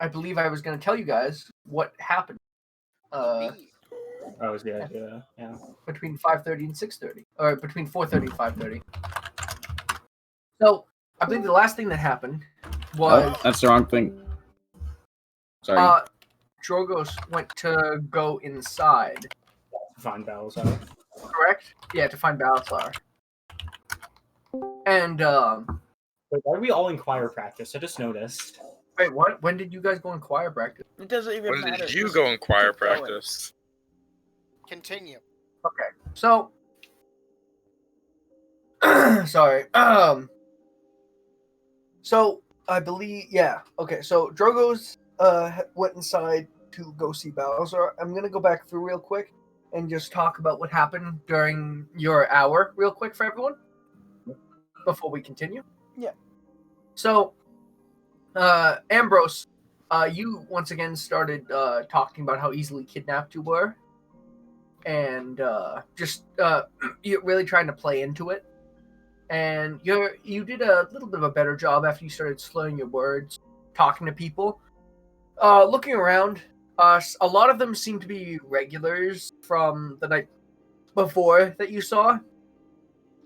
I believe I was going to tell you guys what happened. Oh, yeah. Between 5:30 and 6:30, or between 4:30 and 5:30. So I believe the last thing that happened was that's the wrong thing. Sorry. Drogos went to go inside. To find Balasar. Correct? Yeah, to find Balasar. And Wait, why are we all in choir practice? I just noticed. wait, what? When did you guys go in choir practice? It doesn't even When matter. did you go in choir practice? Continue. Okay, so sorry. So I believe, yeah. Okay, so Drogos went inside to go see Balasar. I'm gonna go back through real quick and just talk about what happened during your hour, real quick, for everyone, before we continue. Yeah. So, Ambrose, you once again started talking about how easily kidnapped you were, and just you're really trying to play into it. And you did a little bit of a better job after you started slurring your words, talking to people. Looking around, a lot of them seem to be regulars from the night before that you saw,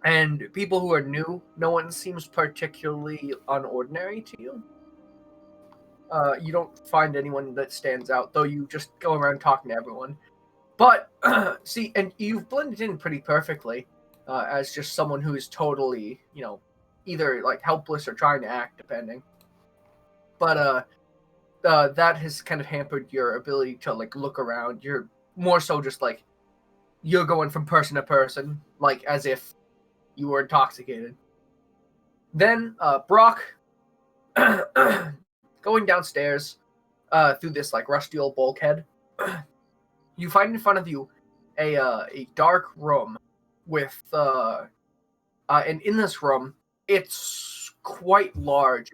and people who are new. No one seems particularly unordinary to you. You don't find anyone that stands out, though you just go around talking to everyone. But, see, and you've blended in pretty perfectly. As just someone who is totally, either like helpless or trying to act, depending. But that has kind of hampered your ability to like look around. You're more so just like you're going from person to person, like as if you were intoxicated. Then Brock, going downstairs through this like rusty old bulkhead, you find in front of you a dark room. With and in this room, it's quite large.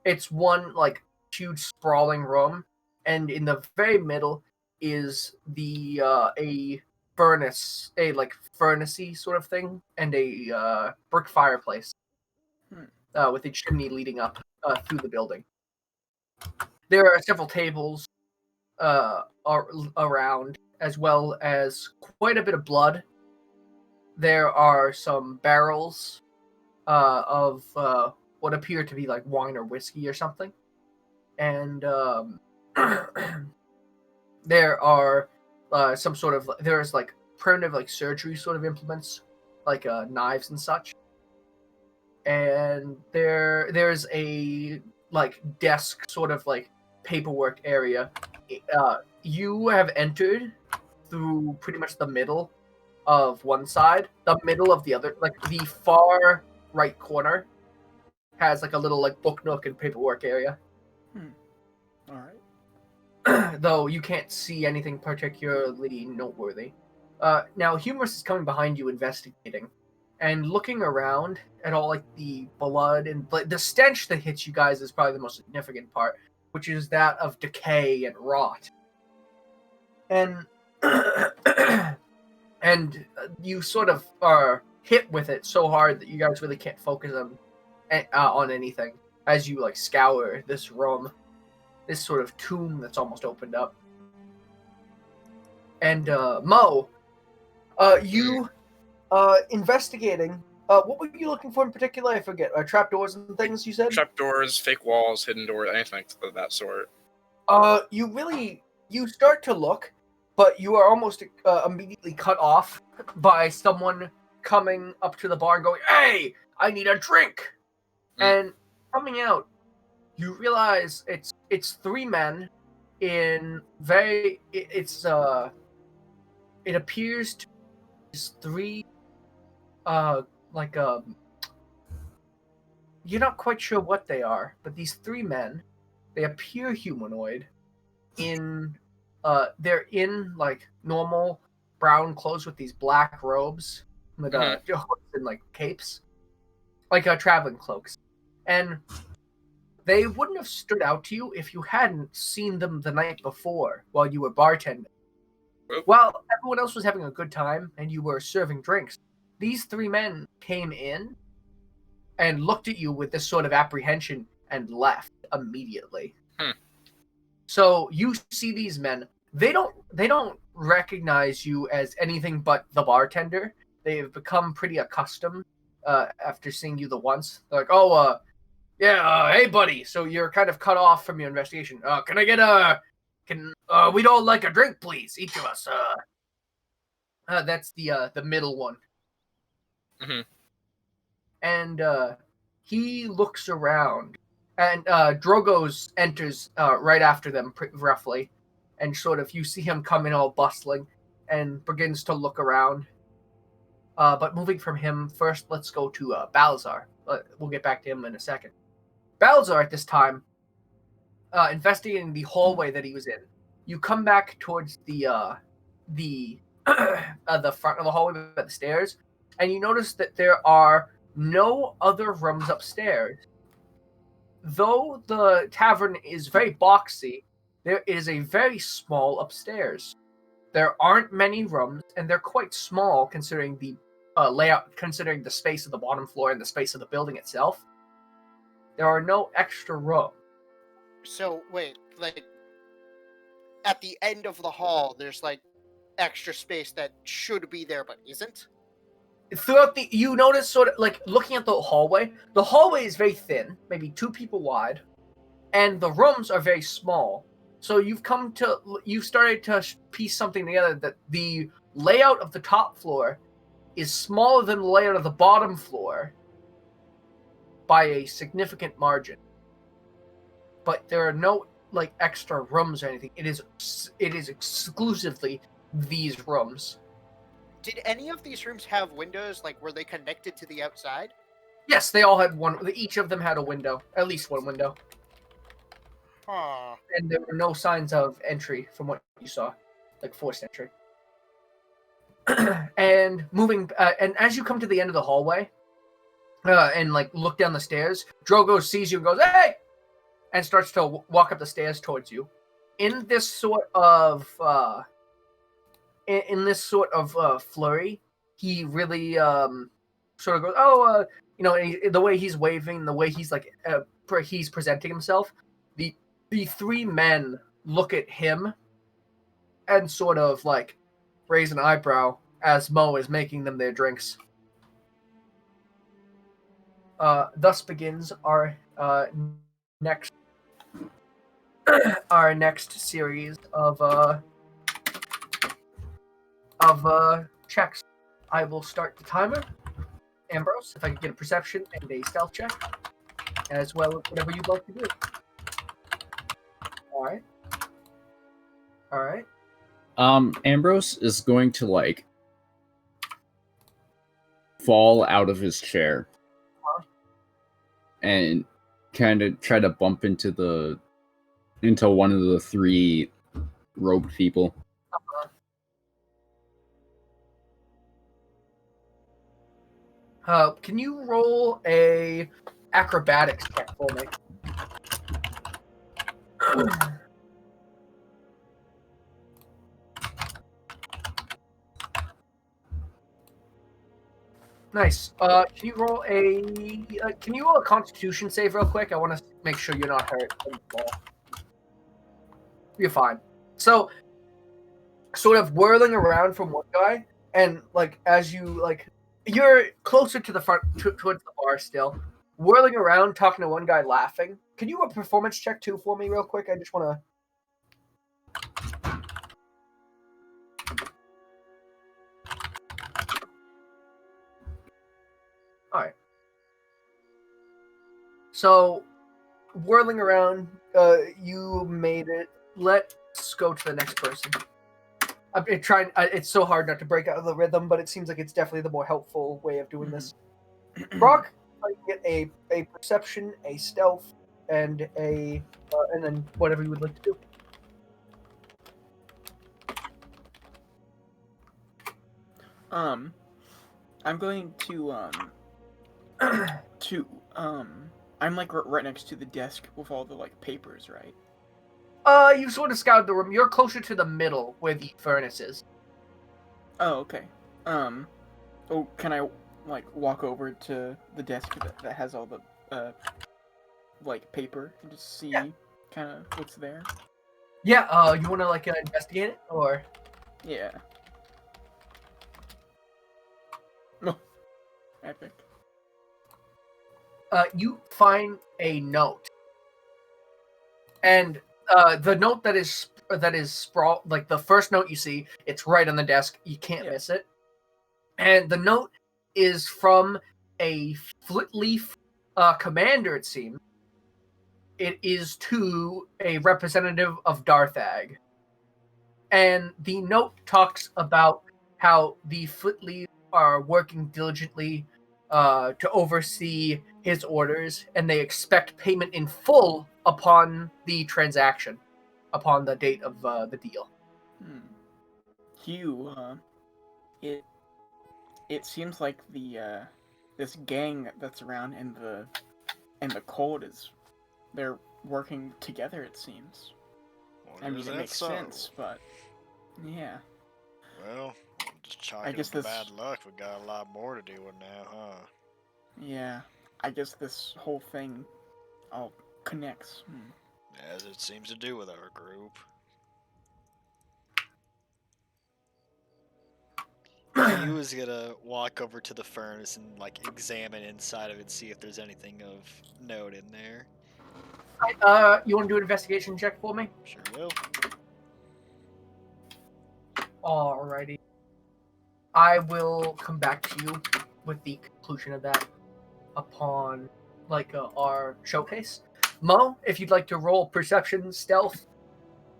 It's one huge sprawling room, and in the very middle is the a furnace, furnace-y sort of thing, and a brick fireplace with a chimney leading up through the building. There are several tables around, as well as quite a bit of blood. There are some barrels of what appear to be like wine or whiskey or something. And there are there's like primitive like surgery sort of implements, like knives and such. And there's a like desk sort of like paperwork area. You have entered through pretty much the middle of one side, the middle of the other, like the far right corner has like a little like book nook and paperwork area. All right. Though you can't see anything particularly noteworthy. Now Humorous is coming behind you investigating and looking around at all like the blood and the stench that hits you guys is probably the most significant part, which is that of decay and rot. And and you sort of are hit with it so hard that you guys really can't focus on anything as you like scour this room, this sort of tomb that's almost opened up. And Mo, you investigating. What were you looking for in particular? I forget. Trapdoors and things you said? Trapdoors, fake walls, hidden doors, anything of that sort. You start to look, but you are almost immediately cut off by someone coming up to the bar and going, "Hey, I need a drink!" And coming out, you realize it's three men in very. It appears to be three. You're not quite sure what they are, but these three men, they appear humanoid. They're in like normal brown clothes with these black robes with hoods and like capes, like traveling cloaks, and they wouldn't have stood out to you if you hadn't seen them the night before while you were bartending. While everyone else was having a good time and you were serving drinks, these three men came in and looked at you with this sort of apprehension and left immediately. So you see these men. They don't recognize you as anything but the bartender. They've become pretty accustomed after seeing you the once. They're like, oh, hey, buddy. So you're kind of cut off from your investigation. Can I get we'd all like a drink, please, each of us. That's the middle one. Mm-hmm. And he looks around, and Drogo's enters right after them, roughly, and sort of you see him come in all bustling, and begins to look around. But moving from him, first let's go to Balazar. We'll get back to him in a second. Balazar at this time, investigating the hallway that he was in. You come back towards the the front of the hallway by the stairs, and you notice that there are no other rooms upstairs. Though the tavern is very boxy, there is a very small upstairs. There aren't many rooms, and they're quite small considering the layout, considering the space of the bottom floor and the space of the building itself. There are no extra rooms. So wait, like at the end of the hall, there's like extra space that should be there but isn't. Throughout you notice sort of like looking at the hallway is very thin, maybe 2 people wide, and the rooms are very small. So you've started to piece something together that the layout of the top floor is smaller than the layout of the bottom floor by a significant margin. But there are no like extra rooms or anything. It is exclusively these rooms. Did any of these rooms have windows? Like, were they connected to the outside? Yes, they all had one. Each of them had a window, at least one window. Huh. And there were no signs of entry from what you saw, like forced entry. And and as you come to the end of the hallway, and like look down the stairs, Drogo sees you and goes, "Hey!" and starts to walk up the stairs towards you. In this sort of flurry, he really sort of goes, "Oh, the way he's waving, the way he's like he's presenting himself." The 3 men look at him and sort of like raise an eyebrow as Mo is making them their drinks. Thus begins our next series of checks. I will start the timer. Ambrose, if I could get a perception and a stealth check, as well as whatever you'd like to do. All right. Ambrose is going to like fall out of his chair and kind of try to bump into one of the 3 robed people. Can you roll a acrobatics check for me? Nice. Can you roll a Constitution save real quick? I want to make sure you're not hurt. You're fine. So, sort of whirling around from one guy, and like as you like, you're closer to the front towards the bar still, whirling around, talking to one guy, laughing. Can you do a performance check too for me real quick? I just want to. All right. So, whirling around, you made it. Let's go to the next person. It's so hard not to break out of the rhythm, but it seems like it's definitely the more helpful way of doing this. Brock, you get a perception, a stealth, and and then whatever you would like to do. I'm going to I'm like right next to the desk with all the like papers, right? You sort of scouted the room. You're closer to the middle where the furnace is. Oh, okay. Oh, can I like walk over to the desk that has all the like paper and just see? Yeah. kind of what's there? Yeah. You want to like investigate it or? Yeah. Oh, epic. You find a note, and the note that is sprawl like the first note you see, it's right on the desk. You can't miss it. And the note is from a Flitleaf commander. It seems it is to a representative of Darthag, and the note talks about how the Flitleaf are working diligently to oversee his orders, and they expect payment in full upon the transaction, upon the date of the deal. Hugh, it seems like the this gang that's around in the cold they're working together. It seems. I mean, it makes sense, but yeah. Well, just chalk I it guess up to this- bad luck. We got a lot more to deal with now, huh? Yeah, I guess this whole thing all connects. As it seems to do with our group. He was gonna walk over to the furnace and like examine inside of it, see if there's anything of note in there. You want to do an investigation check for me? Sure will. Alrighty. I will come back to you with the conclusion of that upon our showcase. Mo, if you'd like to roll perception, stealth,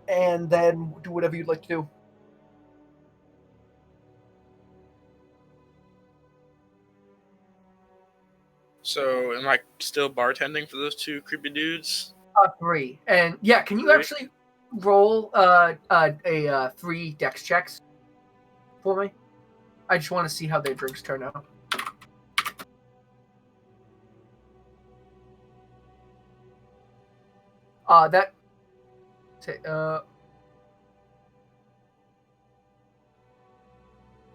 and then do whatever you'd like to do. So, am I still bartending for those two creepy dudes? 3. And yeah, can you 3? actually roll 3 dex checks for me? I just want to see how their drinks turn out. That.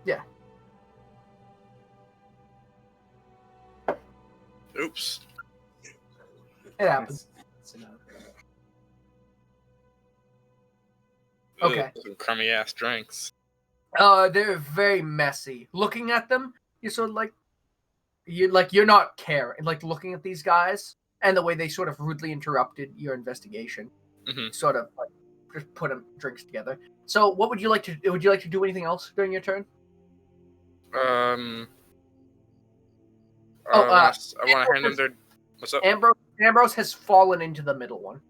Yeah. Oops. It happens. Okay. Some crummy ass drinks. They're very messy. Looking at them, you're sort of you're not caring. Like looking at these guys and the way they sort of rudely interrupted your investigation. Mhm. Sort of like just put them drinks together. So, what would you like to? Would you like to do anything else during your turn? I want to hand them their. What's up? Ambrose has fallen into the middle one.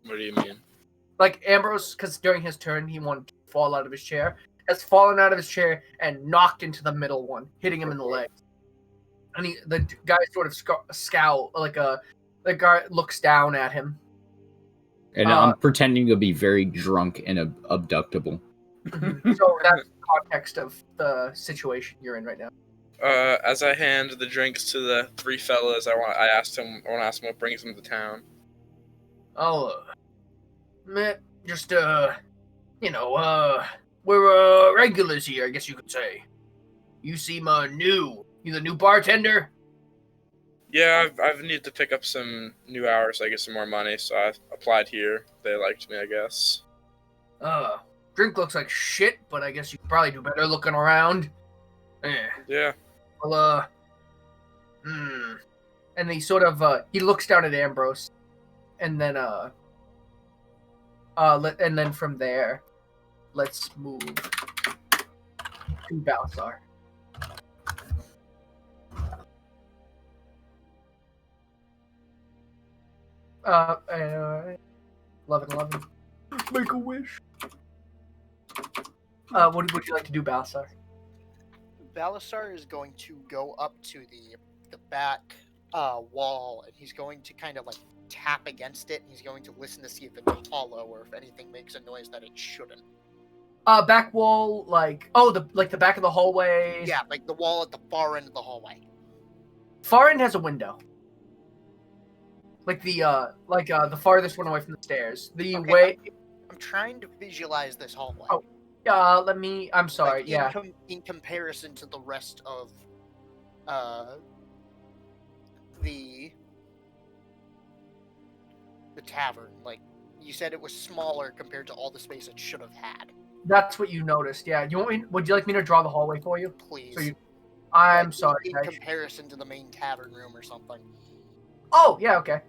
What do you mean? Like Ambrose, because during his turn he wanted to fall out of his chair, has fallen out of his chair and knocked into the middle one, hitting him in the legs. And the guy sort of scowl, the guy looks down at him. And I'm pretending to be very drunk and abductable. So that's the context of the situation you're in right now. As I hand the drinks to the 3 fellas, I want to ask them what brings them to town. Oh, just we're regulars here, I guess you could say. You seem new. You the new bartender? Yeah, I've needed to pick up some new hours so I get some more money, so I applied here. They liked me, I guess. Drink looks like shit, but I guess you could probably do better looking around. Yeah. Well, And he sort of, he looks down at Ambrose, and then, and then from there, let's move to Balthar. Uh, 11. Make a wish. What would you like to do, Balthar? Balasar is going to go up to the back wall, and he's going to kind of like tap against it, and he's going to listen to see if it's hollow or if anything makes a noise that it shouldn't. Back wall, the back of the hallway. Yeah, like the wall at the far end of the hallway. Far end has a window. The farthest one away from the stairs. I'm trying to visualize this hallway. Oh, I'm sorry. In comparison to the rest of the the tavern. Like, you said it was smaller compared to all the space it should have had. That's what you noticed. Yeah. Would you like me to draw the hallway for you? Please. So I'm Like, sorry. in comparison to the main tavern room or something. Oh yeah. Okay.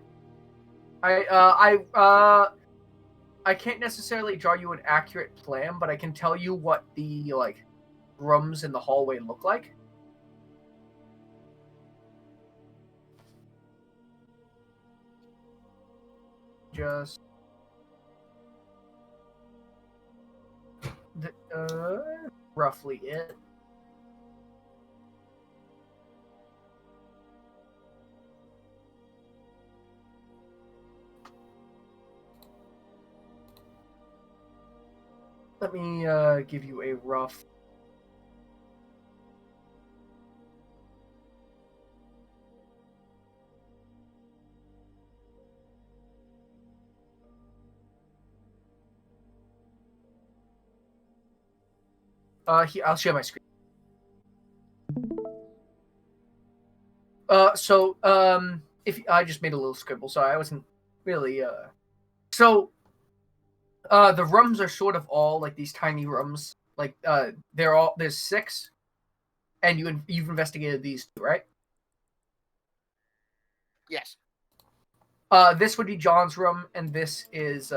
I can't necessarily draw you an accurate plan, but I can tell you what the rooms in the hallway look like. Just roughly it. Let me give you a rough. Here, I'll share my screen. If I just made a little scribble, sorry, I wasn't really. So, the rooms are sort of all like these tiny rooms. Like, there's 6, and you've investigated these 2, right? Yes. This would be John's room, and this is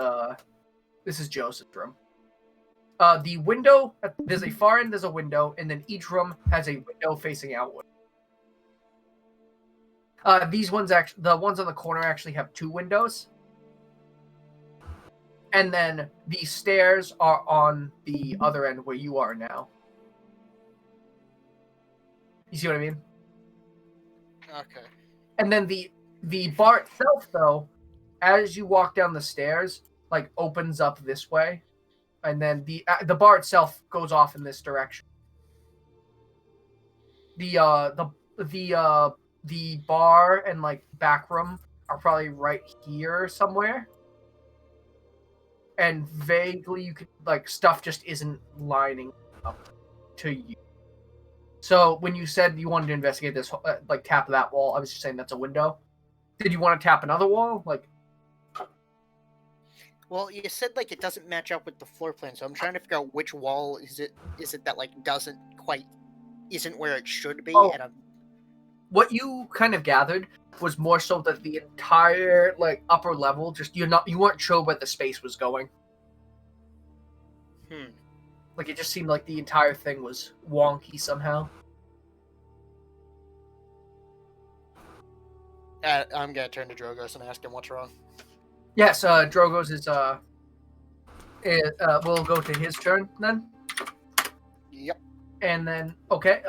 Joseph's room. The window, there's a far end, there's a window, and then each room has a window facing outward. The ones on the corner actually have 2 windows. And then the stairs are on the other end where you are now. You see what I mean? Okay. And then the bar itself, though, as you walk down the stairs, opens up this way. And then the bar itself goes off in this direction. The bar and back room are probably right here somewhere. And vaguely you could stuff just isn't lining up to you. So when you said you wanted to investigate this, tap that wall, I was just saying that's a window. Did you want to tap another wall? Well, you said it doesn't match up with the floor plan, so I'm trying to figure out which wall is it that isn't where it should be. Oh. And What you kind of gathered was more so that the entire upper level, just you weren't sure where the space was going. It just seemed like the entire thing was wonky somehow. I'm gonna turn to Drogos and ask him what's wrong. Yes, Drogo's we'll go to his turn then. Yep. And then okay,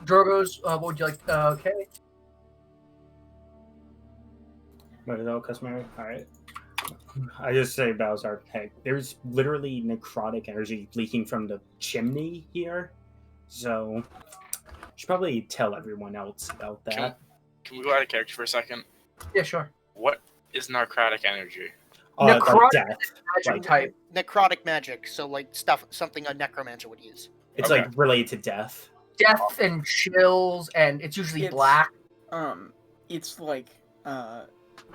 Drogo's. What would you like? Okay. What is all customary? All right. I just say, Balzar, hey, there's literally necrotic energy leaking from the chimney here, so you should probably tell everyone else about that. Can we go out of character for a second? Yeah, sure. What is narcotic energy? Necrotic death. magic type. Necrotic magic, so something a necromancer would use. It's Okay. related to death. Death and chills, and it's usually black. It's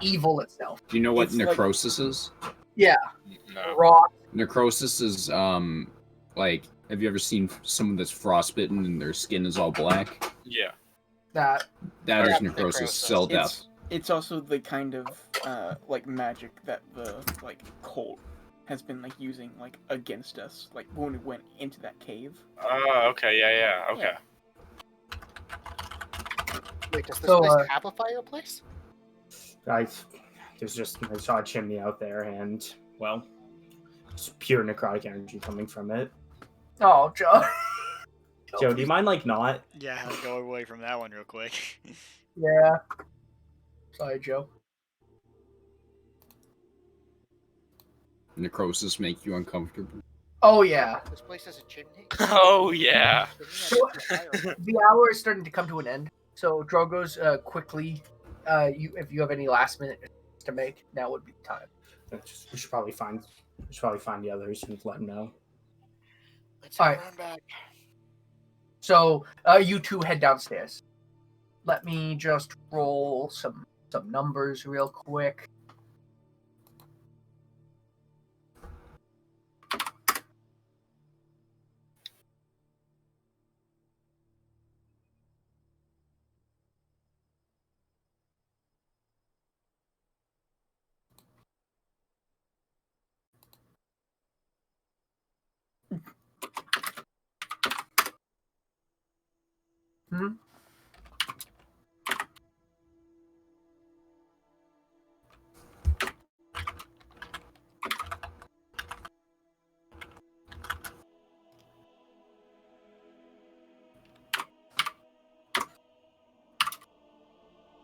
Evil itself. Do you know what It's like- necrosis is? Yeah. No. Raw. Necrosis is have you ever seen someone that's frostbitten and their skin is all black? Yeah. That. That is Yeah, necrosis, necrosis. cell death. It's also the kind of magic that the cult has been using against us, when we went into that cave. Oh, okay. Yeah. Okay. Wait, does this So, place have a fireplace? I saw a chimney out there, and well, it's pure necrotic energy coming from it. Oh, Joe. Joe, do you mind not? Yeah, I'll go away from that one real quick. Yeah. Sorry, Joe. Necrosis make you uncomfortable. Oh yeah. This place has a chimney. Oh yeah. The hour is starting to come to an end. So Drogo's quickly. If you have any last minute to make, now would be the time. We should probably find the others and let them know. Let's All right. run back. So you two head downstairs. Let me just roll some numbers real quick. Hmm?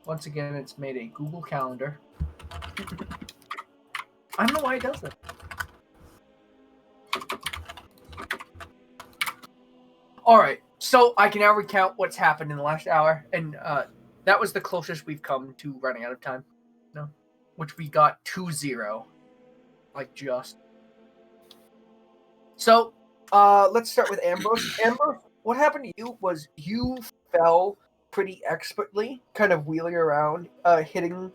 Once again, it's made a Google Calendar. I don't know why it does that. Alright, so I can now recount what's happened in the last hour, and that was the closest we've come to running out of time. No? Which we got 2-0. Like, just. So, let's start with Ambrose. Ambrose, what happened to you was you fell pretty expertly, kind of wheeling around, hitting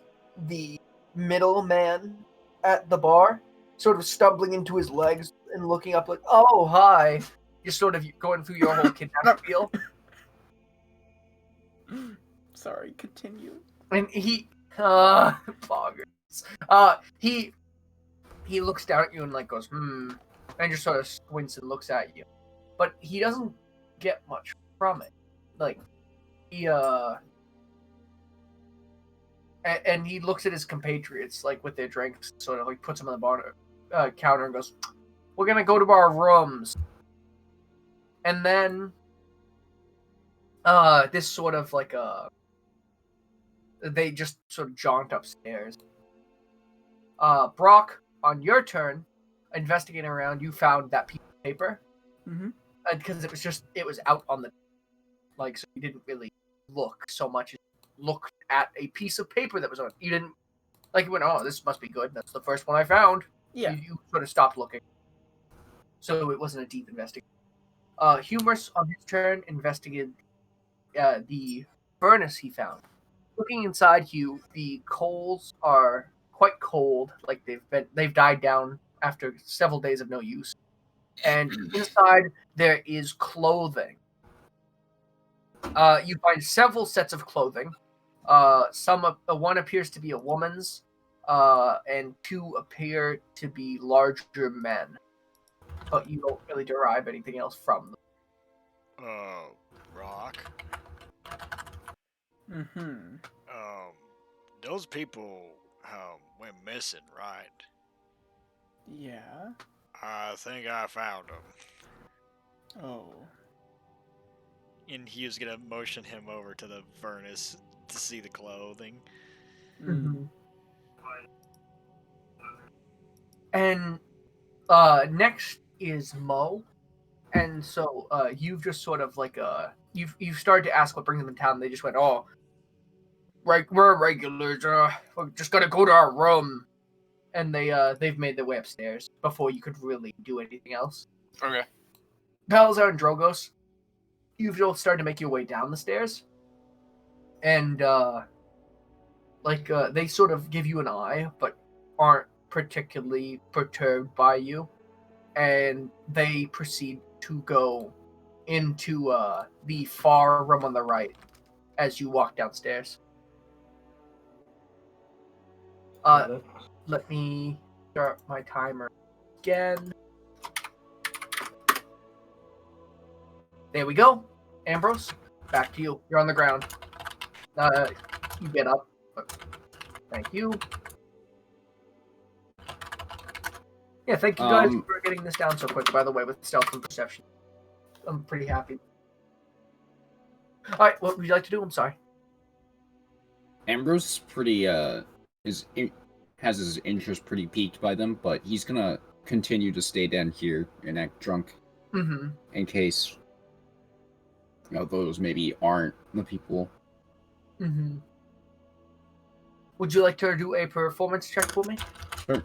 the middle man at the bar, sort of stumbling into his legs and looking up like, oh, hi. Just sort of going through your whole kidnap spiel. Sorry, continue. And he, poggers. He looks down at you and like goes, and just sort of squints and looks at you. But he doesn't get much from it. Like, he, and he looks at his compatriots, like, with their drinks, sort of, like, puts them on the bar, counter and goes, we're gonna go to our rooms. And then, this sort of, like, they just sort of jaunt upstairs. Brock, on your turn, investigating around, you found that piece of paper. Mm-hmm. Because it was out on the, like, so you didn't really look so much as looked at a piece of paper that was on it. You didn't, like, you went, oh, this must be good. That's the first one I found. Yeah. You sort of stopped looking. So it wasn't a deep investigation. Humorous, on his turn, investigated the furnace he found. Looking inside you, the coals are quite cold, like they've died down after several days of no use. And inside there is clothing. You find several sets of clothing. One appears to be a woman's, and two appear to be larger men. But you don't really derive anything else from them. Rock. Mm-hmm. Those people went missing, right? Yeah. I think I found them. Oh. And he was gonna motion him over to the furnace to see the clothing. Mm-hmm. And next is Mo. And so you've just sort of like you've started to ask what brings them in town. They just went, oh, we're regulars. We're just gonna go to our room. And they've made their way upstairs before you could really do anything else. Okay. Palazar and Drogos, you've all started to make your way down the stairs. And they sort of give you an eye, but aren't particularly perturbed by you. And they proceed to go into the far room on the right as you walk downstairs. Let me start my timer again. There we go. Ambrose, back to you. You're on the ground. You get up. Thank you. Yeah, thank you guys for getting this down so quick, by the way, with stealth and perception. I'm pretty happy. Alright, what would you like to do? I'm sorry. Ambrose is pretty, has his interest pretty piqued by them, but he's gonna continue to stay down here and act drunk. Mm-hmm. In case, those maybe aren't the people. Mm-hmm. Would you like to do a performance check for me? Sure.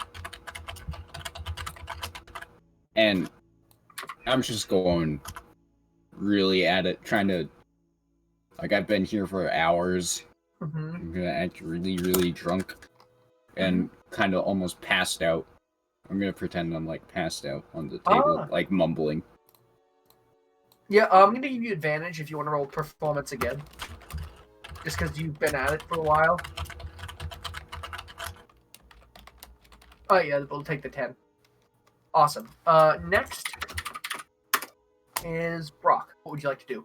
And I'm just going really at it, trying to, I've been here for hours. Mm-hmm. I'm gonna act really, really drunk and kind of almost passed out. I'm gonna pretend I'm, passed out on the table, mumbling. Yeah, I'm gonna give you advantage if you want to roll performance again. Just because you've been at it for a while. Oh yeah, we'll take the 10. Awesome. Next is Brock. What would you like to do?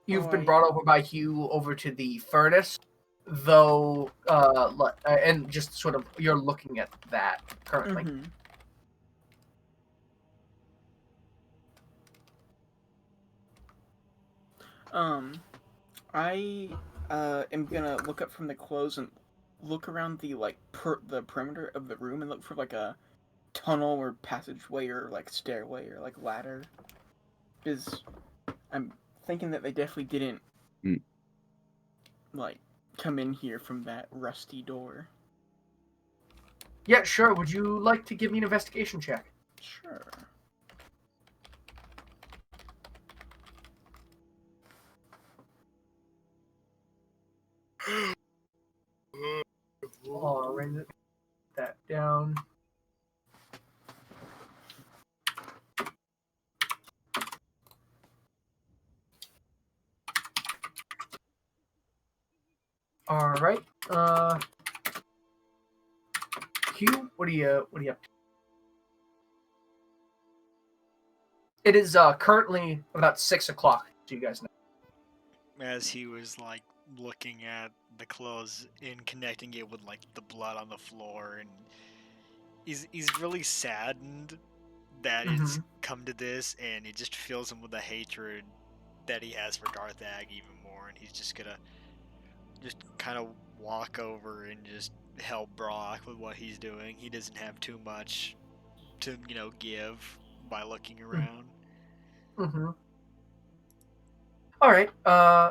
You've been brought over by Hugh over to the furnace, though, and just sort of you're looking at that currently. Mm-hmm. I am gonna look up from the clothes and look around the the perimeter of the room and look for like a tunnel or passageway or like stairway or like ladder. Because I'm thinking that they definitely didn't like come in here from that rusty door. Yeah, sure. Would you like to give me an investigation check? Sure. I'll write that down. All right. Hugh, what are you up to? It is currently about 6 o'clock. So you guys know. As he was like looking at the clothes and connecting it with like the blood on the floor, and he's really saddened that it's come to this, and it just fills him with the hatred that he has for Garthag even more, and he's just gonna just kind of walk over and just help Brock with what he's doing. He doesn't have too much to give by looking around. Mm-hmm. All right.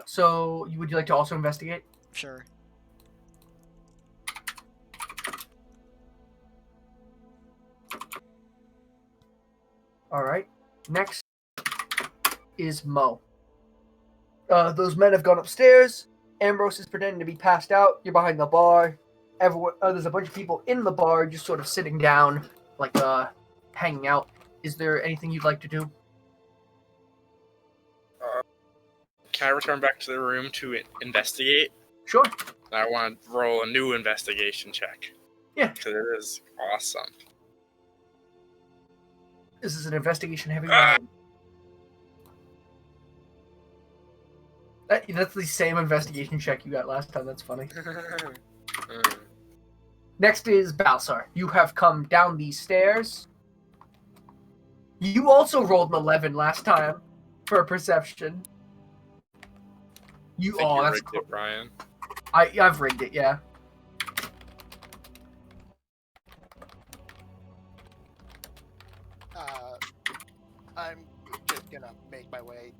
So would you like to also investigate? Sure. All right. Next is Mo. Those men have gone upstairs. Ambrose is pretending to be passed out. You're behind the bar. Everyone, there's a bunch of people in the bar just sort of sitting down, like hanging out. Is there anything you'd like to do? Can I return back to the room to investigate? Sure. I want to roll a new investigation check. Yeah. Because it is awesome. This is an investigation heavy round. That's the same investigation check you got last time. That's funny. Next is Balsar. You have come down these stairs. You also rolled an 11 last time for a perception. I think you rigged it, Brian. I've rigged it, yeah. I'm just gonna make my way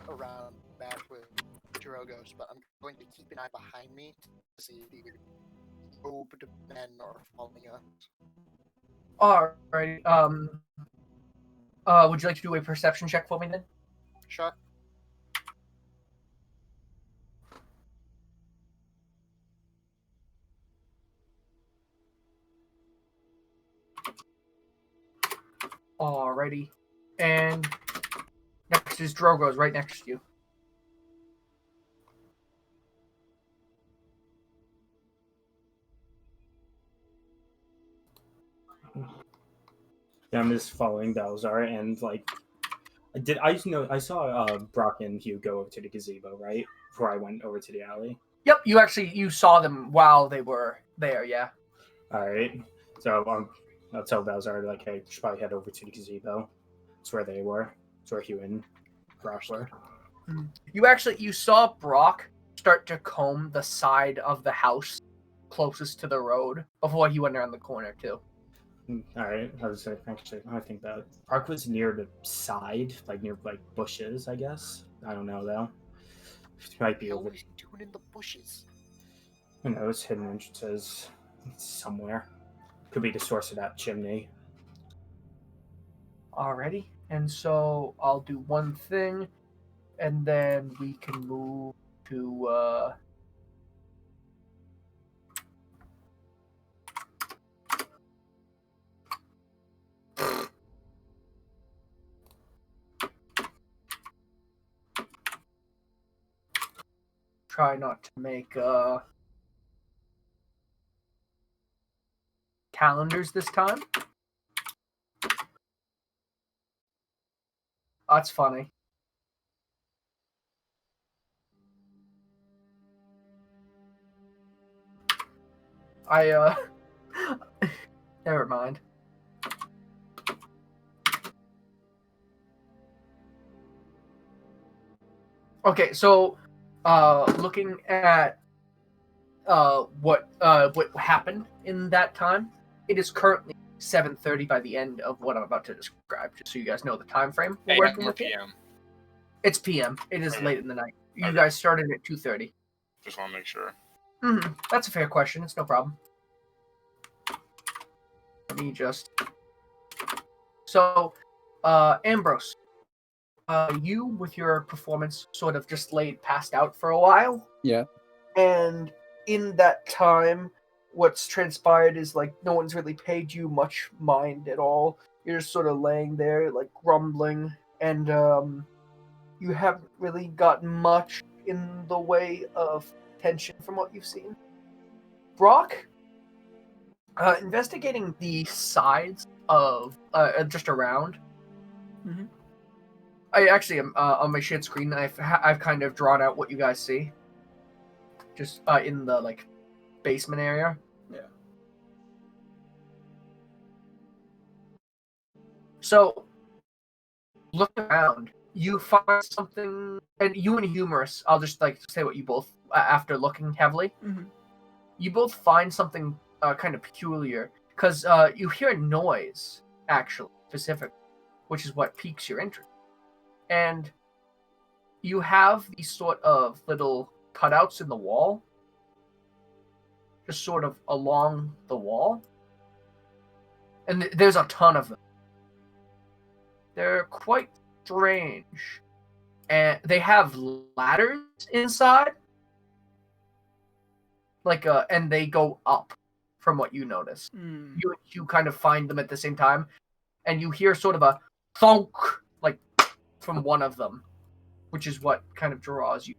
around back with Drogos, but I'm going to keep an eye behind me to see if either robed men are following us. Alright. Would you like to do a perception check for me then? Sure. Alrighty. And next is Drogo's right next to you. Yeah, I'm just following Balzar, and like, I saw Brock and Hugh go over to the gazebo, right? Before I went over to the alley. Yep, you saw them while they were there, yeah. Alright. So I'll tell Balzar, like, hey, you should probably head over to the gazebo. That's where they were. That's where Hugh and Brock were. You saw Brock start to comb the side of the house closest to the road before he went around the corner too. Alright, I was actually, I think that Brock was near the side, like near like bushes, I guess. I don't know though. It might be over. What is he doing in the bushes? Who knows? Hidden entrances somewhere. Could be the source of that chimney. Alrighty, and so I'll do one thing, and then we can move to try not to make calendars this time. That's funny. Never mind. Okay, so looking at what happened in that time, it is currently 7:30 by the end of what I'm about to describe, just so you guys know the time frame we're working with here. PM. It's PM. It is Okay. late in the night. You Okay. guys started at 2:30. Just want to make sure. That's a fair question. It's no problem. Let me just... So, Ambrose, you, with your performance, sort of just passed out for a while. Yeah. And in that time, what's transpired is, like, no one's really paid you much mind at all. You're just sort of laying there, like, grumbling, and you haven't really gotten much in the way of tension from what you've seen. Brock, investigating the sides of, just around. Mm-hmm. I actually am, on my shared screen, I've kind of drawn out what you guys see. Just, in the, like, basement area. Yeah. So, look around. You find something, and you and Humorous, I'll just, like, say what you both, after looking heavily, you both find something, kind of peculiar, because, you hear a noise, actually, specifically, which is what piques your interest. And you have these sort of little cutouts in the wall, just sort of along the wall, and there's a ton of them. They're quite strange, and they have ladders inside, like, and they go up, from what you notice. You kind of find them at the same time, and you hear sort of a thunk, like, from one of them, which is what kind of draws you.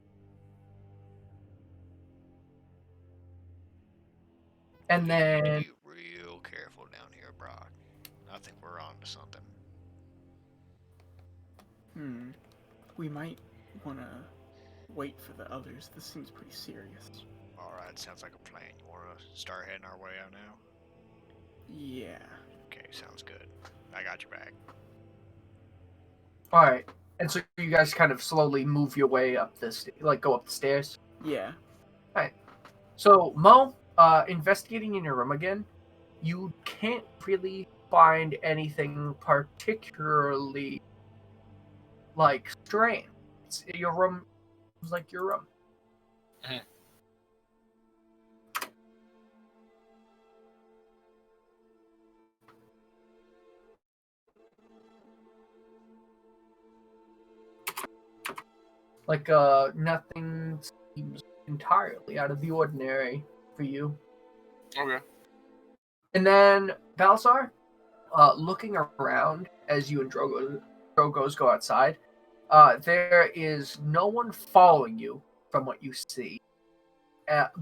And then... Be real careful down here, Brock. I think we're on to something. We might want to wait for the others. This seems pretty serious. Alright, sounds like a plan. You want to start heading our way out now? Yeah. Okay, sounds good. I got your back. Alright, and so you guys kind of slowly move your way up this, like, go up the stairs? Yeah. Alright. So, Mo, investigating in your room again, you can't really find anything particularly, like, strange. Your room is like your room. Like, nothing seems entirely out of the ordinary for you. Okay. And then, Balsar, looking around as you and Drogos go outside, there is no one following you from what you see.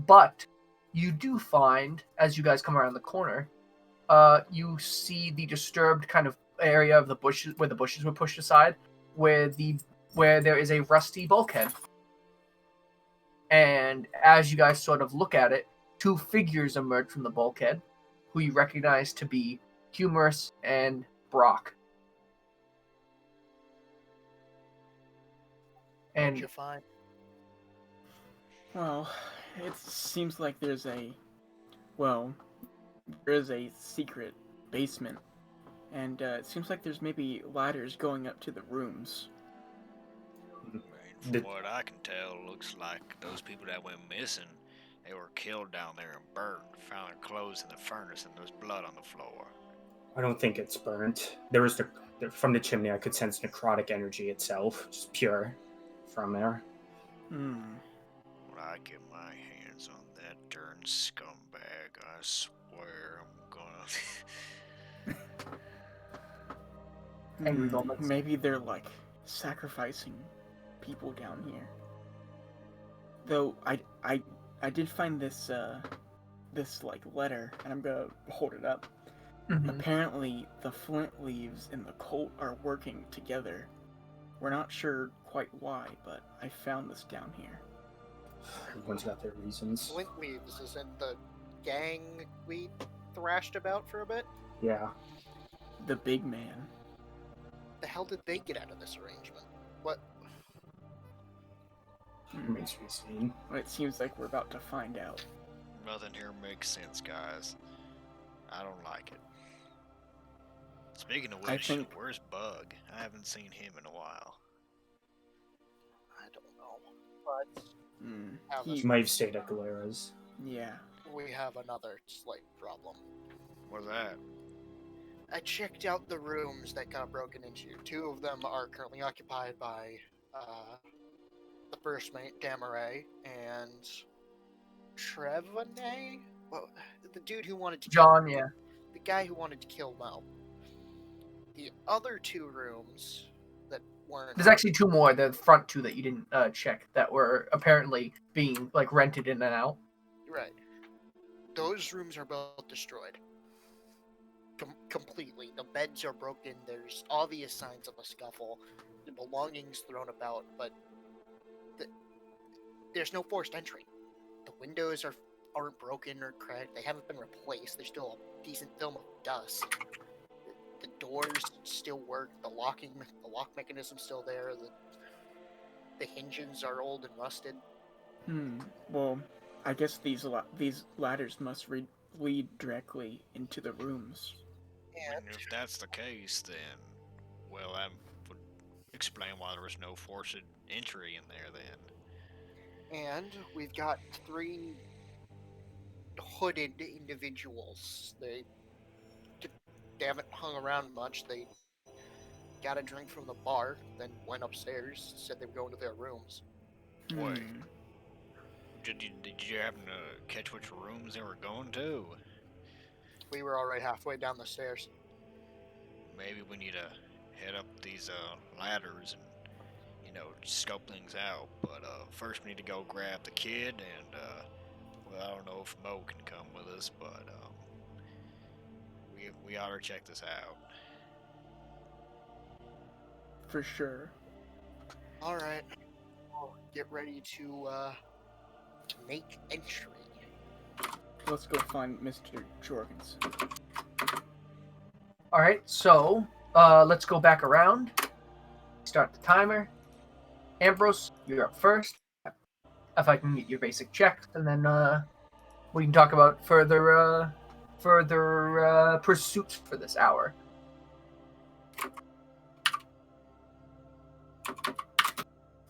But you do find, as you guys come around the corner, you see the disturbed kind of area of the bushes, where the bushes were pushed aside, where there is a rusty bulkhead. And as you guys sort of look at it, two figures emerge from the bulkhead, who you recognize to be Humorous and Brock. What'd And you find? Well, it seems like there is a secret basement, and it seems like there's maybe ladders going up to the rooms. From what I can tell, looks like those people that went missing, they were killed down there and burned. Found their clothes in the furnace and there's blood on the floor. I don't think it's burnt. There was from the chimney, I could sense necrotic energy itself, just pure from there. When I get my hands on that darn scumbag, I swear I'm gonna... angry moments. Maybe they're like sacrificing people down here. Though I did find this like letter, and I'm gonna hold it up. Apparently, the flint leaves and the colt are working together. We're not sure quite why, but I found this down here. Everyone's got their reasons. Flint leaves is in the gang we thrashed about for a bit? Yeah. The big man. The hell did they get out of this arrangement? What? Remains to be seen. Well, it seems like we're about to find out. Nothing here makes sense, guys. I don't like it. Speaking of I which, think- where's Bug? I haven't seen him in a while. I don't know. But have He, He might have stayed at Galera's. yeah. we have another slight problem. What's that? I checked out the rooms that got broken into. 2 of them are currently occupied by the first mate, Damaray, and Trevane? Well, the dude who wanted to John, kill, yeah. the guy who wanted to kill Mo. The other 2 rooms that weren't... There's actually 2 more, the front 2 that you didn't check, that were apparently being like rented in and out. Right. Those rooms are both destroyed. Completely. The beds are broken. There's obvious signs of a scuffle. The belongings thrown about, but there's no forced entry. The windows aren't broken or cracked. They haven't been replaced. There's still a decent film of dust. The doors still work. The lock mechanism's still there. The hinges are old and rusted. Well, I guess these ladders must lead directly into the rooms. And And if that's the case, then, well, that would explain why there was no forced entry in there then. And we've got 3 hooded individuals. They haven't hung around much. They got a drink from the bar, then went upstairs, said they were going to their rooms. Wait. Did you happen to catch which rooms they were going to? We were already halfway down the stairs. Maybe we need to head up these ladders and, scope things out. But first we need to go grab the kid and, well, I don't know if Mo can come with us, but we ought to check this out. For sure. Alright. We'll get ready to make entry. Let's go find Mr. Jorgensen. Alright, so let's go back around. Start the timer. Ambrose, you're up first. If I can get your basic checks, and then we can talk about further pursuits for this hour.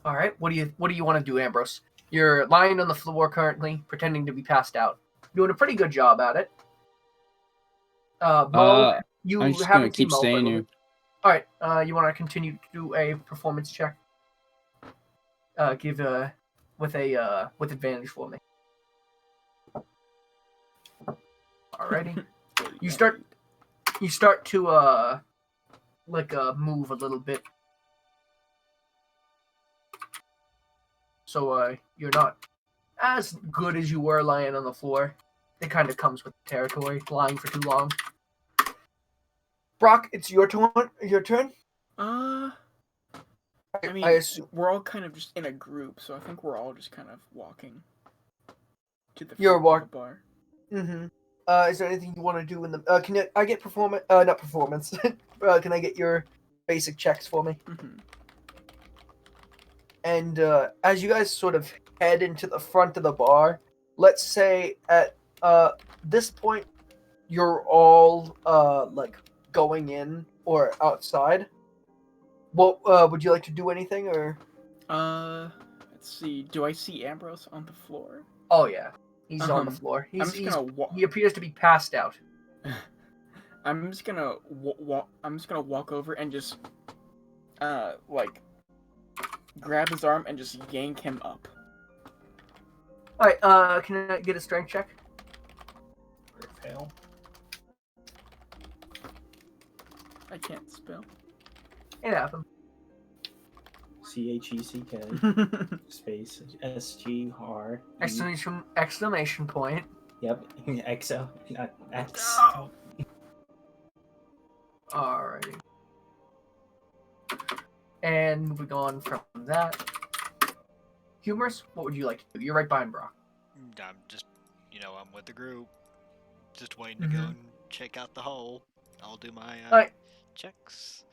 All right, what do you want to do, Ambrose? You're lying on the floor currently, pretending to be passed out. Doing a pretty good job at it. Mo, you I'm just haven't gonna keep seen Mo for a staying little here. bit. All right, you want to continue to do a performance check? Give with advantage for me. Alrighty. You start to move a little bit. So you're not as good as you were lying on the floor. It kind of comes with the territory, lying for too long. Brock, it's your turn. Your turn. I mean, I assume we're all kind of just in a group, so I think we're all just kind of walking to the You're front of the bar. Mm-hmm. Is there anything you want to do in the? Can I get performance? Not performance. Can I get your basic checks for me? Mm-hmm. And as you guys sort of head into the front of the bar, let's say at this point, you're all like going in or outside. What would you like to do anything or? Let's see. Do I see Ambrose on the floor? Oh yeah, he's on the floor. I'm just gonna he appears to be passed out. I'm just gonna walk over and just like grab his arm and just yank him up. All right. Can I get a strength check? Or fail. I can't spell. It happened. CHECK space SGR. Exclamation point. Yep. XL. Not X. No. Alrighty. And moving on from that. Humorous, what would you like to do? You're right behind Brock. I'm just, I'm with the group. Just waiting to go and check out the hole. I'll do my Alright. checks.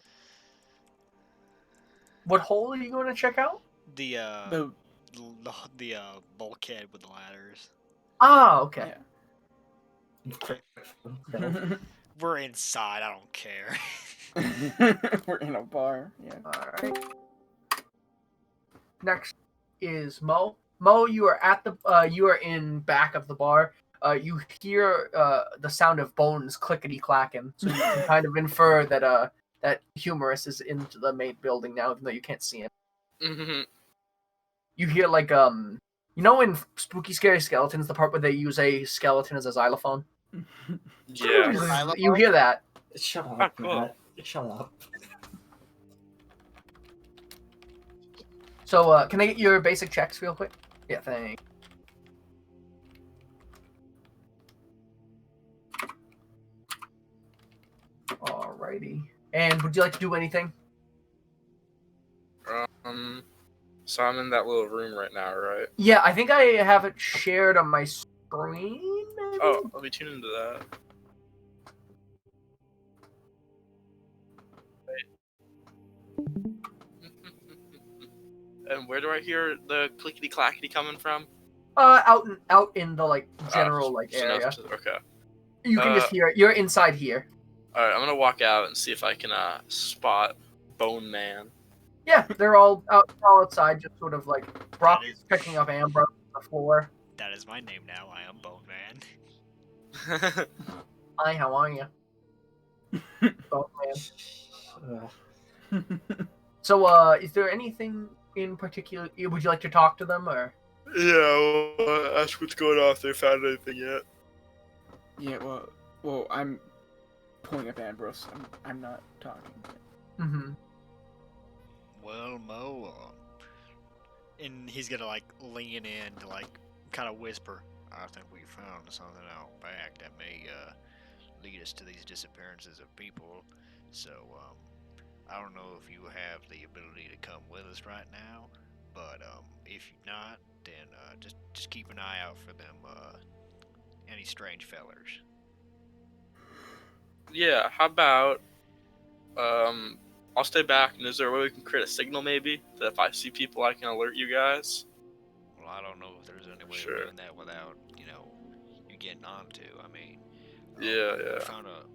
What hole are you going to check out? The the bulkhead with the ladders. Ah, okay. We're inside. I don't care. We're in a bar. Yeah. Alright. Next is Mo. Mo, you are at the you are in back of the bar. You hear the sound of bones clickety clacking, so you can kind of infer that that Humorous is into the main building now, even though you can't see him. Mm-hmm. You hear like you know in Spooky Scary Skeletons, the part where they use a skeleton as a xylophone. Yeah. You hear that. Shut Ah, up, cool. Matt. Shut up. So can I get your basic checks real quick? Yeah, thanks. Alrighty. And would you like to do anything? So I'm in that little room right now, right? Yeah, I think I have it shared on my screen. Maybe? Oh, let me tune into that. And where do I hear the clickety clackety coming from? Out in the like general like just enough area. Okay. You can just hear it. You're inside here. All right, I'm gonna walk out and see if I can spot Bone Man. Yeah, they're all outside, just sort of like Brock is picking up Amber on the floor. That is my name now. I am Bone Man. Hi, how are you? Bone Man. So, is there anything in particular? Would you like to talk to them, or? Yeah, well, ask what's going on if they found anything yet. Yeah, well, I'm pulling up Ambrose. I'm not talking. Mm-hmm. Well, Mo, and he's gonna like lean in to like kind of whisper. I think we found something out back that may lead us to these disappearances of people. So I don't know if you have the ability to come with us right now, but if not, then just keep an eye out for them. Any strange fellers. Yeah, how about I'll stay back, and is there a way we can create a signal maybe that if I see people I can alert you guys? Well, I don't know if there's any way Sure. of doing that without, you getting onto. I mean, Yeah. we found a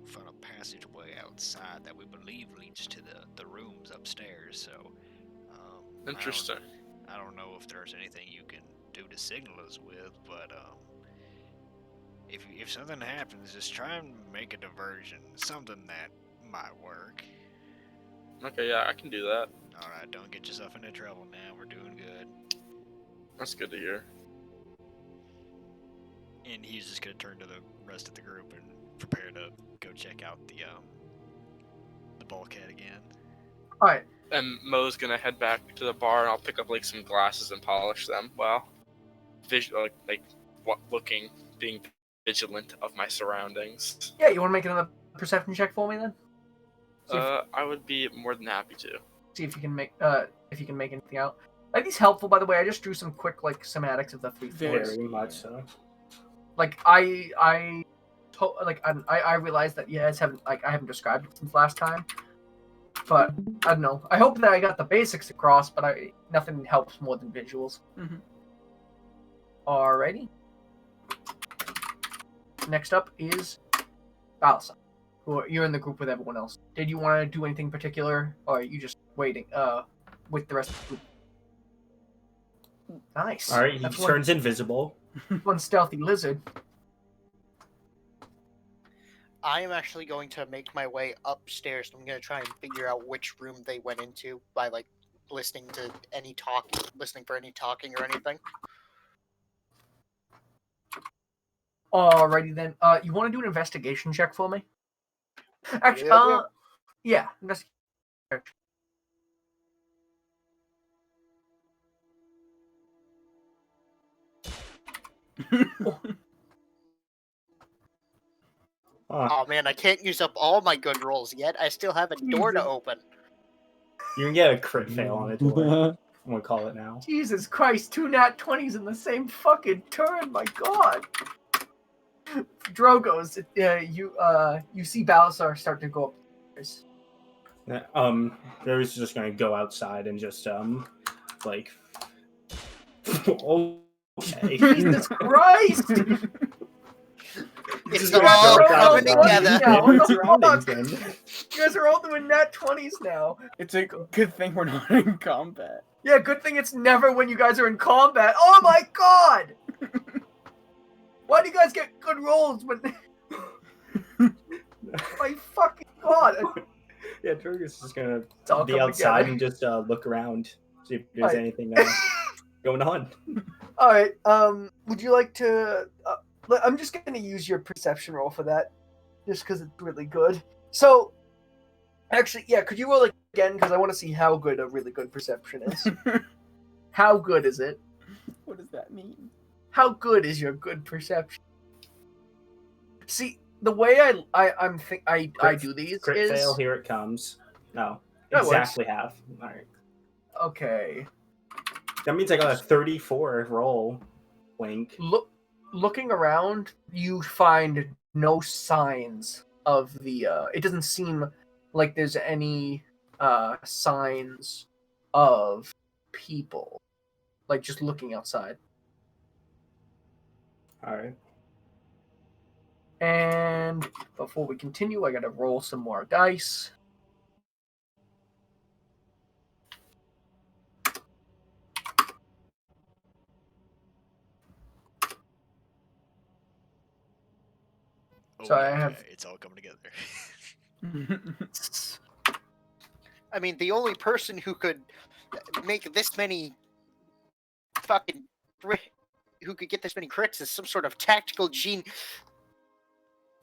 passageway outside that we believe leads to the rooms upstairs. So, Interesting. I don't know if there's anything you can do to signal us with, but if something happens, just try and make a diversion, something that might work. Okay, yeah, I can do that. All right, don't get yourself into trouble now. We're doing good. That's good to hear. And he's just gonna turn to the rest of the group and prepare to go check out the bulkhead again. All right. And Mo's gonna head back to the bar, and I'll pick up like some glasses and polish them. Well, being vigilant of my surroundings. Yeah, you want to make another perception check for me then? I would be more than happy to. See if you can make anything out. Are these helpful, by the way? I just drew some quick like schematics of the three floors. Very much so. Like I realized that you guys haven't I haven't described it since last time. But I don't know. I hope that I got the basics across, but nothing helps more than visuals. Mm-hmm. Alrighty. Next up is Balsa. You're in the group with everyone else. Did you want to do anything particular, or are you just waiting with the rest of the group? Nice. All right, he turns invisible. One stealthy lizard. I am actually going to make my way upstairs. I'm going to try and figure out which room they went into by like listening for any talking or anything. Alrighty then. You want to do an investigation check for me? Actually, yeah. Investigation. Oh man, I can't use up all my good rolls yet. I still have a door to open. You can get a crit fail on a door. I'm gonna call it now. Jesus Christ, 2 nat 20s in the same fucking turn, my god. Drogos, you see Balasar start to go up. Barry's just gonna go outside and just like. Okay. Jesus Christ! It's Just all gonna go coming outside. together. Now, what the Surroundings, fuck? then. You guys are all doing nat 20s now. It's a good thing we're not in combat. Yeah, good thing it's never when you guys are in combat. Oh my god! Why do you guys get good rolls when... My fucking god! Yeah, Turgis is gonna all be come outside together. and just look around, see if there's Alright. anything going on. Alright, would you like to... I'm just gonna use your perception roll for that. Just because it's really good. So, actually, yeah, could you roll again? Because I want to see how good a really good perception is. How good is it? What does that mean? How good is your good perception? See, the way I do these Crit is... fail, here it comes. No, That works. exactly half. Alright. Okay. That means I got a 34 roll. Wink. Looking around, you find no signs of the... it doesn't seem like there's any signs of people. Like, just looking outside. Alright. And before we continue, I gotta roll some more dice. So I have... It's all coming together. I mean, the only person who could make this many fucking who could get this many crits is some sort of tactical gene.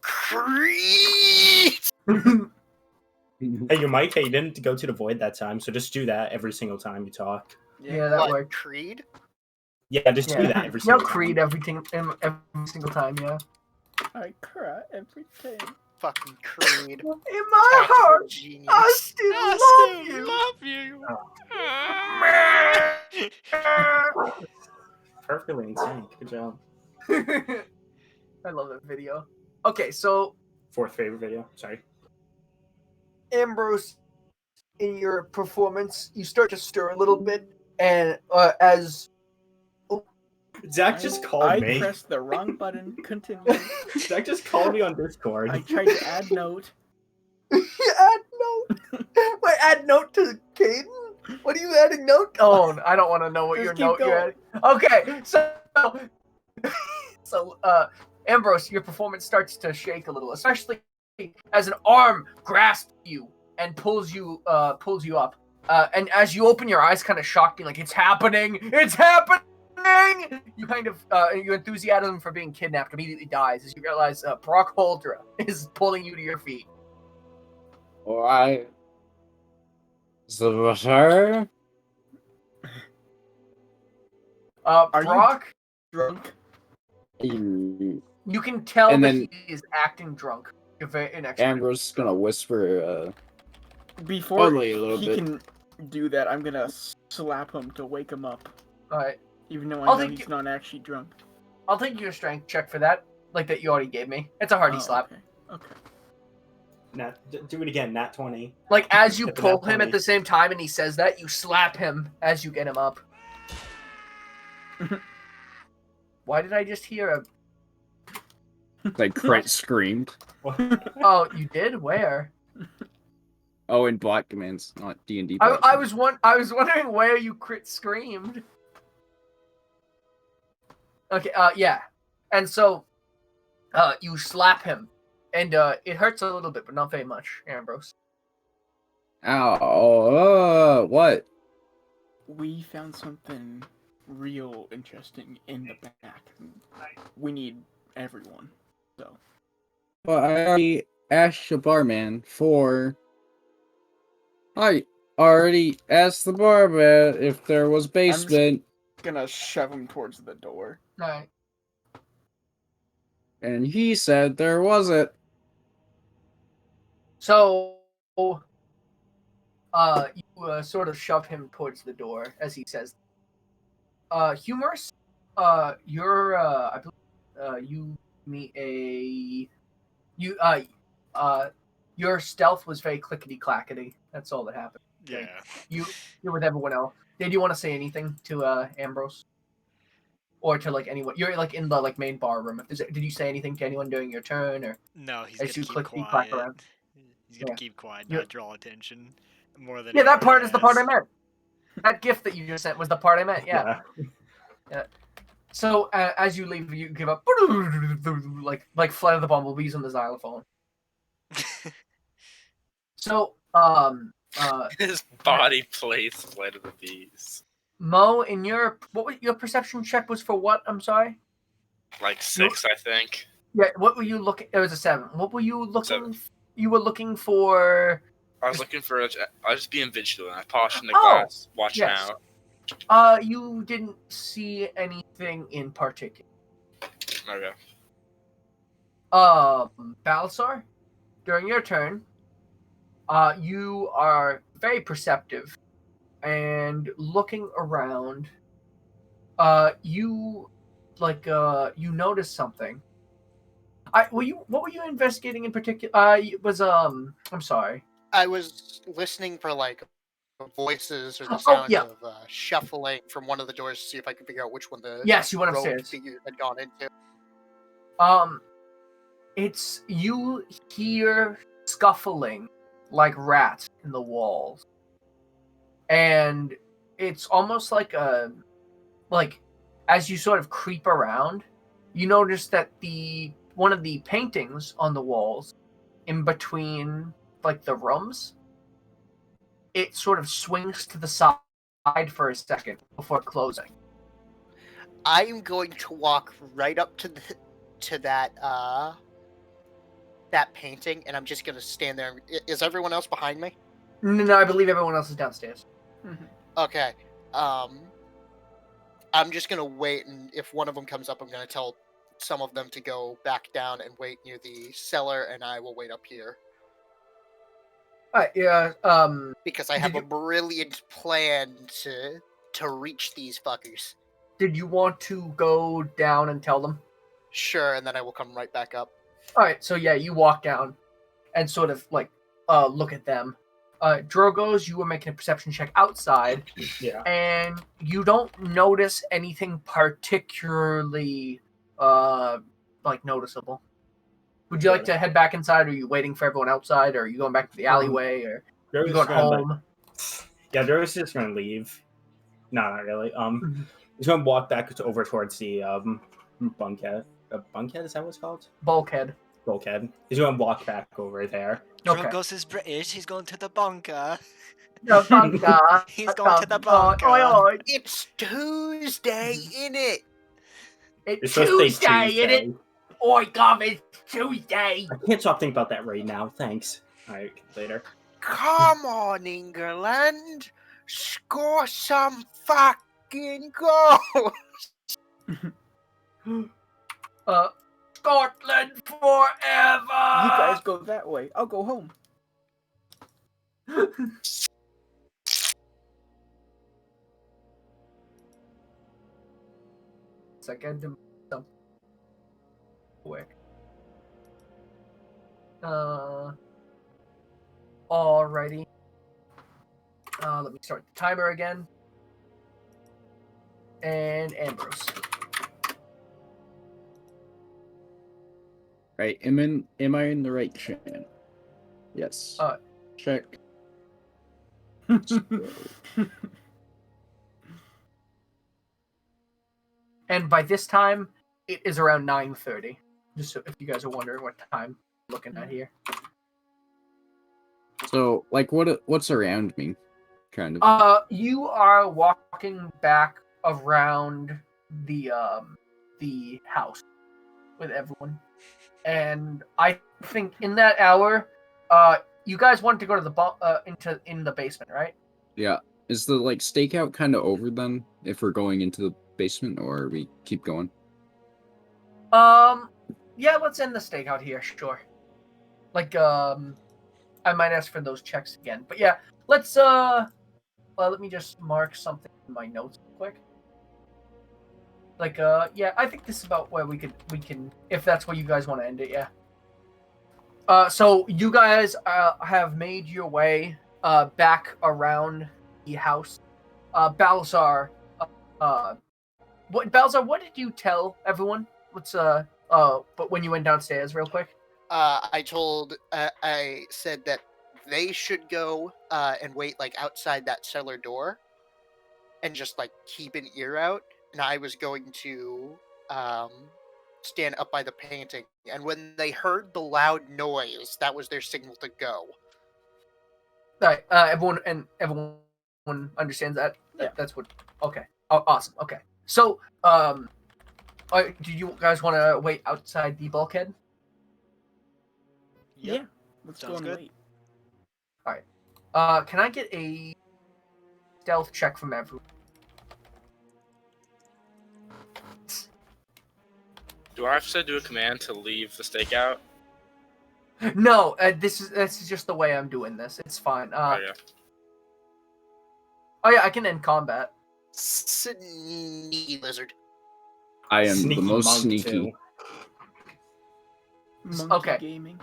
Creed! Hey, your mic, hey, you didn't go to the void that time, so just do that every single time you talk. Yeah, that What, worked. Creed? Yeah, just do that every single Yell Creed time. every single time, yeah. I cry every day. Fucking Creed. In my Tactical heart, genius. I still love you. Perfectly in sync. Good job. I love that video. Okay, so Fourth favorite video. Sorry. Ambrose, in your performance, you start to stir a little bit, and as Zach just called I me. pressed the wrong button. Continue. Zach just called me on Discord. I tried to add note. add note. Wait, add note to Caden? What are you adding note? Oh, I don't want to know what Just your keep note you're going. adding. Okay, so Ambrose, your performance starts to shake a little, especially as an arm grasps you and pulls you up. And as you open your eyes, kind of shocked, like it's happening. You kind of your enthusiasm for being kidnapped immediately dies as you realize Brock Holdra is pulling you to your feet. Why? Is the matter? Are you Brock, drunk? You- you can tell And that then- he is acting drunk. You're very inexperienced. Amber's just gonna whisper, Before Only a little he bit. can do that, I'm gonna slap him to wake him up. All right, Even though I I'll know take he's you- not actually drunk. I'll take your strength check for that, like that you already gave me. It's a hardy Oh, slap. Okay. Do it again, nat 20. Like as you Get the pull nat him 20. at the same time, and he says that, you slap him as you get him up. Why did I just hear a? like, crit screamed. Oh, you did? Where? Oh, in bot commands, not D&D. I was wondering where you crit screamed. Okay, yeah, and so, you slap him, and it hurts a little bit, but not very much, Ambrose. Ow, what? We found something real interesting in the back. We need everyone. So Well, I already asked the barman for... I already asked the barman if there was basement, gonna shove him towards the door. All right. and he said there wasn't. So, you sort of shove him towards the door as he says, Humorous, you're, I believe, you me a your stealth was very clickety clackety. That's all that happened. Yeah. You're with everyone else. Did you want to say anything to Ambrose? Or to like anyone? You're like in the like main bar room. Did you say anything to anyone during your turn, or No, he's as gonna you keep clickety clack quiet. around? He's gonna Yeah. keep quiet, You're- not draw attention more than Yeah, he that part already is the part I has. meant. That gift that you just sent was the part I meant. Yeah. So as you leave, you give up like Flight of the Bumblebees on the xylophone. So His body plays Flight of the Bees. Mo, in your your perception check was for what? I'm sorry. Like 6, I think. Yeah. What were you looking? It was a 7. What were you looking? 7. You were looking for. I was looking for. I was just being vigilant. I polished in the Oh, glass, watching yes. out. You didn't see anything in particular. Okay. Balsar, during your turn, you are very perceptive and looking around. You you notice something. What were you investigating in particular? I'm sorry. I was listening for like voices or the Oh, sound yeah. of shuffling from one of the doors to see if I could figure out which one the Yes, you went rogue upstairs. figure had gone into. It's you hear scuffling like rats in the walls, and it's almost like as you sort of creep around, you notice that one of the paintings on the walls, in between like the rooms, it sort of swings to the side for a second before closing. I am going to walk right up to that that painting, and I'm just gonna stand there. Is everyone else behind me? No, I believe everyone else is downstairs. Okay. I'm just gonna wait, and if one of them comes up, I'm gonna tell some of them to go back down and wait near the cellar, and I will wait up here. Alright, yeah. Because I have a brilliant plan to reach these fuckers. Did you want to go down and tell them? Sure, and then I will come right back up. Alright, so yeah, you walk down and sort of like look at them. Drogos, you were making a perception check outside. Yeah. And you don't notice anything particularly like noticeable. Would you like to head back inside, or are you waiting for everyone outside, or are you going back to the alleyway, or you going home? They're just gonna leave. No, not really. He's gonna walk back over towards the bunkhead. Bunkhead, is that what it's called? Bulkhead. He's gonna walk back over there. Okay. Drogos is British. He's going to the bunker. The bunker. He's going to the bunker. Oi. It's Tuesday, innit? It's supposed to say Tuesday, innit? Oi, Gov, it's Tuesday. I can't stop thinking about that right now. Thanks. Alright, later. Come on, England. Score some fucking goals. Scotland forever. You guys go that way. I'll go home. Second to something quick. Alrighty. Let me start the timer again. And Ambrose. Right, am I in the right channel? Yes. Check. And by this time, it is around 9:30. Just so if you guys are wondering what time I'm looking at here. So, like, what's around me, kind of? You are walking back around the house with everyone, and I think in that hour, you guys wanted to go to the in the basement, right? Yeah. Is the like stakeout kind of over then? If we're going into the basement, or we keep going? Yeah, let's end the stakeout here, sure. Like, I might ask for those checks again, but yeah, let's let me just mark something in my notes real quick. Yeah, I think this is about where we can, if that's where you guys want to end it, yeah. So you guys have made your way back around the house. Balzar, what did you tell everyone? But when you went downstairs, real quick. I said that they should go and wait like outside that cellar door, and just like keep an ear out. And I was going to stand up by the painting. And when they heard the loud noise, that was their signal to go. All right, everyone understands that. Yeah. That's what. Okay. Oh, awesome. Okay. So, do you guys want to wait outside the bulkhead? Yeah. Let's go Sounds and good. wait. All right. Can I get a stealth check from everyone? Do I have to do a command to leave the stakeout? No, this is just the way I'm doing this. It's fine. Oh yeah. Oh yeah, I can end combat. Sneaky lizard. I am Sneaky the most monk, sneaky. too. Monkey Okay. gaming.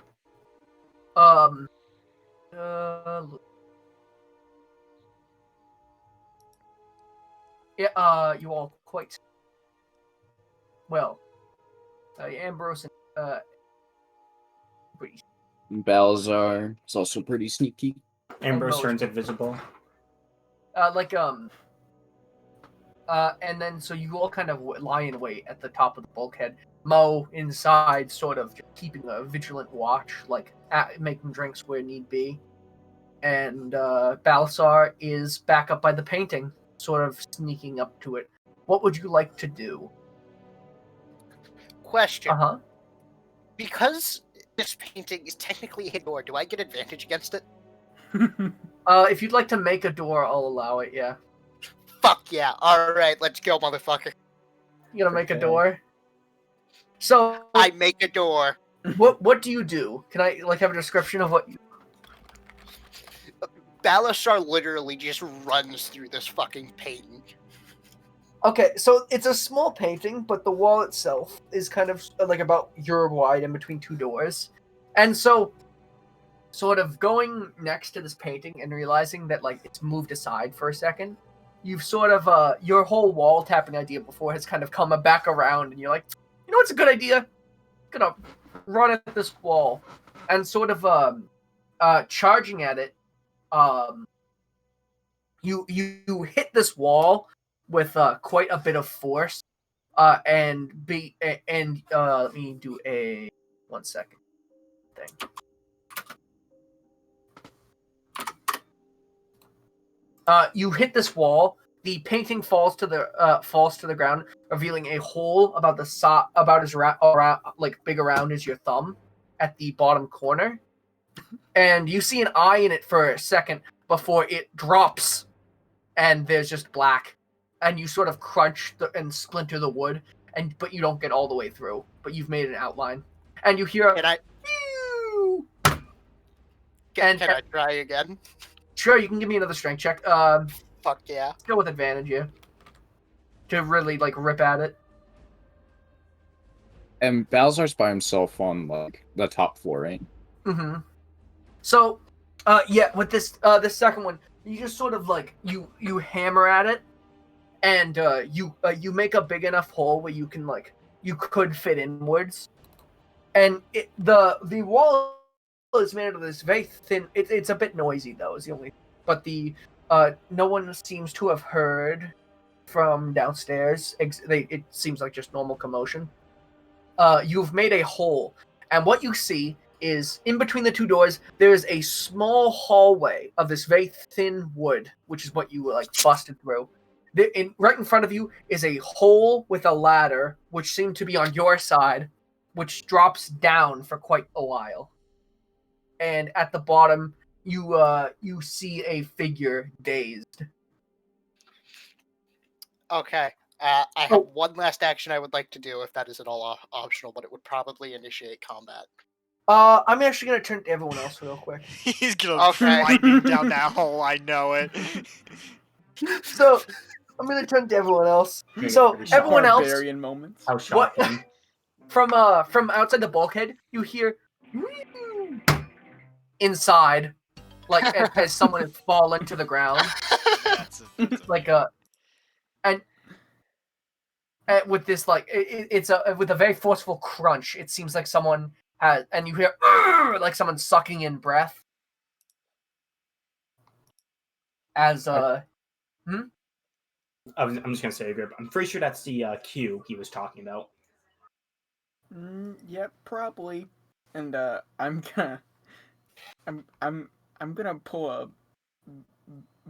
Yeah. You all quite well. Ambrose and pretty. Balzar is also pretty sneaky. Ambrose Rose. turns invisible. And then so you all kind of lie in wait at the top of the bulkhead. Mo inside, sort of just keeping a vigilant watch, making drinks where need be. And Balsar is back up by the painting, sort of sneaking up to it. What would you like to do? Question. Uh-huh. Because this painting is technically a hidden door, do I get advantage against it? If you'd like to make a door, I'll allow it, yeah. Fuck yeah. Alright, let's go, motherfucker. You gonna make a Okay. door? So I make a door. what do you do? Can I have a description of what you... Balasar literally just runs through this fucking painting. Okay, so it's a small painting, but the wall itself is kind of about your wide in between two doors. And so, sort of going next to this painting and realizing that it's moved aside for a second, you've sort of your whole wall tapping idea before has kind of come back around, and you're like, you know what's a good idea? I'm gonna run at this wall, and sort of charging at it. You hit this wall with quite a bit of force, let me do a 1 second thing. You hit this wall. The painting falls to the ground, revealing a hole about as big around as your thumb at the bottom corner. And you see an eye in it for a second before it drops, and there's just black. And you sort of crunch and splinter the wood, but you don't get all the way through. But you've made an outline, and you hear. Can I? Can I try again? Sure, you can give me another strength check. Fuck yeah. Let's go with advantage, yeah. To really rip at it. And Balzar's by himself on the top floor, right? Mm-hmm. So, with this second one, you just sort of you hammer at it, and you make a big enough hole where you can you could fit inwards, and the wall is made out of this very thin. It's a bit noisy though, is the only. But no one seems to have heard from downstairs. It seems like just normal commotion. You've made a hole, and what you see is in between the two doors, there is a small hallway of this very thin wood, which is what you busted through. Right in front of you is a hole with a ladder, which seemed to be on your side, which drops down for quite a while. And at the bottom, you see a figure dazed. Okay. I have one last action I would like to do, if that is at all optional, but it would probably initiate combat. I'm actually gonna turn to everyone else real quick. He's gonna lightning down that hole. I know it. So, I'm gonna turn to everyone else. Pretty- So pretty everyone else, Barbarian moments. How What? shocking. from outside the bulkhead, you hear inside, like as someone has fallen to the ground, That's a like and with this like it's with a very forceful crunch. It seems like someone has, and you hear like someone sucking in breath. As I'm just gonna say, Grip. I'm pretty sure that's the Q he was talking about. Yep, probably. And I'm gonna pull a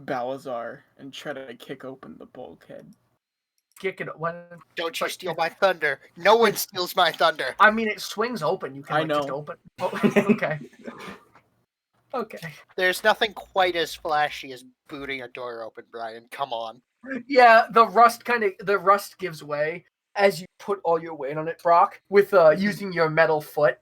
Balazar and try to kick open the bulkhead. kick it. When Don't you steal my thunder. No one steals my thunder. I mean, it swings open. You can I like, just know. open. Oh, okay. Okay. There's nothing quite as flashy as booting a door open, Brian. Come on. Yeah, the rust gives way as you put all your weight on it, Brock, with using your metal foot,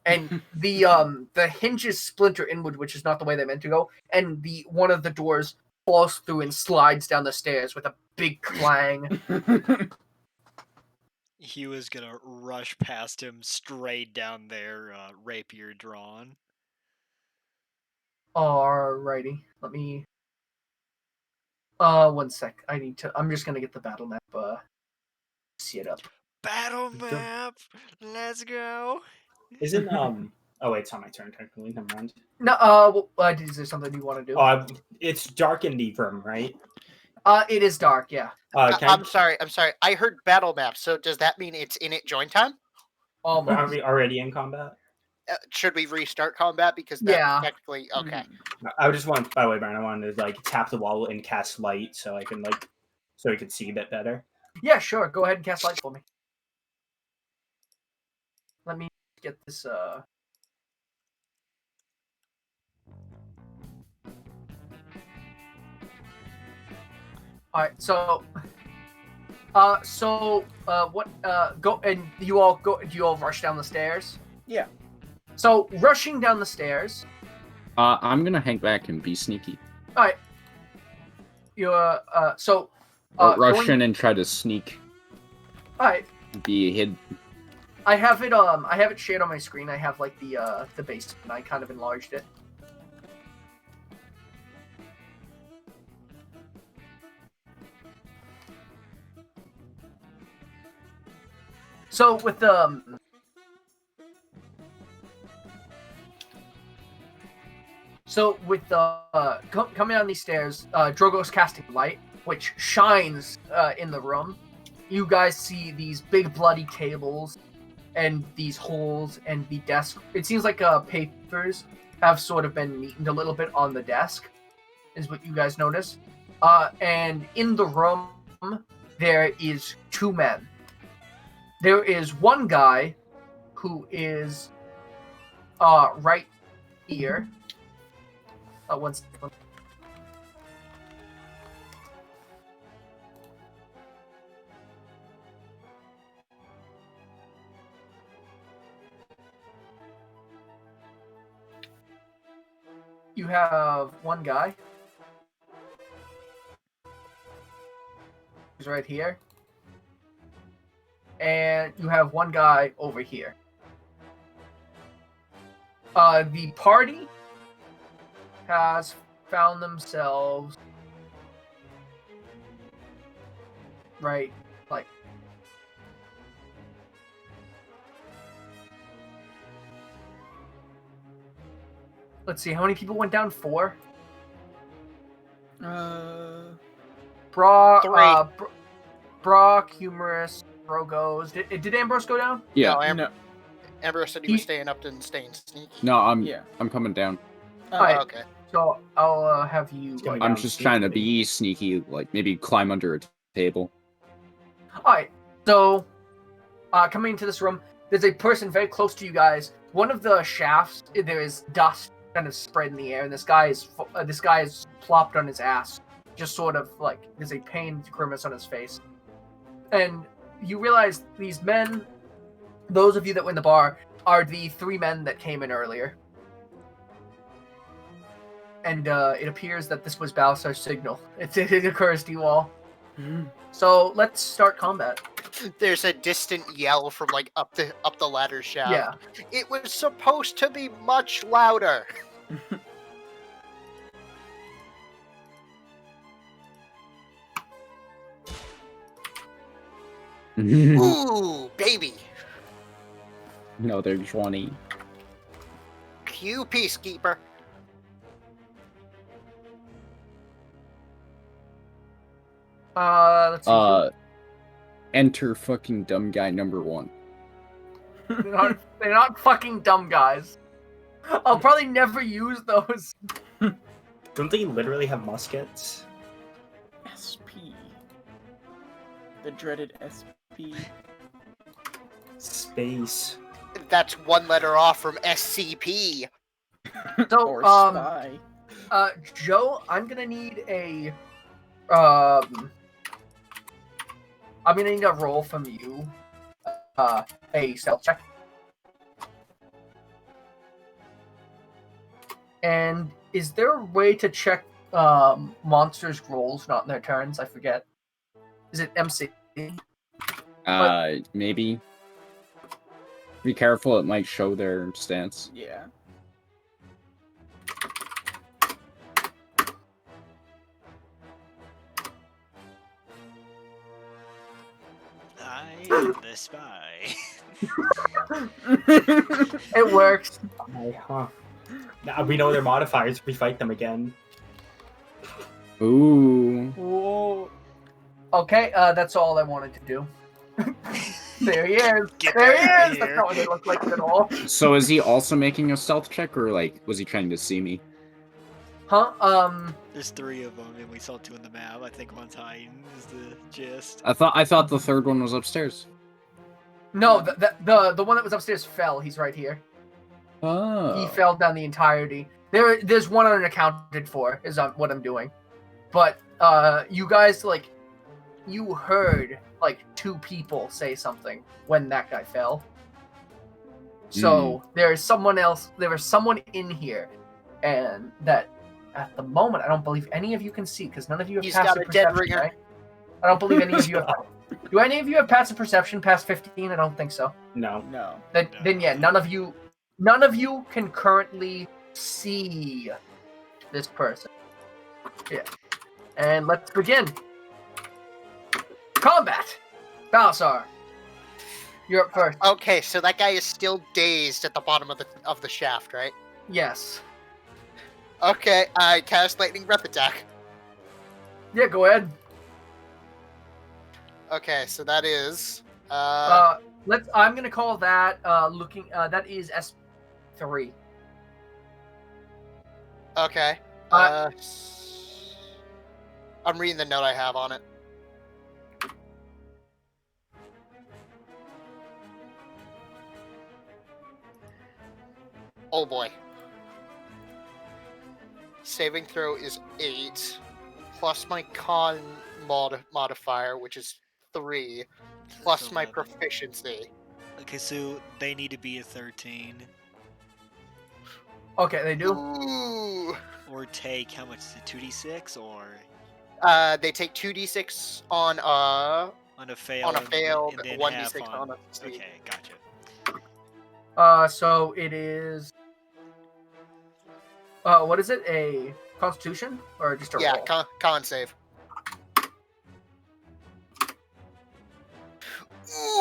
and the hinges splinter inward, which is not the way they're meant to go, and the one of the doors falls through and slides down the stairs with a big clang. He was gonna rush past him straight down there, rapier drawn. Alrighty, let me. One sec. I'm just gonna get the battle map. See it up. Battle map! Let's go! Isn't Oh wait, it's not my turn technically. Never mind. No. Is there something you want to do? It's dark in the room, right? It is dark. Yeah. I'm sorry. I heard battle map. So does that mean it's in it join time? Almost. Are we already in combat? Should we restart combat? Because that's Yeah. technically okay. I just want. By the way, Brian, I wanted to like tap the wall and cast light so I can so I can see a bit better. Yeah, sure. Go ahead and cast light for me. Let me get this. All right. So. What? Go and you all go. Do you all rush down the stairs? Yeah. So rushing down the stairs. I'm gonna hang back and be sneaky. All right. You're Rush in and try to sneak. All right. Be hid. I have it shared on my screen. I have like the base, and I kind of enlarged it. So with the coming down these stairs, Drogo's casting light, which shines in the room. You guys see these big bloody tables and these holes and the desk. It seems like papers have sort of been neatened a little bit on the desk, is what you guys notice. And in the room, there is two men. There is one guy who is right here. One second. You have one guy who's right here, and you have one guy over here. The party has found themselves right, like, let's see, how many people went down? 4? Brock, Three. Brock, Humorous, Brogos. Did Ambrose go down? Yeah. No, Amber said he was staying up and staying sneaky. No, I'm coming down. Alright. Okay. So I'll have you. going I'm down just trying to sneakily. be sneaky, like maybe climb under a table. Alright, so coming into this room, there's a person very close to you guys. One of the shafts, there is dust kind of spread in the air, and this guy is plopped on his ass, just sort of like there's a pained grimace on his face. And you realize these men, those of you that were in the bar, are the 3 men that came in earlier. And it appears that this was Balasar's signal. It occurs to you all. So let's start combat. There's a distant yell from like up the ladder shaft. Yeah. It was supposed to be much louder. Ooh, baby. No, they're 20. Q Peacekeeper. Let's see. Enter fucking dumb guy number 1. They're not fucking dumb guys. I'll probably never use those. Don't they literally have muskets? SP. The dreaded SP. Space. That's one letter off from SCP. So, Or spy. Joe, I'm gonna need a roll from you. A stealth check. And is there a way to check monsters' rolls, not in their turns? I forget. Is it MC? Maybe. Be careful, it might show their stance. Yeah. I am the spy. It works. Huh. Now we know their modifiers. We fight them again. Ooh. Whoa. Okay, that's all I wanted to do. There he is. Get There he back is. here. That's not what they look like at all. So is he also making a stealth check, or like was he trying to see me? Huh? There's 3 of them, and we saw 2 on the map. I think one's hiding is the gist. I thought the third one was upstairs. No, the one that was upstairs fell. He's right here. Oh. He fell down the entirety. There's one unaccounted for, is what I'm doing. But you guys, like, you heard like 2 people say something when that guy fell. So there's someone else. There was someone in here, and that at the moment I don't believe any of you can see because none of you have He's passive got a dead perception. ringer. Right? I don't believe any of you have. Do any of you have passive perception past 15? I don't think so. No. No. Then yeah, none of you can currently see this person. Yeah. And let's begin. Combat! Balasar, you're up first. Okay, so that guy is still dazed at the bottom of the shaft, right? Yes. Okay, I cast Lightning Breath Attack. Yeah, go ahead. Okay, so that is I'm gonna call that that is S3. okay. I'm reading the note I have on it. Oh boy. Saving throw is 8, plus my con modifier, which is 3, plus That's my 11. proficiency. Okay, so they need to be a 13. Okay, they do. Ooh. Or take, how much is it, 2d6? Or They take 2d6 on on a fail? on a failed, and then 1d6 half on a succeed. Okay, gotcha. So it is. What is it? A Constitution or just a Yeah, roll? con save.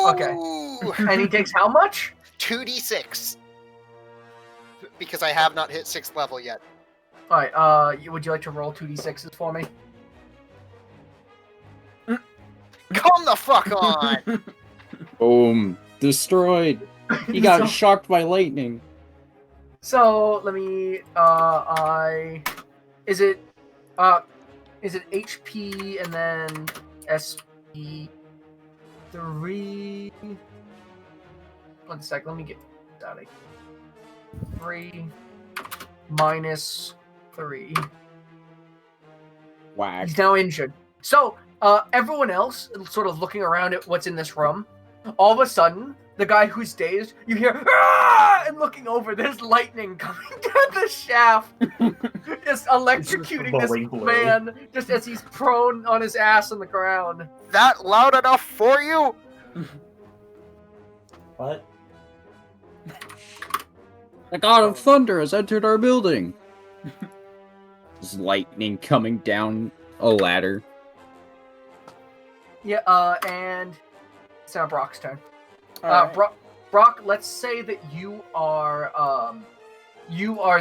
Okay. Ooh. And he takes how much? 2d6. Because I have not hit 6th level yet. All right. Would you like to roll 2d6s for me? Come the fuck on! Boom. Destroyed. He got So- shocked by lightning. So let me. Is it HP and then SP 3? 1 sec. Let me get that out of here. 3 minus 3. Whack. He's now injured. So everyone else sort of looking around at what's in this room. All of a sudden, the guy who's dazed, you hear "Ah!" then looking over, there's lightning coming down the shaft, just electrocuting this Bowling blue. man just as he's prone on his ass on the ground. That loud enough for you? What? The god of thunder has entered our building. There's lightning coming down a ladder. Yeah, and it's now Brock's turn. Alright. Brock, let's say that you are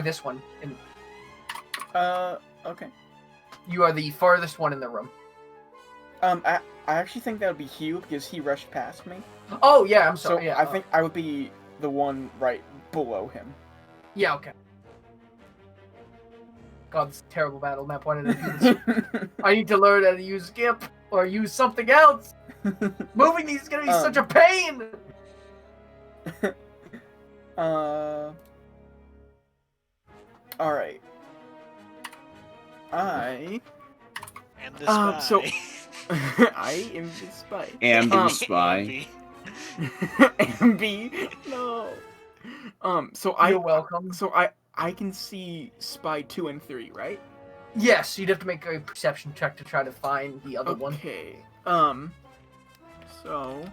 this one, and Okay. you are the farthest one in the room. I actually think that would be Hugh because he rushed past me. Oh yeah, I'm So sorry. Yeah, I think I would be the one right below him. Yeah, okay. God, this is a terrible battle map. Why did I do this? I need to learn how to use GIMP or use something else. Moving these is gonna be such a pain. Alright. I And the spy. so I am the spy. Amber spy. MB. No. So You're welcome. So I can see spy 2 and 3, right? Yes, you'd have to make a perception check to try to find the other one. Okay. So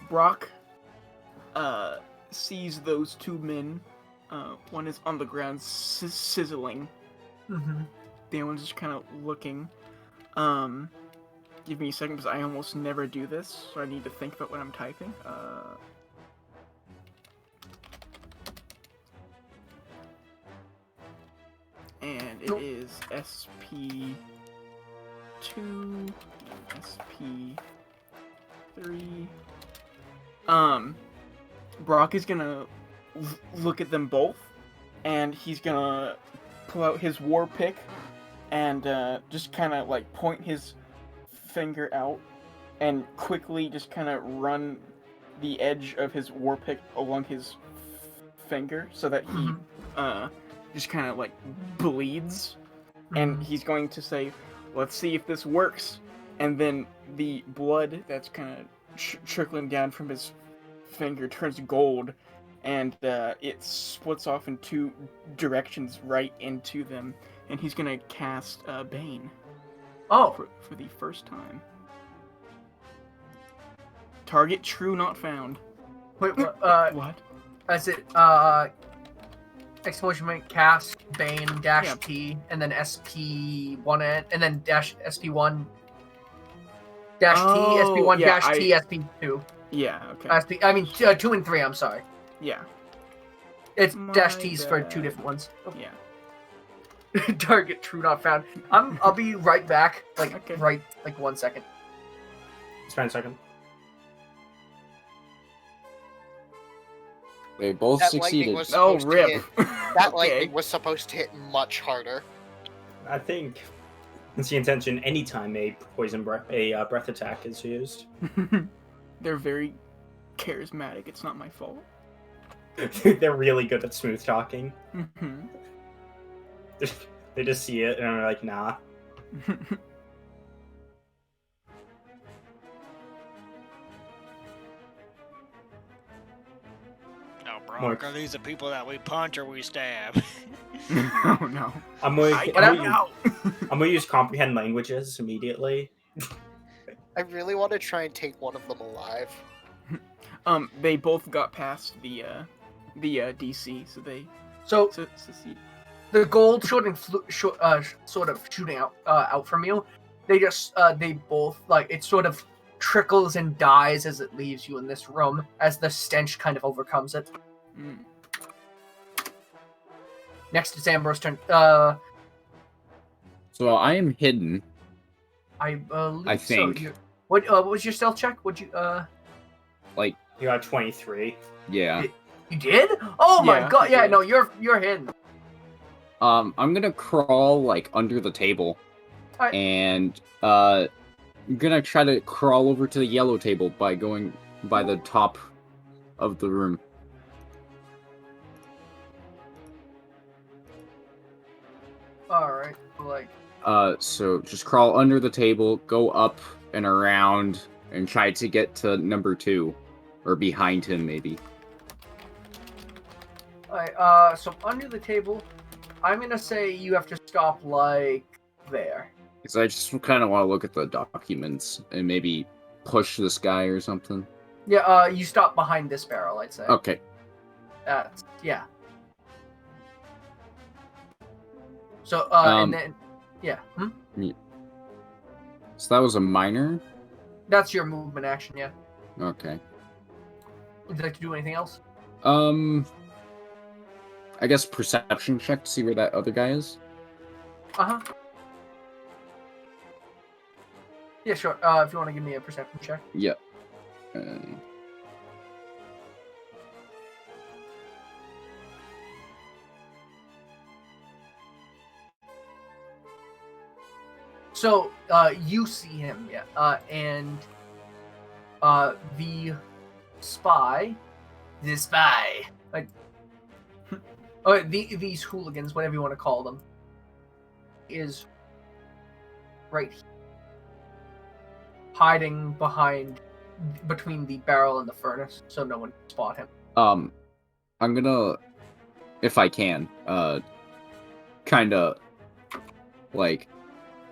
Brock sees those two men. One is on the ground sizzling. Mm-hmm. The other one's just kind of looking. Give me a second because I almost never do this, so I need to think about what I'm typing. And it is SP2, SP3. Brock is gonna look at them both, and he's gonna pull out his war pick and just kind of like point his finger out and quickly just kind of run the edge of his war pick along his finger so that he just kind of like bleeds, and he's going to say, let's see if this works. And then the blood that's kind of trickling down from his finger turns gold, and it splits off in two directions right into them, and he's gonna cast Bane. Oh, For the first time. Target true not found. wait, What? is it exclamation point cast Bane dash Yeah. T and then SP1 and then dash SP1 dash T Oh, SP1 yeah, dash T SP2 Yeah, okay. I mean 2 and 3. I'm sorry. Yeah. It's My dash T's for bad. 2 different ones. Yeah. Target true not found. I'll be right back. Okay. Right 1 second. Spend a second. They both That lightning succeeded. was Oh, supposed to rip. hit. That Okay. lightning was supposed to hit much harder. I think it's the intention anytime a breath attack is used. They're very charismatic. It's not my fault. They're really good at smooth talking. Mhm. They just see it and are like, nah. Now, Brock, Mark. are these the people that we punch or we stab? Oh no. I'm I gonna don't know. use comprehend languages immediately. I really want to try and take one of them alive. They both got past the DC, so they So succeed. the gold sort of shooting out from you. They just they both it sort of trickles and dies as it leaves you in this room as the stench kind of overcomes it. Mm. Next is Ambrose's turn. So I am hidden. I believe I think. so. What was your stealth check? Would you You got 23. Yeah. you did? Oh my Yeah, god! Yeah, yeah. no, you're hidden. I'm gonna crawl under the table, Alright. and I'm gonna try to crawl over to the yellow table by going by the top of the room. All right, So just crawl under the table, go up and around, and try to get to number 2, or behind him maybe. Alright, so under the table, I'm gonna say you have to stop like there. Because I just kind of want to look at the documents and maybe push this guy or something. Yeah, you stop behind this barrel, I'd say. Okay. Yeah. So, and then, yeah. So that was a minor? That's your movement action, yeah. Okay. Would you like to do anything else? I guess perception check to see where that other guy is. Uh-huh. Yeah, sure. If you want to give me a perception check. Yep. So, you see him, yeah. And the spy, like, these hooligans, whatever you want to call them, is right here, hiding between the barrel and the furnace, so no one can spot him. I'm gonna, if I can, kind of, like,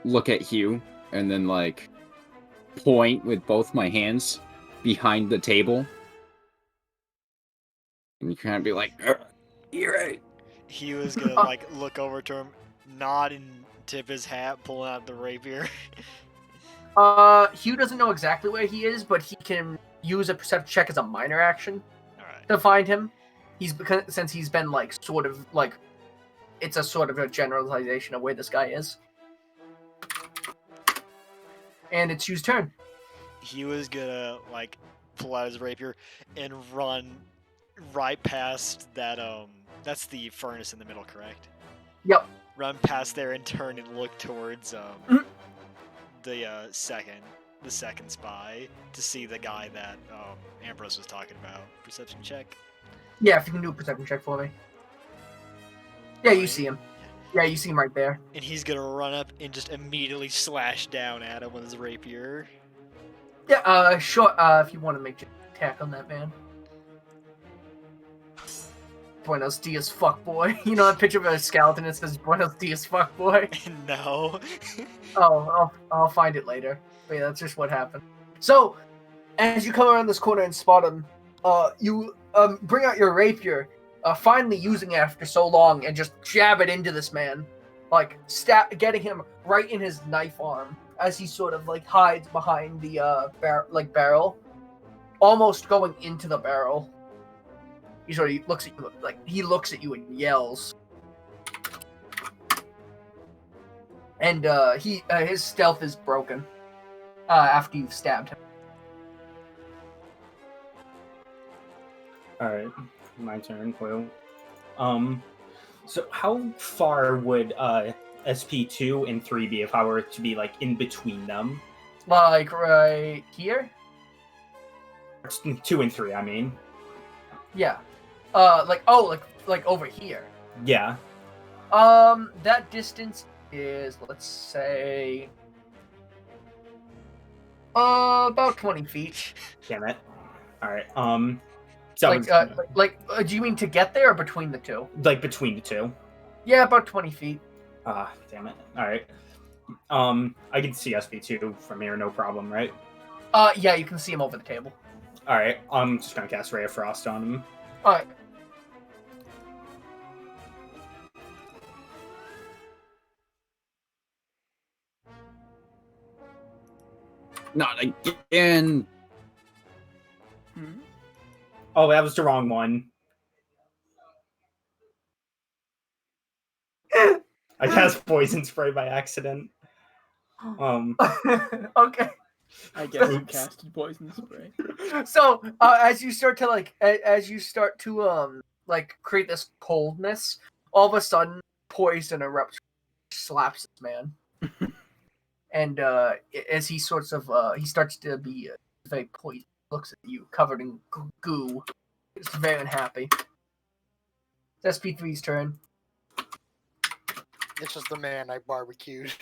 look at Hugh and then, like, point with both my hands behind the table. And you kind of be like, you're right. He was gonna like look over to him, nod and tip his hat, pull out the rapier. Hugh doesn't know exactly where he is, but he can use a perception check as a minor action Alright. to find him. Since he's been like sort of like, it's a sort of a generalization of where this guy is. And it's Hugh's turn. He was gonna like pull out his rapier and run right past that that's the furnace in the middle, correct? Yep. Run past there and turn and look towards the second spy to see the guy that Ambrose was talking about. Perception check. Yeah, if you can do a perception check for me. Yeah, you see him. Yeah, you see him right there. And he's gonna run up and just immediately slash down at him with his rapier. Yeah, sure. If you want to make an attack on that man. Buenos dias, fuck boy. You know that picture of a skeleton that says Buenos dias, fuck boy? No. Oh, I'll find it later. But yeah, that's just what happened. So, as you come around this corner and spot him, you bring out your rapier, finally using it after so long, and just jab it into this man, like getting him right in his knife arm as he sort of like hides behind the barrel, almost going into the barrel. He sort of looks at you and yells, and his stealth is broken after you've stabbed him. All right, my turn, Quill. So how far would SP2 and 3 be if I were to be like in between them? Like right here? 2 and 3, I mean. Yeah. Like over here. Yeah. That distance is, let's say, about 20 feet. Damn it. All right. Do you mean to get there or between the two? Like between the two. Yeah, about 20 feet. Damn it. All right. I can see SP2 from here, no problem, right? Yeah, you can see him over the table. All right. I'm just gonna cast Ray of Frost on him. All right. Not again. Oh, that was the wrong one. I cast poison spray by accident. Okay. I guess you casted poison spray. So, as you start to create this coldness, all of a sudden, poison erupts, slaps this man, and as he starts to be very poisoned, looks at you covered in goo. It's very unhappy. It's SP3's turn. This is the man I barbecued.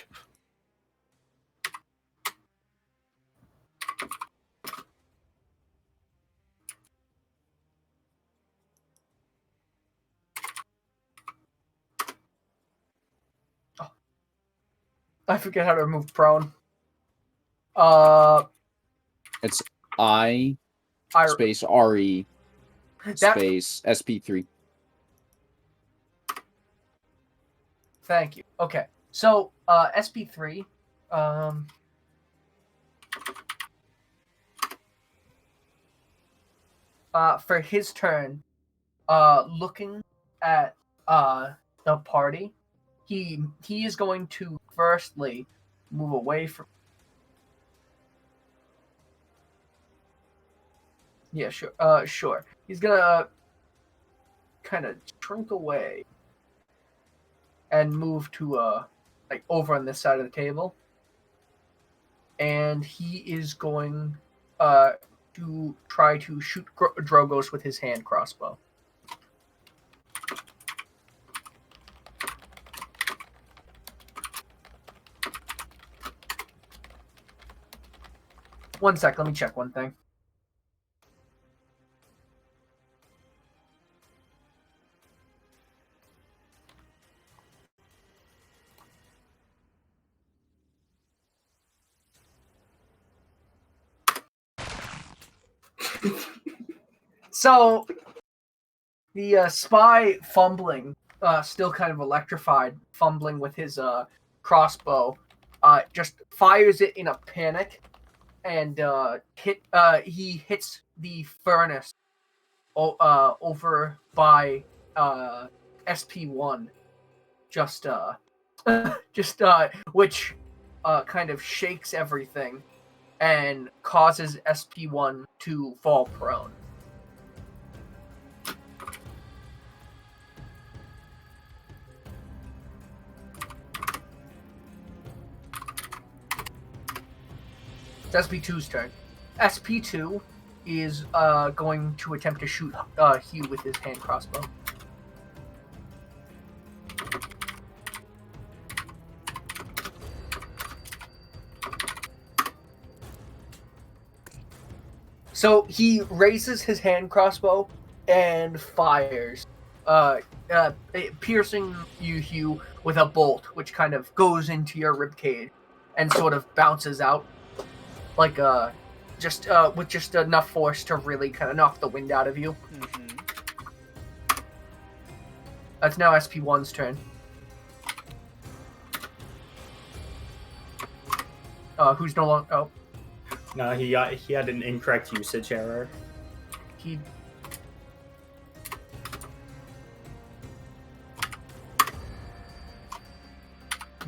I forget how to remove prone. It's I space RE space SP3. Thank you. Okay. So, SP3, for his turn, looking at the party, he is going to firstly move away from. Yeah, sure. Sure. He's gonna kind of shrink away and move to like over on this side of the table, and he is going to try to shoot Drogos with his hand crossbow. One sec, let me check one thing. So, the spy fumbling, still kind of electrified, fumbling with his crossbow, just fires it in a panic, and he hits the furnace over by SP1, just which kind of shakes everything and causes SP1 to fall prone. It's SP2's turn. SP2 is going to attempt to shoot Hugh with his hand crossbow. So he raises his hand crossbow and fires, piercing you, Hugh, with a bolt, which kind of goes into your ribcage and sort of bounces out, like with just enough force to really kind of knock the wind out of you. Mm-hmm. That's now SP1's turn. Who's no longer? Oh, No, he had an incorrect usage error. he.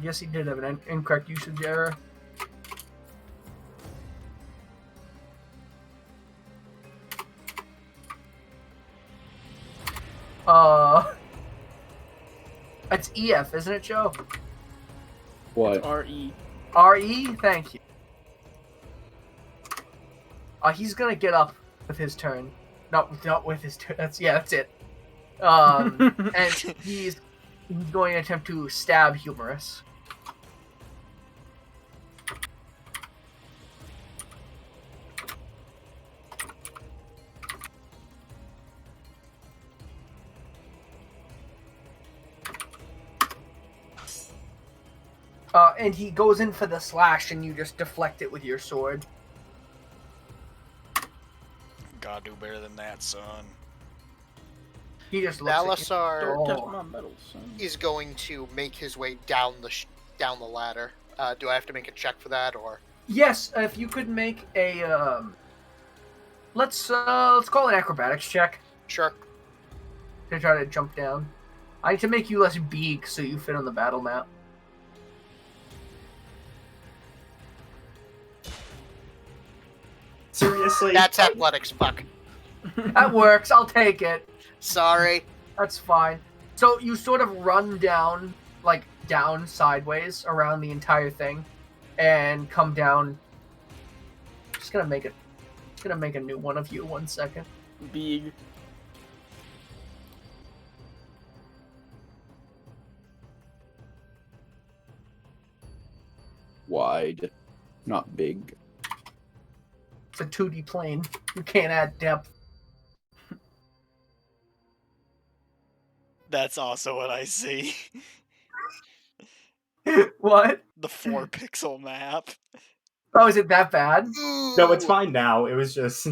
Yes, he did have an incorrect usage error. It's EF, isn't it, Joe? What? It's RE. RE? Thank you. He's gonna get up with his turn. Not with his turn. That's it. And he's going to attempt to stab Humorous. And he goes in for the slash, and you just deflect it with your sword. Gotta do better than that, son. He just looks at you. Balasar Touch my metal, son. is going to make his way down the ladder. Do I have to make a check for that, or? Yes, if you could make a let's call it an acrobatics check Sure. to try to jump down. I need to make you less big so you fit on the battle map. Seriously? That's athletics, fuck. That works. I'll take it. Sorry. That's fine. So you sort of run down, like down sideways around the entire thing, and come down. Just gonna make a new one of you. 1 second. Big. Wide, not big. It's a 2D plane. You can't add depth. That's also what I see. What? The 4-pixel map. Oh, is it that bad? No, it's fine now. It was just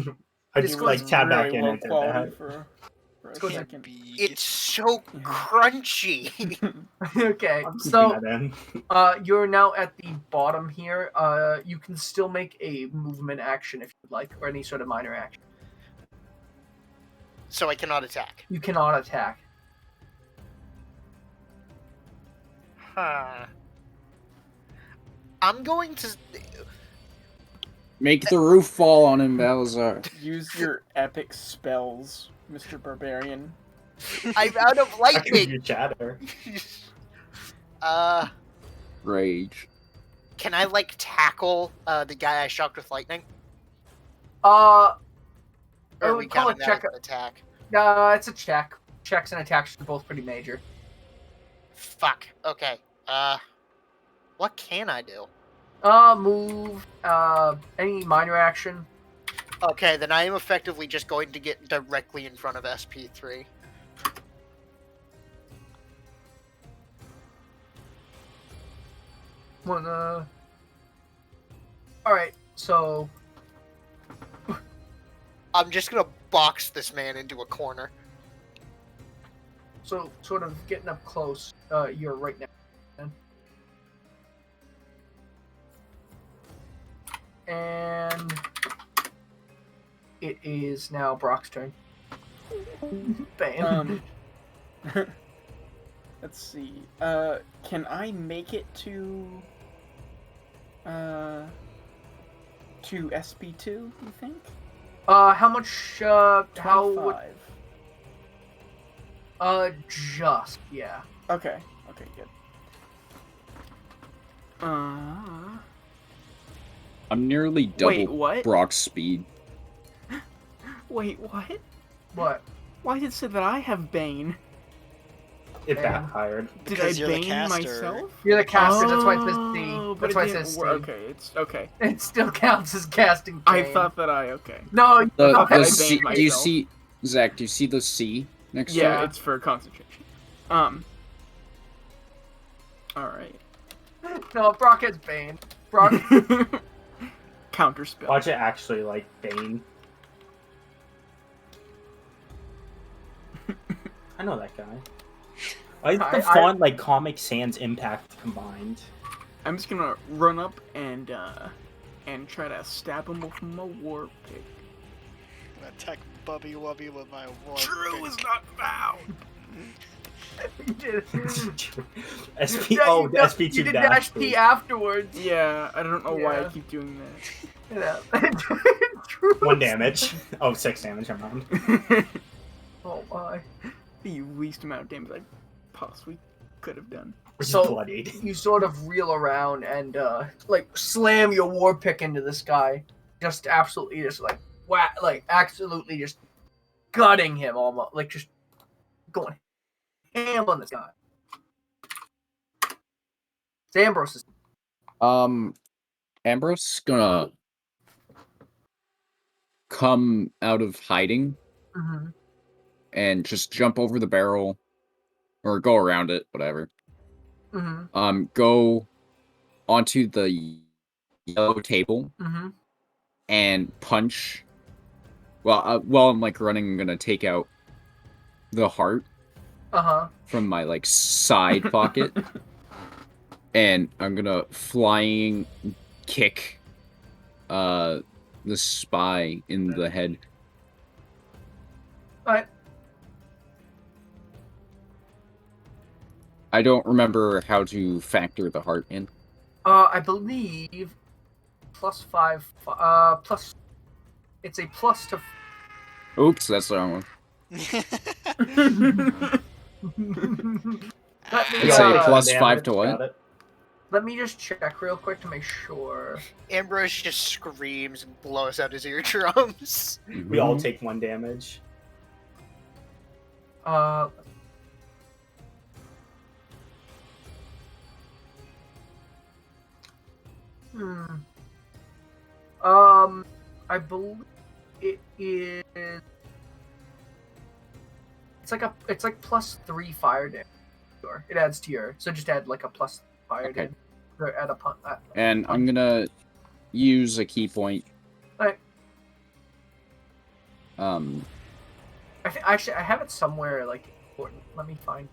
I This just goes like tab back really in low and did quality that. for a It's 'cause second. It's so Yeah. crunchy. Okay, I'm keeping so that in. you're now at the bottom here. You can still make a movement action if you'd like, or any sort of minor action. So I cannot attack. You cannot attack. Huh. I'm going to. Make the roof fall on him, Balazar. Use your epic spells, Mr. Barbarian. I'm out of I could lightning. use chatter. Rage. Can I like tackle the guy I shocked with lightning? I Or are would we call counting it that check. as an attack? It's a check. Checks and attacks are both pretty major. Fuck. Okay. What can I do? Move. Any minor action. Okay, then I am effectively just going to get directly in front of SP3. All right. So I'm just gonna box this man into a corner. So, sort of getting up close, you're right now. And it is now Brock's turn. Bam. Let's see. Can I make it to SP2, you think? How much, how would... 25. Just, yeah. Okay, good. I'm nearly double Wait, what? Brock's speed. Wait, what? What? Why did it say that I have Bane? It Bam. backfired. Did Because I you're the Bane caster. myself? You're the caster, that's why it says Oh, C. but That's it why it didn't says C. work. Okay, it's okay. It still counts as casting I Bane. thought that okay. No, you The, don't I the have C, banged do you myself. see, Zach, do you see the C next to Yeah, it? it's for concentration. Alright. No, Brock has Bane. Brock... Counterspell. Watch it actually like Bane. I know that guy. I like the font like Comic Sans Impact combined. I'm just gonna run up and try to stab him with my war pick. Attack Bubby Wubby with my war. True is not found. You did. SP. Yeah, Oh, you the know- SP2 You did dash. dash P afterwards. Yeah, I don't know why I Yeah. keep doing Yeah. 1 damage. Oh, 6 damage. I'm wrong. that. Oh my. The least amount of damage I possibly could have done. So- Bloodied. You sort of reel around and like slam your war pick into this guy, just absolutely just like absolutely just gutting him almost, like just going ham on this guy. It's Ambrose's. Ambrose gonna come out of hiding Mm-hmm. and just jump over the barrel or go around it, whatever. Mm-hmm. Go onto the yellow table Mm-hmm. and punch. Well, while I'm like running, I'm gonna take out the heart Uh-huh. from my like side pocket, and I'm gonna flying kick the spy in the head. Alright. I don't remember how to factor the heart in. I believe +5. Plus. It's a plus to. Oops, that's the wrong one. Let me, It's a uh, plus Damage, 5 to what? got it. Let me just check real quick to make sure. Ambrose just screams and blows out his eardrums. We all take 1 damage. Uh. I believe it is. It's like +3 fire damage. Sure, it adds to your. So just add like a plus fire Okay. did. Or at a And I'm gonna use a key point. Alright. Actually, I have it somewhere like important. Let me find.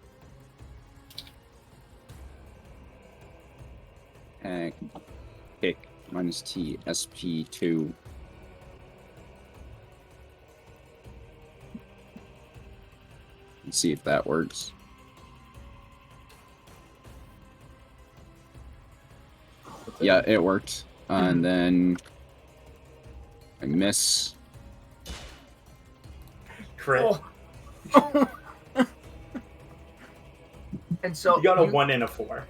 kick minus T SP2. Let's see if that works. Yeah, it worked. And then I miss. Crit. Oh. And so You got a 1 and a 4.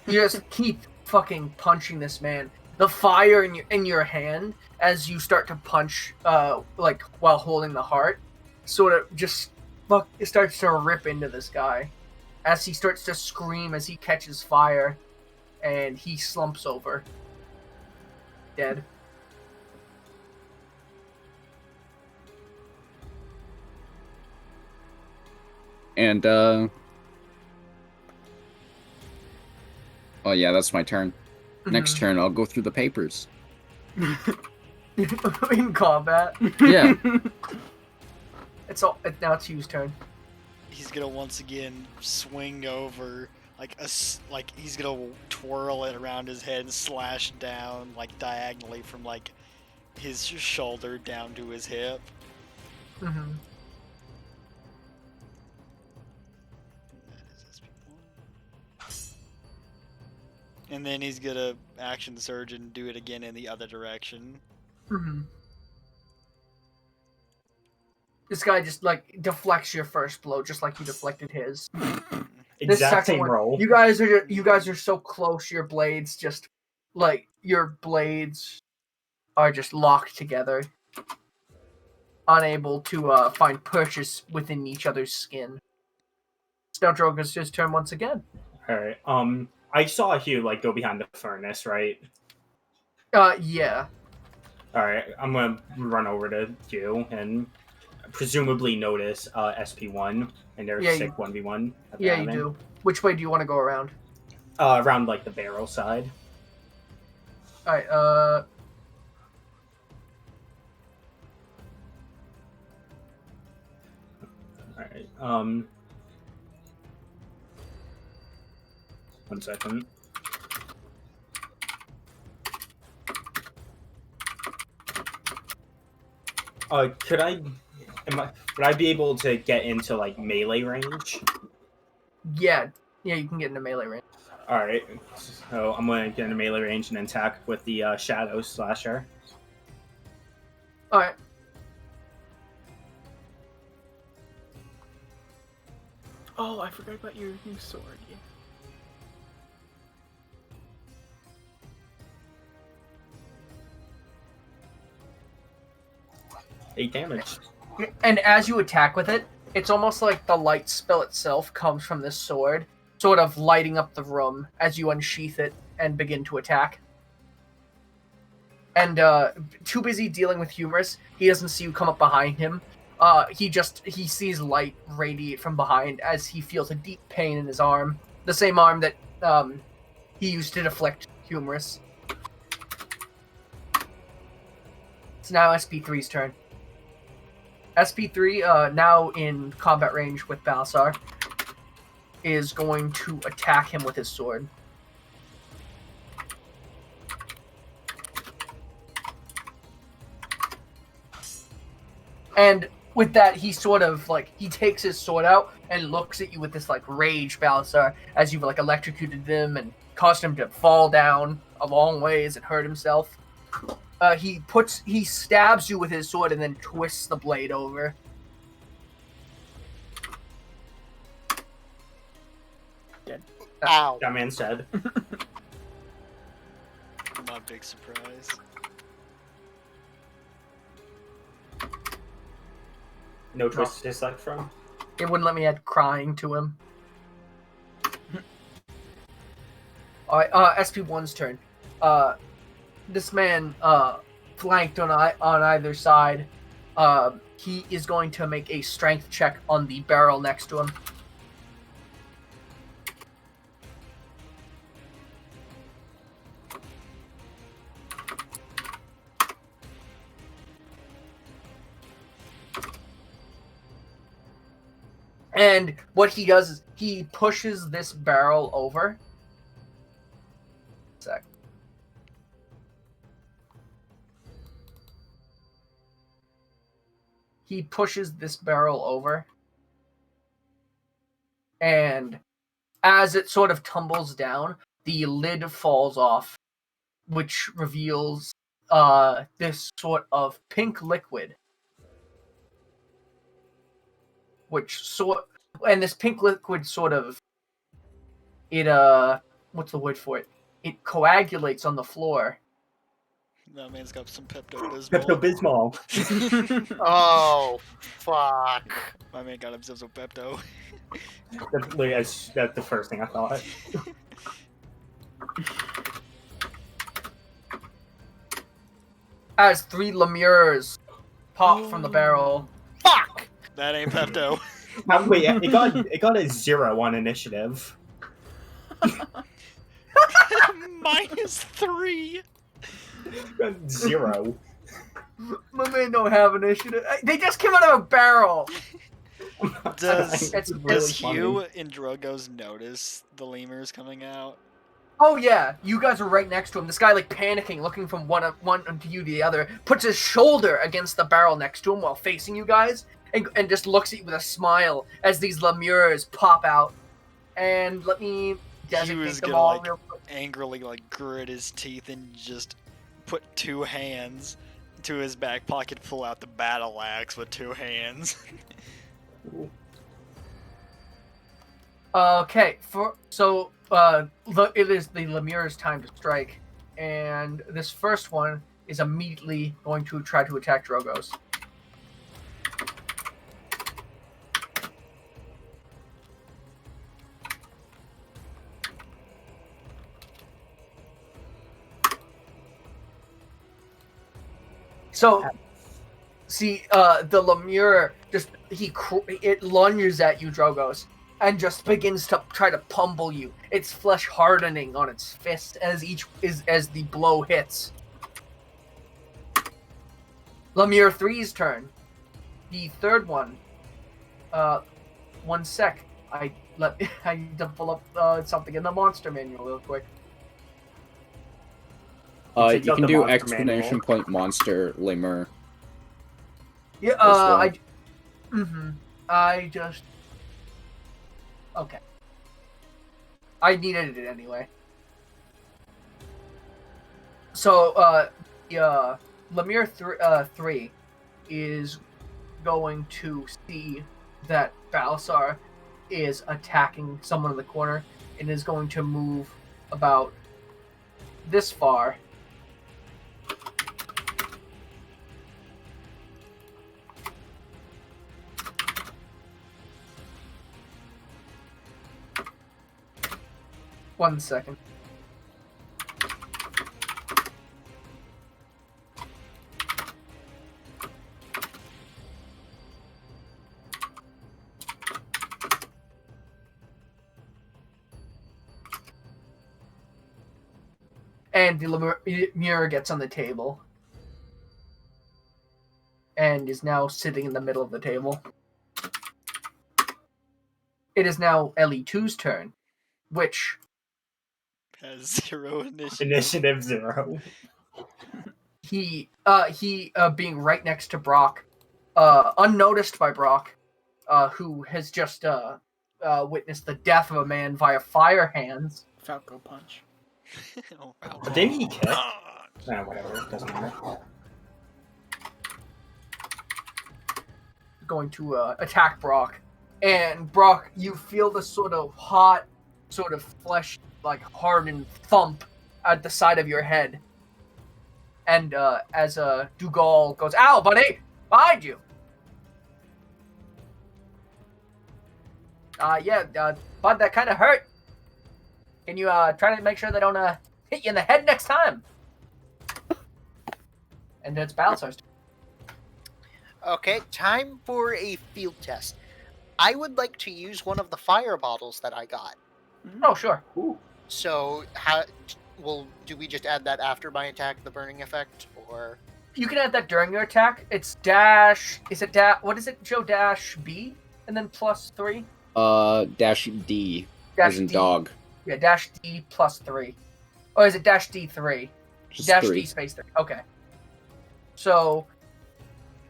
you just keep fucking punching this man. The fire in your hand as you start to punch, like while holding the heart, sort of just it starts to rip into this guy, as he starts to scream as he catches fire, and he slumps over, dead. And oh yeah, that's my turn. Next turn, I'll go through the papers. In combat. Yeah. Now it's Hugh's turn. He's gonna once again swing over, like he's gonna twirl it around his head and slash down like diagonally from like his shoulder down to his hip. Mm-hmm. That is SP1. And then he's gonna action surge and do it again in the other direction. Mm-hmm. This guy just like deflects your first blow, just like you deflected his. This Exact second same one, roll. you guys are so close. Your blades are just locked together, unable to find purchase within each other's skin. It's now Drogo's his turn once again. All right. I saw Hugh like go behind the furnace, right? Yeah. All right. I'm gonna run over to Hugh and presumably notice SP1 and their sick 1v1. Yeah, you do. Which way do you want to go around? Around like the barrel side. All right. All right. 1 second. Would I be able to get into like melee range? Yeah, you can get into melee range. All right, so I'm gonna get into melee range and attack with the shadow slasher. All right. Oh, I forgot about your new sword. Yeah. 8 damage. And as you attack with it, it's almost like the light spell itself comes from this sword, sort of lighting up the room as you unsheath it and begin to attack. And too busy dealing with Humorous, he doesn't see you come up behind him. He sees light radiate from behind as he feels a deep pain in his arm, the same arm that he used to deflect Humorous. It's now SP3's turn. SP3, now in combat range with Balasar, is going to attack him with his sword. And with that, he sort of, he takes his sword out and looks at you with this, rage, Balasar, as you've, electrocuted him and caused him to fall down a long ways and hurt himself. He stabs you with his sword and then twists the blade over. Dead. Ow. That man's dead. My big surprise. No twist to select from. It wouldn't let me add crying to him. Alright, SP1's turn. This man, flanked on either side. He is going to make a strength check on the barrel next to him. And what he does is he pushes this barrel over. Sec. He pushes this barrel over. And as it sort of tumbles down, the lid falls off, which reveals this sort of pink liquid. And this pink liquid sort of, it what's the word for it? It coagulates on the floor. That man's got some Pepto-Bismol. Pepto-Bismol. Oh, fuck. My man got himself some Pepto. That's the first thing I thought. As 3 lemures pop from the barrel. Fuck! That ain't Pepto. Wait, it got a 0 on initiative. -3. 0. My man don't have initiative. They just came out of a barrel. Does really Hugh and Drogos notice the lemurs coming out? Oh yeah, you guys are right next to him. This guy like panicking, looking from one to you to the other, puts his shoulder against the barrel next to him while facing you guys, and just looks at you with a smile as these lemures pop out. And let me designate them all real quick. Angrily grit his teeth and just put 2 hands to his back pocket, pull out the battle axe with 2 hands. Okay, it is the lemur's time to strike, and this first one is immediately going to try to attack Drogos. So, see, the lemure it lunges at you, Drogos, and just begins to try to pummel you. Its flesh hardening on its fist as the blow hits. Lemure 3's turn. The third one. One sec. I need to pull up something in the monster manual real quick. You Check out can the do monster exclamation manual. point monster lemur. Yeah. well. Okay. I needed it anyway. So, Lemire 3 is going to see that Balasar is attacking someone in the corner and is going to move about this far. One second. And the lemur gets on the table. And is now sitting in the middle of the table. It is now LE2's turn, which Has 0 initiative. Initiative 0. he being right next to Brock, unnoticed by Brock, who has just witnessed the death of a man via fire hands. Falco punch. Oh, wow. Didn't he kick? Nah, whatever. It doesn't matter. Going to attack Brock. And Brock, you feel this sort of hot, sort of flesh, hardened thump at the side of your head. And as Dougal goes, "Ow, buddy! Behind you!" Bud, that kind of hurt. Can you try to make sure they don't hit you in the head next time? And it's Balasar's turn. Okay, time for a field test. I would like to use one of the fire bottles that I got. Oh, sure. So, do we just add that after my attack, the burning effect, or? You can add that during your attack. It's dash. Is it dash? What is it, Joe? Dash B? and then +3. Dash D. Dash As in D. dog. Yeah, dash D +3. Or is it dash D3? Just Dash 3. D space 3. Okay. So,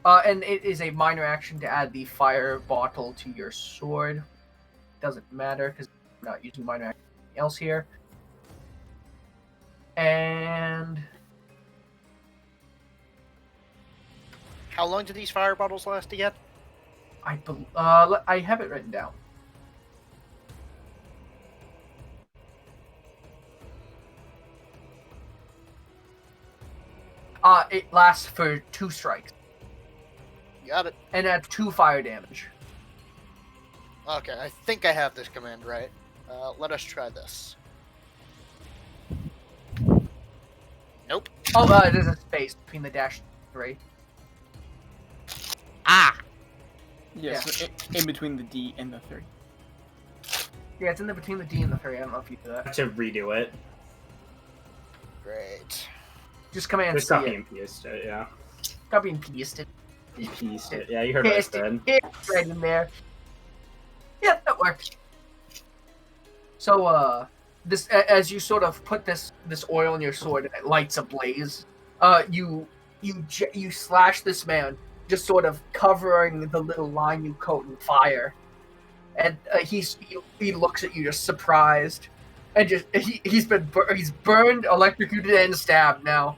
and it is a minor action to add the fire bottle to your sword. Doesn't matter because I'm not using minor action else here. And How long do these fire bottles last again? I have it written down. It lasts for 2 strikes Got it. and adds 2 fire damage. Okay, I think I have this command right. Let us try this. Nope. Oh, there's a space between the dash 3. Ah! Yeah, so in between the D and the 3. Yeah, it's in the between the D and the 3. I don't know if you do I that. have to redo it. Great. Just command Just C copy it. and paste it, yeah. Copy and pasted. You pieced it. Yeah, you heard what I said. It's right in there. Yeah, that worked. So, this as you sort of put this oil in your sword and it lights ablaze, you slash this man, just sort of covering the little line you coat in fire, and he looks at you just surprised, and just he's burned, electrocuted, and stabbed now.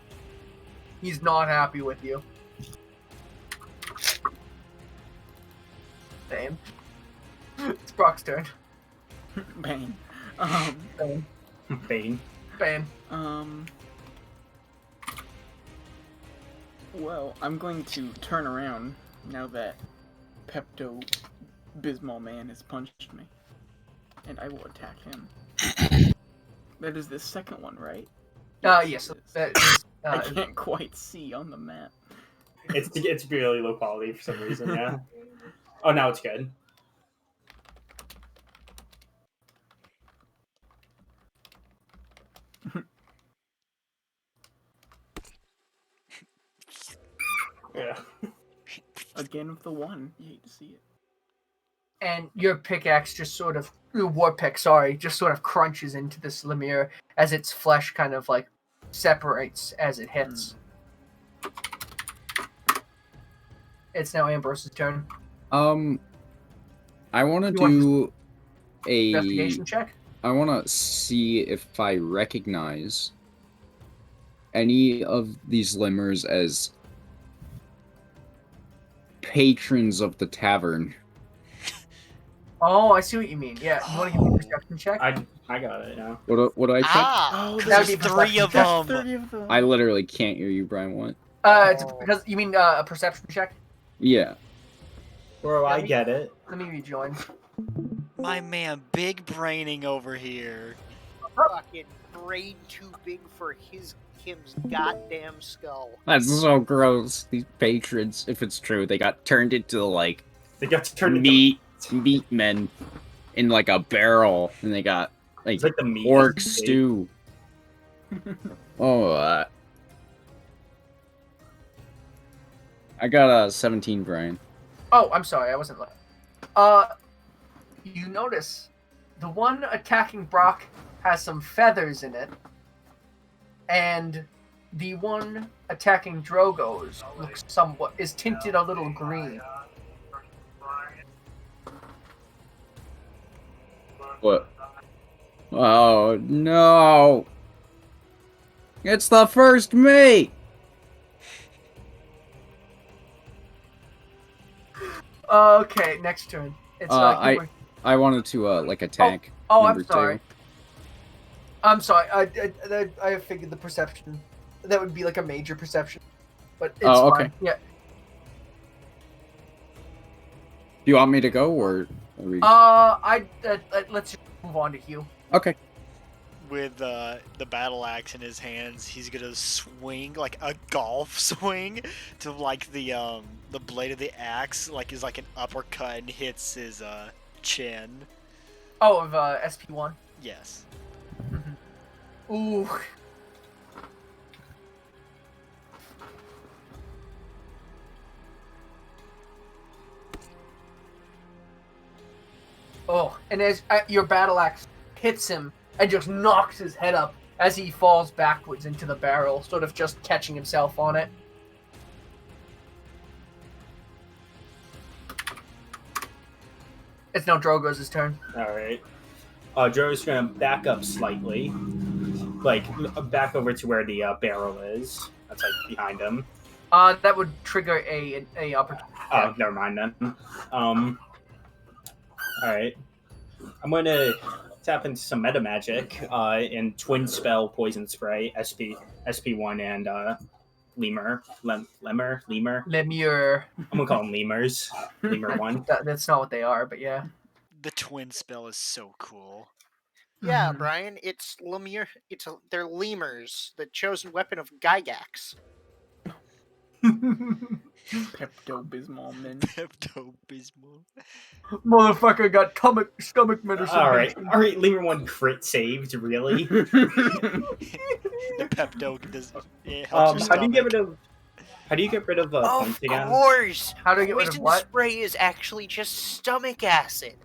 He's not happy with you. Damn. It's Brock's turn. Bang. Bane. Bane. Bane. Well, I'm going to turn around now that Pepto Bismol Man has punched me, and I will attack him. That is the second one, right? Yes. it is. That is, I can't quite see on the map. It's really low quality for some reason, yeah. Oh, now it's good. Yeah. Again with the 1. You hate to see it. and your pickaxe just sort of war pick, sorry, just sort of crunches into this lemure as its flesh kind of like separates as it hits. It's now Ambrose's turn. I want to You want do a Investigation check. I want to see if I recognize any of these lemurs as patrons of the tavern. Oh, I see what you mean. Yeah, you want to give me a perception check? I got it, yeah. What do I check? Ah! Oh, That would There's be 3 of perception. them. 30 of them. I literally can't hear you, Brian. What? It's because you mean a perception check. Yeah. Bro, I Let me- get it. Let me rejoin. My man, big braining over here. Fucking brain too big for him's goddamn skull. That's so gross. These patrons, if it's true, they got turned into like They got to turn meat men in like a barrel, and they got like It's like the meat pork is big. stew. Oh, I got a 17, Brian. Oh, I'm sorry, I wasn't. You notice the one attacking Brock has some feathers in it, and the one attacking Drogo's is tinted a little green. What? Oh no! It's the first mate. Okay, next turn. It's Humor. I wanted to like attack. Oh, number I'm sorry. 2. I'm sorry. I figured the perception that would be like a major perception, but it's Oh, fine. okay. Yeah. Do you want me to go or? Are we... Let's just move on to Hugh. Okay. With the battle axe in his hands, he's gonna swing like a golf swing to like the blade of the axe like is like an uppercut and hits his chin. Oh, of SP1. Yes. Ooh. Oh, and as your battle axe hits him and just knocks his head up as he falls backwards into the barrel, sort of just catching himself on it. It's now Drogo's turn. Alright. Drogo's gonna back up slightly. Like, back over to where the barrel is. That's, like, behind him. That would trigger a opportunity. Oh, never mind then. Alright. I'm gonna tap into some meta magic and twin spell poison spray, SP1 and lemur. Lemure. I'm gonna call them lemurs. Lemur 1. That's not what they are, but yeah. The twin spell is so cool. Yeah, Brian, it's lemur. They're lemurs, the chosen weapon of Gygax. Pepto-Bismol, man. Pepto-Bismol. Motherfucker got stomach medicine. Alright, lemur 1 crit saved, really? The Pepto does. It helps how do you get rid of points again? Of course! How do you get rid of Poison what? spray is actually just stomach acid.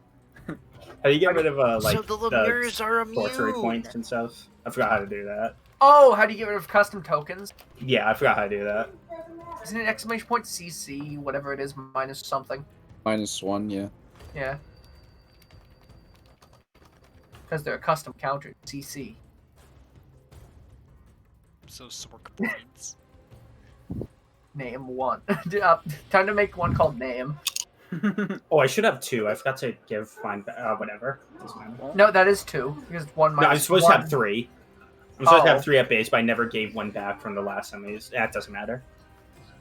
How do you get rid of like so the lemurs are sorcery immune. points and stuff? I forgot how to do that. Oh, how do you get rid of custom tokens? Yeah, I forgot how to do that. Isn't it exclamation point CC, whatever it is, minus something? -1, yeah. Yeah. Because they're a custom counter, CC. So Sork points. Name 1. Time to make one called name. Oh, I should have 2. I forgot to give mine. Whatever. Doesn't matter. No, that is 2. Because 1 minus No, I'm supposed 1. to have 3. I'm supposed to Oh. have 3 at base, but I never gave 1 back from the last time I used. That doesn't matter.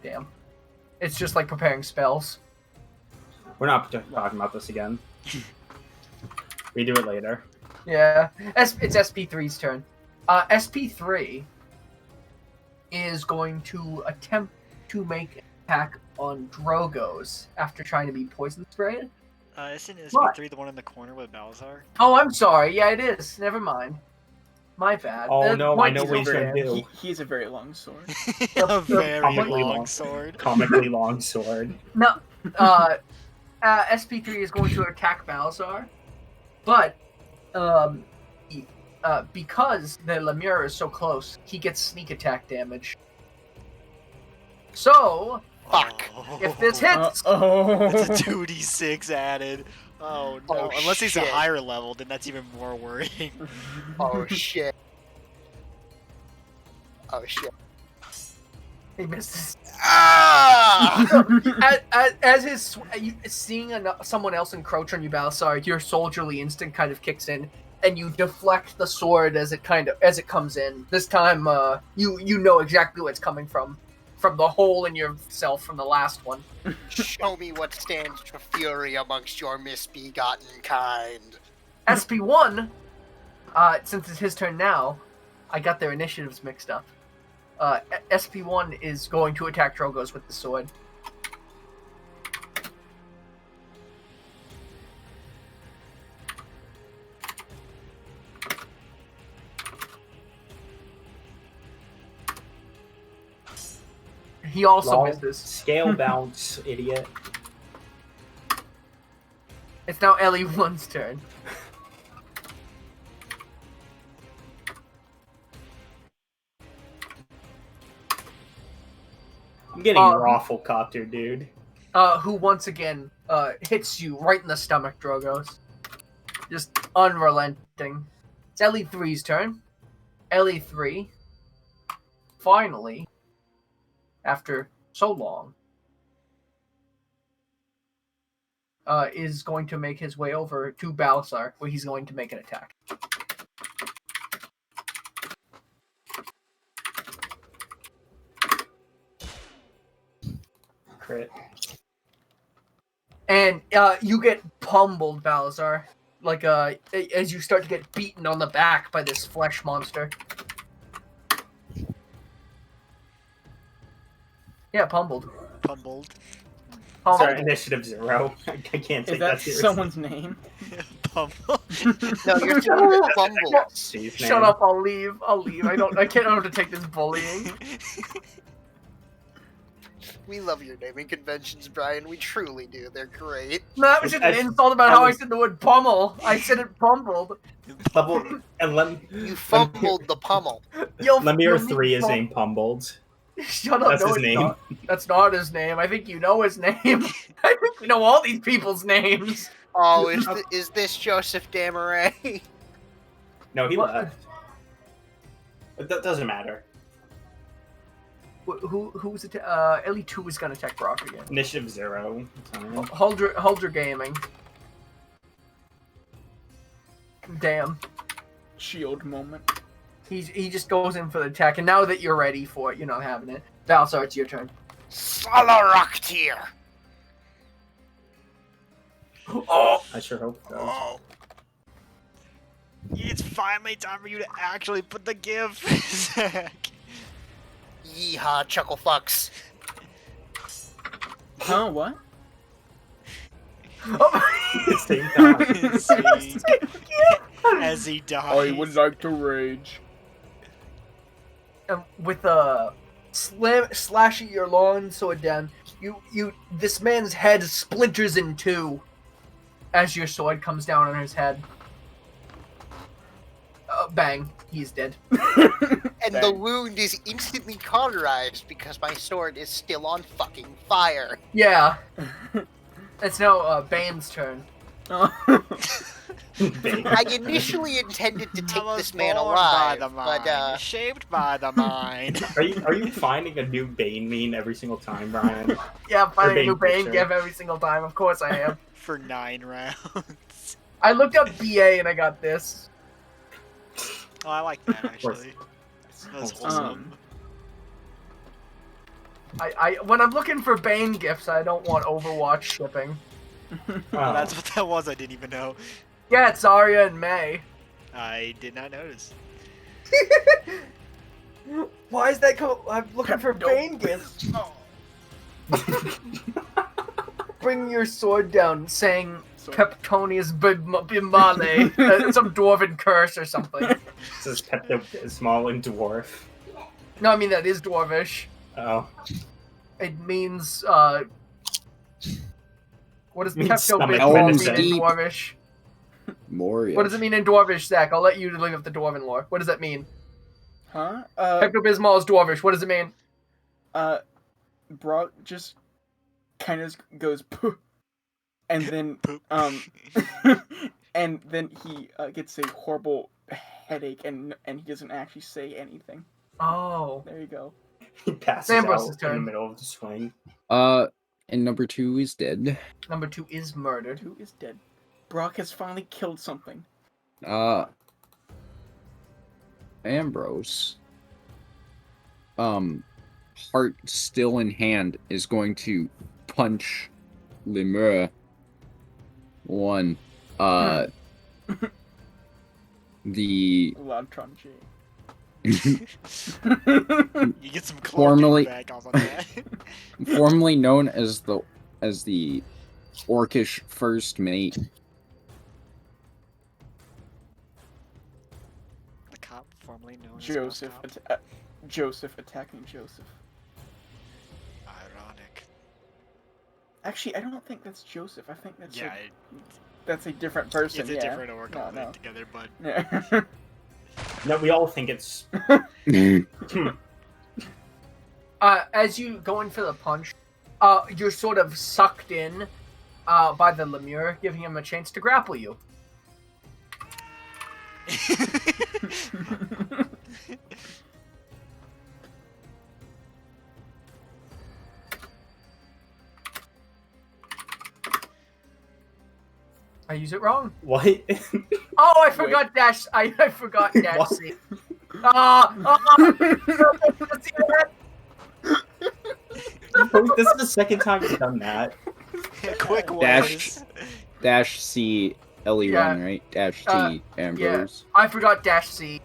Damn. It's just like preparing spells. We're not talking about this again. We do it later. Yeah. It's SP3's turn. SP3 is going to attempt to make an attack on Drogo's after trying to be poison sprayed. Isn't What? SP3 the one in the corner with Balazar? Oh, I'm sorry. Yeah, it is. Never mind. My bad. Oh no, I point know is what he's over gonna there. do. He has a very long sword. A very Comically long long. sword. Comically long sword. No, SP3 is going to attack Balazar, but because the Lemure is so close, he gets sneak attack damage. So, Fuck. if this hits, It's a 2d6 added. Oh no! Oh, Unless he's a shit. higher level, then that's even more worrying. Oh shit. Oh shit. he misses. Ah! As his seeing someone else encroach on you, Balazar, your soldierly instinct kind of kicks in, and you deflect the sword as it comes in. This time, you know exactly where it's coming from the hole in yourself from the last one. Show me what stands for fury amongst your misbegotten kind. SP1, since it's his turn now, I got their initiatives mixed up. SP1 is going to attack Drogo's with the sword. He also Lol. misses. Scale bounce, idiot. It's now LE1's turn. I'm getting rawful copter, dude. Who once again hits you right in the stomach, Drogos. Just unrelenting. It's LE3's turn. LE3, finally, after so long, is going to make his way over to Balazar, where he's going to make an attack. Crit. And you get pummeled, Balazar. Like, as you start to get beaten on the back by this flesh monster. Yeah, pummeled. Pummeled. Sorry, initiative 0. I can't take Is that that seriously. someone's name? Pummeled. No, you're throwing fumble. Steve's Shut name. up, I'll leave. I don't have to take this bullying. We love your naming conventions, Brian. We truly do. They're great. No, that was just an insult about how I said the word pummel. I said it pummeled. You fumbled the pummel. Lemire 3 is named Pumbled. Shut up, That's no, his it's name. not. That's not his name. I think you know his name. I think we know all these people's names. Oh, is this Joseph Damaray? No, he What? left. But that doesn't matter. Who's it? Ellie 2 is gonna attack Brock again. Initiative 0. Hold your gaming. Damn. Shield moment. He just goes in for the attack, and now that you're ready for it, you're not having it. Valsar, it's your turn. Salaraktir! Oh! I sure hope so. Oh. It's finally time for you to actually put the gift, Zach. Yeehaw, chuckle fucks. Huh? What? Same time. As he dies. I would like to rage. With a slashing your long sword down, this man's head splinters in two as your sword comes down on his head. Bang, he's dead. And the wound is instantly cauterized because my sword is still on fucking fire. Yeah. It's now Bane's turn. I initially intended to take this man alive, but shaped by the mind. Are you finding a new Bane meme every single time, Brian? Yeah, I'm finding a new Bane Bane picture. gif every single time. Of course I am. For 9 rounds. I looked up BA and I got this. Oh, I like that actually. That's wholesome. I when I'm looking for Bane gifs, I don't want Overwatch shipping. That's what that was. I didn't even know. Yeah, it's Zarya and May. I did not notice. Why is that I'm looking for Bane gifts. Bring your sword down, saying Peptonius Bimbale. Some dwarven curse or something. It says Pepto-Bismol in dwarf. No, I mean that is dwarvish. Oh. It means what does Means stomach Pepto-Bismol mean in deep. dwarvish? Moria. What does it mean in dwarvish, Zach? I'll let you look up the dwarven lore. What does that mean? Huh? Pepto-Bismol is dwarvish. What does it mean? Brock just kind of goes pooh, and then and then he gets a horrible headache, and he doesn't actually say anything. Oh. There you go. He passes Ambrose' out in turn. the middle of the swing. And number 2 is dead. Number 2 is murdered. Who is dead? Brock has finally killed something. Ambrose, heart still in hand, is going to punch Lemur. One, the Lantron G. You get some Formerly- back off on that. formerly known as the orcish first mate. The cop formerly known as Joseph. Ghost Cop. Joseph attacking Joseph. Ironic. Actually, I don't think that's Joseph. I think that's Yeah, that's a different person. it's a yeah. different orc all No. together, but Yeah. No, we all think it's... As you go in for the punch, you're sort of sucked in by the Lemur, giving him a chance to grapple you. I use it wrong. What? Oh, I forgot dash. I forgot dash What? C. This is the second time you've done that. quick Dash. ones. Dash C LE1, Yeah. right? Dash T Ambrose. I forgot dash C.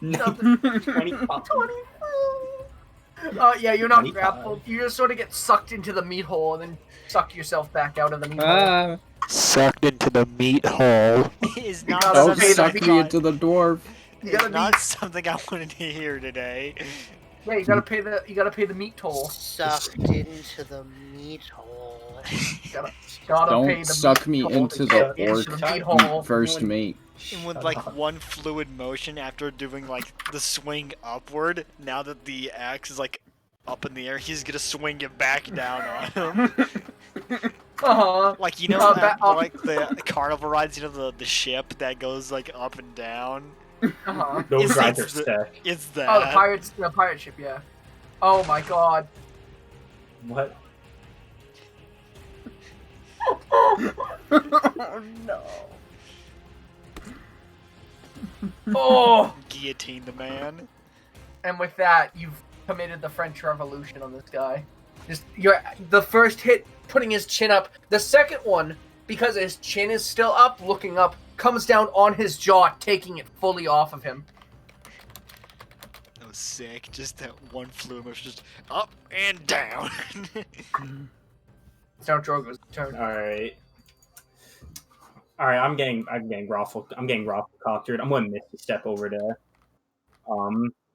No, 25. Yeah, you're not 25. grappled. You just sort of get sucked into the meat hole and then suck yourself back out of the meat hole. Ah, sucked into the meat hole. Is You not gotta Don't pay the suck meat. me into the dwarf. You It's gotta not be. something I wanted to hear today. Yeah, you gotta pay the meat toll. Sucked into the meat hole. Gotta pay Don't the suck meat me toll into to the get into orc the meat hole. first mate. And with Shut like up. one fluid motion after doing like the swing upward, now that the axe is like up in the air, he's gonna swing it back down on him. Like, you know, like the carnival rides, you know, the ship that goes like up and down. Those It's- rides are it's the- sick. It's that. Oh, the pirate ship, yeah. Oh my god. What? Oh no. Oh, Guillotine the man. and with that, you've committed the French Revolution on this guy. Just the first hit, putting his chin up. The second one, because his chin is still up, looking up, comes down on his jaw, taking it fully off of him. That was sick. Just that one fluid motion, just up and down. It's now Drogo's turn. All right. I'm getting raffle cockered. I'm going to misty step over to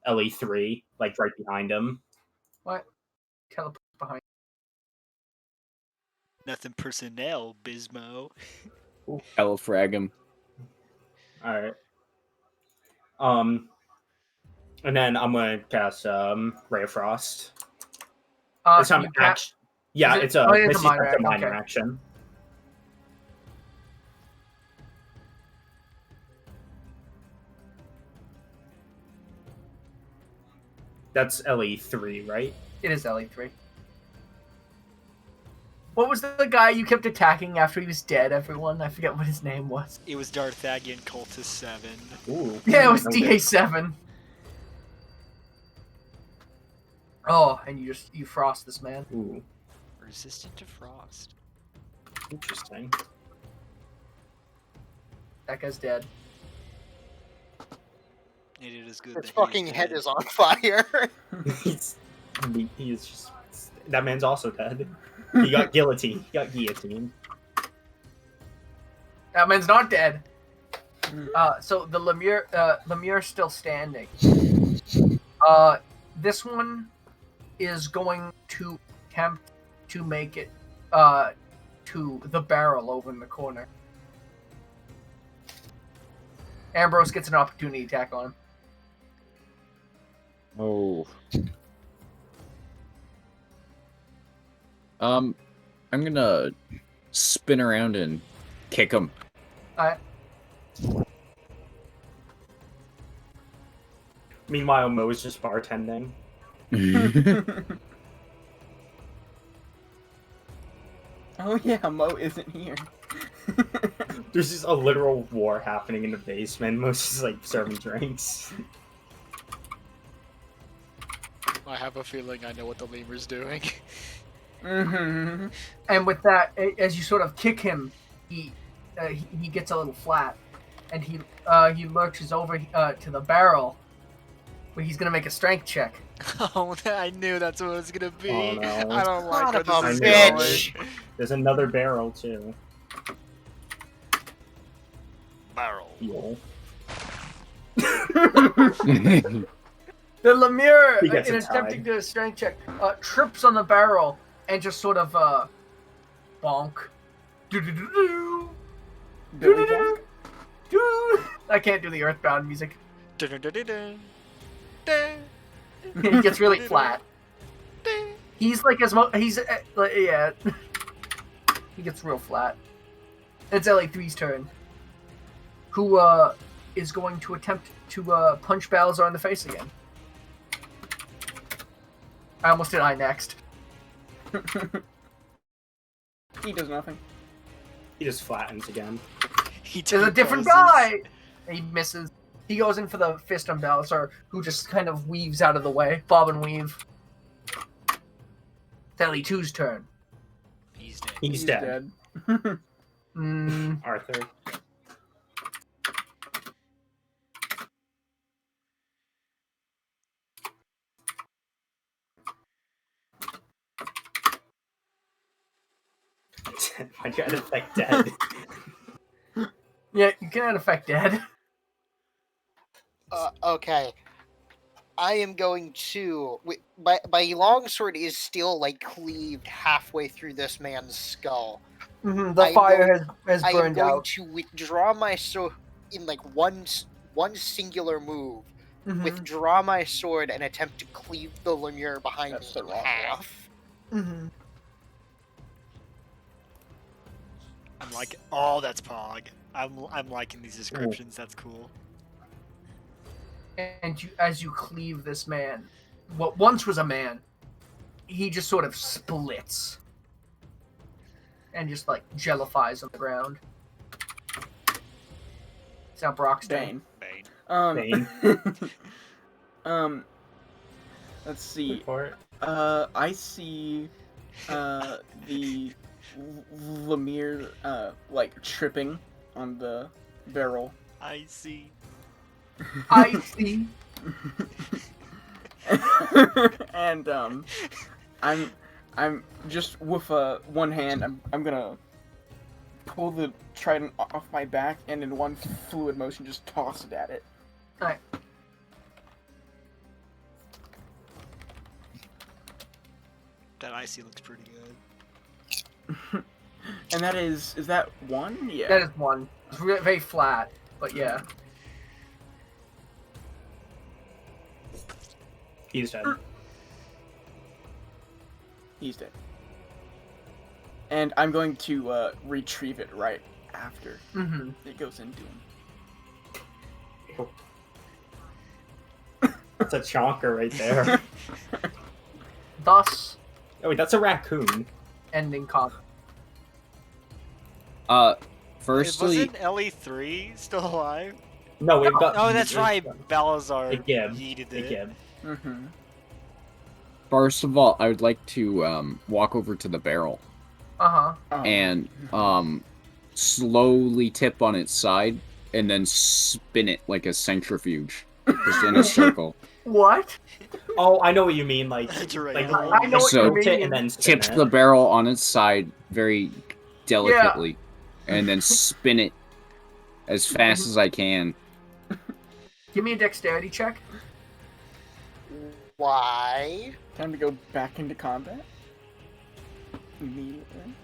LE3, like right behind him. What? Teleport behind. Nothing personnel, Bismo. Hella frag him. All right. And then I'm gonna cast Ray of Frost. This time You can't. Yeah, Is it- it's a oh, it's a misty minor step's a action, minor okay. action. That's LE3, right? It is LE3. What was the guy you kept attacking after he was dead, everyone? I forget what his name was. It was Darthagian Cultist 7. Ooh. Yeah, it was Okay. DA7. Oh, and you frost this man. Ooh, Resistant to frost. interesting. That guy's dead. It is good. His that fucking he's head dead. is on fire. He is just that man's also dead. He got guillotined. That man's not dead. So the Lemure's still standing. This one is going to attempt to make it to the barrel over in the corner. Ambrose gets an opportunity attack on him. Oh. I'm gonna spin around and kick him. Alright. Meanwhile, Mo is just bartending. Oh yeah, Mo isn't here. There's just a literal war happening in the basement. Mo's just like serving drinks. I have a feeling I know what the lemur's doing. Mm-hmm. And with that, as you sort of kick him, he gets a little flat, and he lurches over to the barrel, where he's gonna make a strength check. Oh, I knew that's what it was gonna be. Oh, no. I don't like Son where of a this is bitch. going. There's another barrel too. Barrel. Yo. The Lemure, He gets in a attempting tie. to strength check, trips on the barrel and just sort of bonk. Do-do-do-do. Billy Jack? Do. I can't do the Earthbound music. Dun-dun-dun-dun-dun. He gets really flat. He's like he's yeah. He gets real flat. It's LA3's turn. Who is going to attempt to punch Balazar in the face again. I almost did I next. He does nothing. He just flattens again. There's a different guy! He misses. He goes in for the fist on Balazar, who just kind of weaves out of the way. Bob and weave. It's LE2's turn. He's dead. He's dead. Arthur. Why'd you add affect dead? Yeah, you can add affect dead. Okay. I am going to. My longsword is still like cleaved halfway through this man's skull. The I am fire has I am burned going out. to withdraw my sword in like one singular move. Mhm. Withdraw my sword and attempt to cleave the lemure behind That's me the in wrong half. Mhm. I'm like, oh, that's Pog. I'm liking these descriptions. That's cool. And as you cleave this man, what once was a man, he just sort of splits and just like jellifies on the ground. It's now Brock's turn. Bane. Bane. Um, let's see. Report. I see the Lemire like tripping on the barrel. I see. I see. And I'm just with one hand I'm gonna pull the trident off my back and in one fluid motion just toss it at it. Alright. That I see looks pretty good. And that is that one? Yeah. That is one. It's very flat, but yeah. He's dead. He's dead. And I'm going to retrieve it right after Mm-hmm. it goes into him. That's a chonker right there. Thus, Oh wait, that's a raccoon. ending combat. Firstly, Wasn't LE3 still alive? No, we've got. Oh, that's right. The Balazar Gib. yeeted The it. Gib. Mm-hmm. first of all, I would like to walk over to the barrel Uh-huh. and slowly tip on its side and then spin it like a centrifuge, just in a circle. What? Oh, I know what you mean. Like, That's right. like I know what So- you tilt it mean. and then spin Tips it. the barrel on its side very delicately, and then spin it as fast as I can. Give me a dexterity check. Why? Time to go back into combat. Immediately.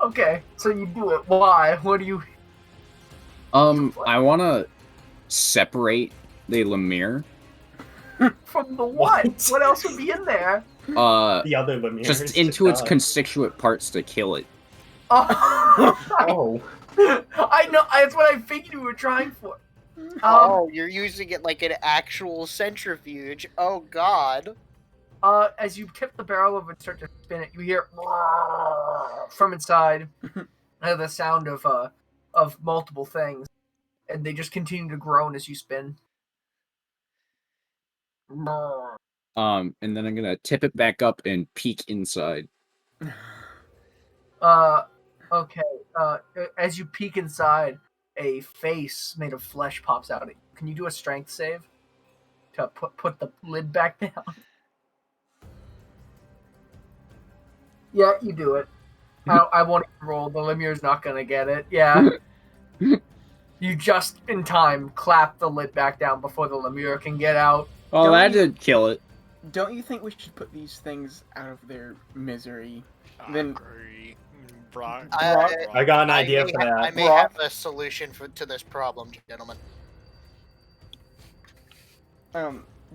Okay, so you do it. Why? What do you... I want to separate the Lemire. From the what? What? What else would be in there? The other Lemire. Just into its constituent parts to kill it. Oh, Oh, I know. That's what I figured you were trying for. Oh, you're using it like an actual centrifuge. Oh God. As you tip the barrel over and start to spin it, you hear from inside the sound of multiple things, and they just continue to groan as you spin. And then I'm gonna tip it back up and peek inside. Okay. As you peek inside, a face made of flesh pops out at you. Can you do a strength save to put the lid back down? Yeah, you do it. I won't even roll. The Lemire's not gonna get it. Yeah. You just in time clap the lid back down before the Lemure can get out. Oh, Don't that you- did kill it. Don't you think we should put these things out of their misery? I Then- agree. Brock. I got an idea for that. I may Brock? have a solution to this problem, gentlemen.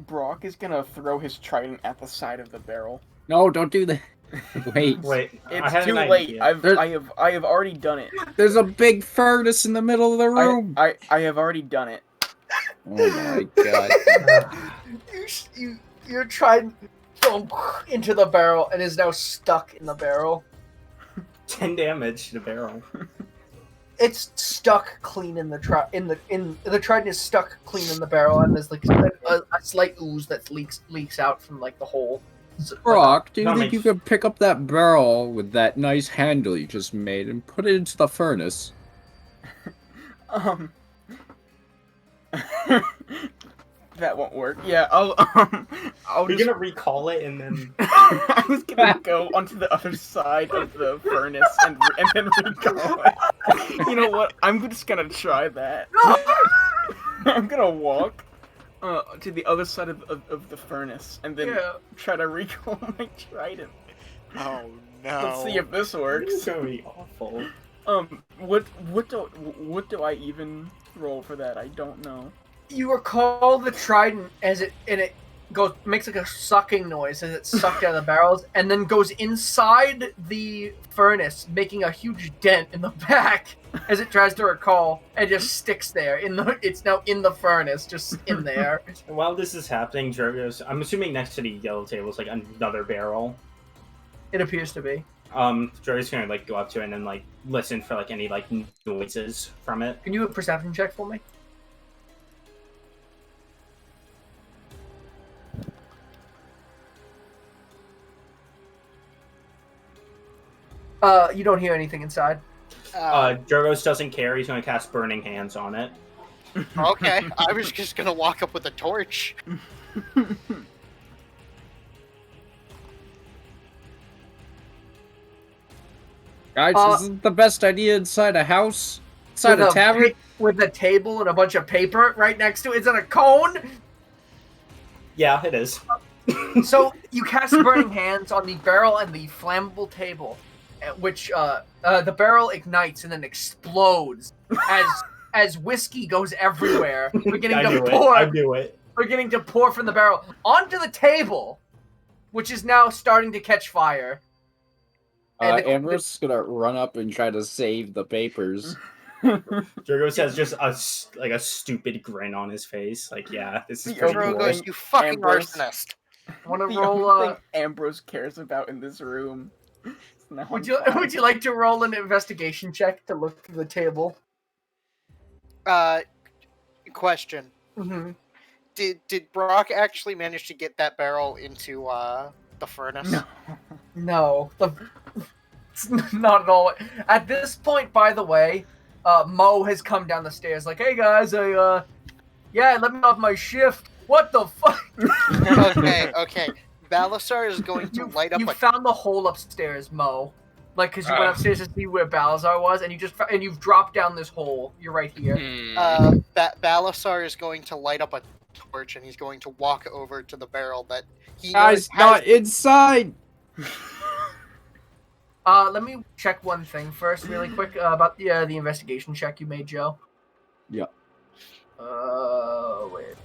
Brock is gonna throw his trident at the side of the barrel. No, don't do that. Wait, wait. I It's had too an late. idea. I have already done it. there's a big furnace in the middle of the room. I have already done it. Oh my god. You're trying into the barrel and is now stuck in the barrel. 10 damage to the barrel. It's stuck clean in the the trident is stuck clean in the barrel, and there's like a slight ooze that leaks out from like the hole. Brock, do you That think you makes- could pick up that barrel with that nice handle you just made and put it into the furnace? That won't work. Yeah, I'll You're just... gonna recall it and then. I was gonna go onto the other side of the furnace and then recall it. You know what? I'm just gonna try that. I'm gonna walk to the other side of the furnace and then try to recall my trident. Oh no. Let's see if this works. This is gonna be awful. What do I even roll for that? I don't know. You recall the trident as it makes like a sucking noise as it sucked out of the barrels, and then goes inside the furnace, making a huge dent in the back as it tries to recall, and just sticks there. It's now in the furnace, just in there. While this is happening, Drogo's. I'm assuming next to the yellow table is like another barrel. It appears to be. Drogo's gonna like go up to it and then like listen for like any like noises from it. Can you do a perception check for me? You don't hear anything inside. Drogos doesn't care. He's gonna cast Burning Hands on it. Okay, I was just gonna walk up with a torch. Guys, isn't the best idea inside a house? Inside with a tavern? With a table and a bunch of paper right next to it. Is it a cone? Yeah, it is. So you cast Burning Hands on the barrel and the flammable table, which the barrel ignites and then explodes as whiskey goes everywhere, beginning to pour. I knew it. Beginning to pour from the barrel onto the table, which is now starting to catch fire. Ambrose is gonna run up and try to save the papers. Drogos has just a stupid grin on his face. Like, yeah, this is pretty cool. Drogos, you fucking arsonist. Want to the roll? only thing Ambrose cares about in this room. Would you like to roll an investigation check to look through the table? Question. Mm-hmm. Did Brock actually manage to get that barrel into the furnace? No. It's not at all. At this point, by the way, Mo has come down the stairs like, "Hey guys, let me off my shift." What the fuck? Okay. Balasar is going to light up. You found the hole upstairs, Mo. Like, because you went upstairs to see where Balazar was, and you've dropped down this hole. You're right here. Balasar is going to light up a torch, and he's going to walk over to the barrel that he Guys, not inside! Let me check one thing first, really quick, about the investigation check you made, Joe. Yeah. Wait.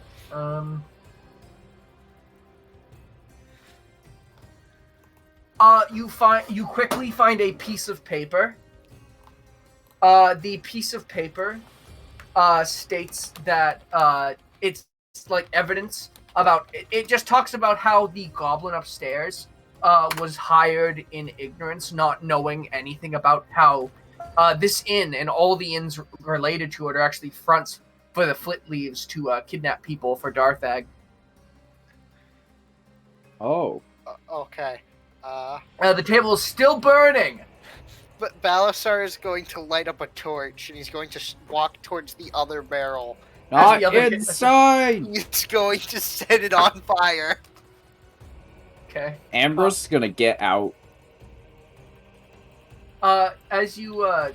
You quickly find a piece of paper. The piece of paper states that it's like evidence about it just talks about how the goblin upstairs was hired in ignorance, not knowing anything about how this inn and all the inns related to it are actually fronts for the Flitleaves to kidnap people for Darthag. Oh. Okay. The table is still burning. But Balasar is going to light up a torch, and he's going to walk towards the other barrel. Not inside! He's going to set it on fire. Okay. Ambrose is gonna get out. As you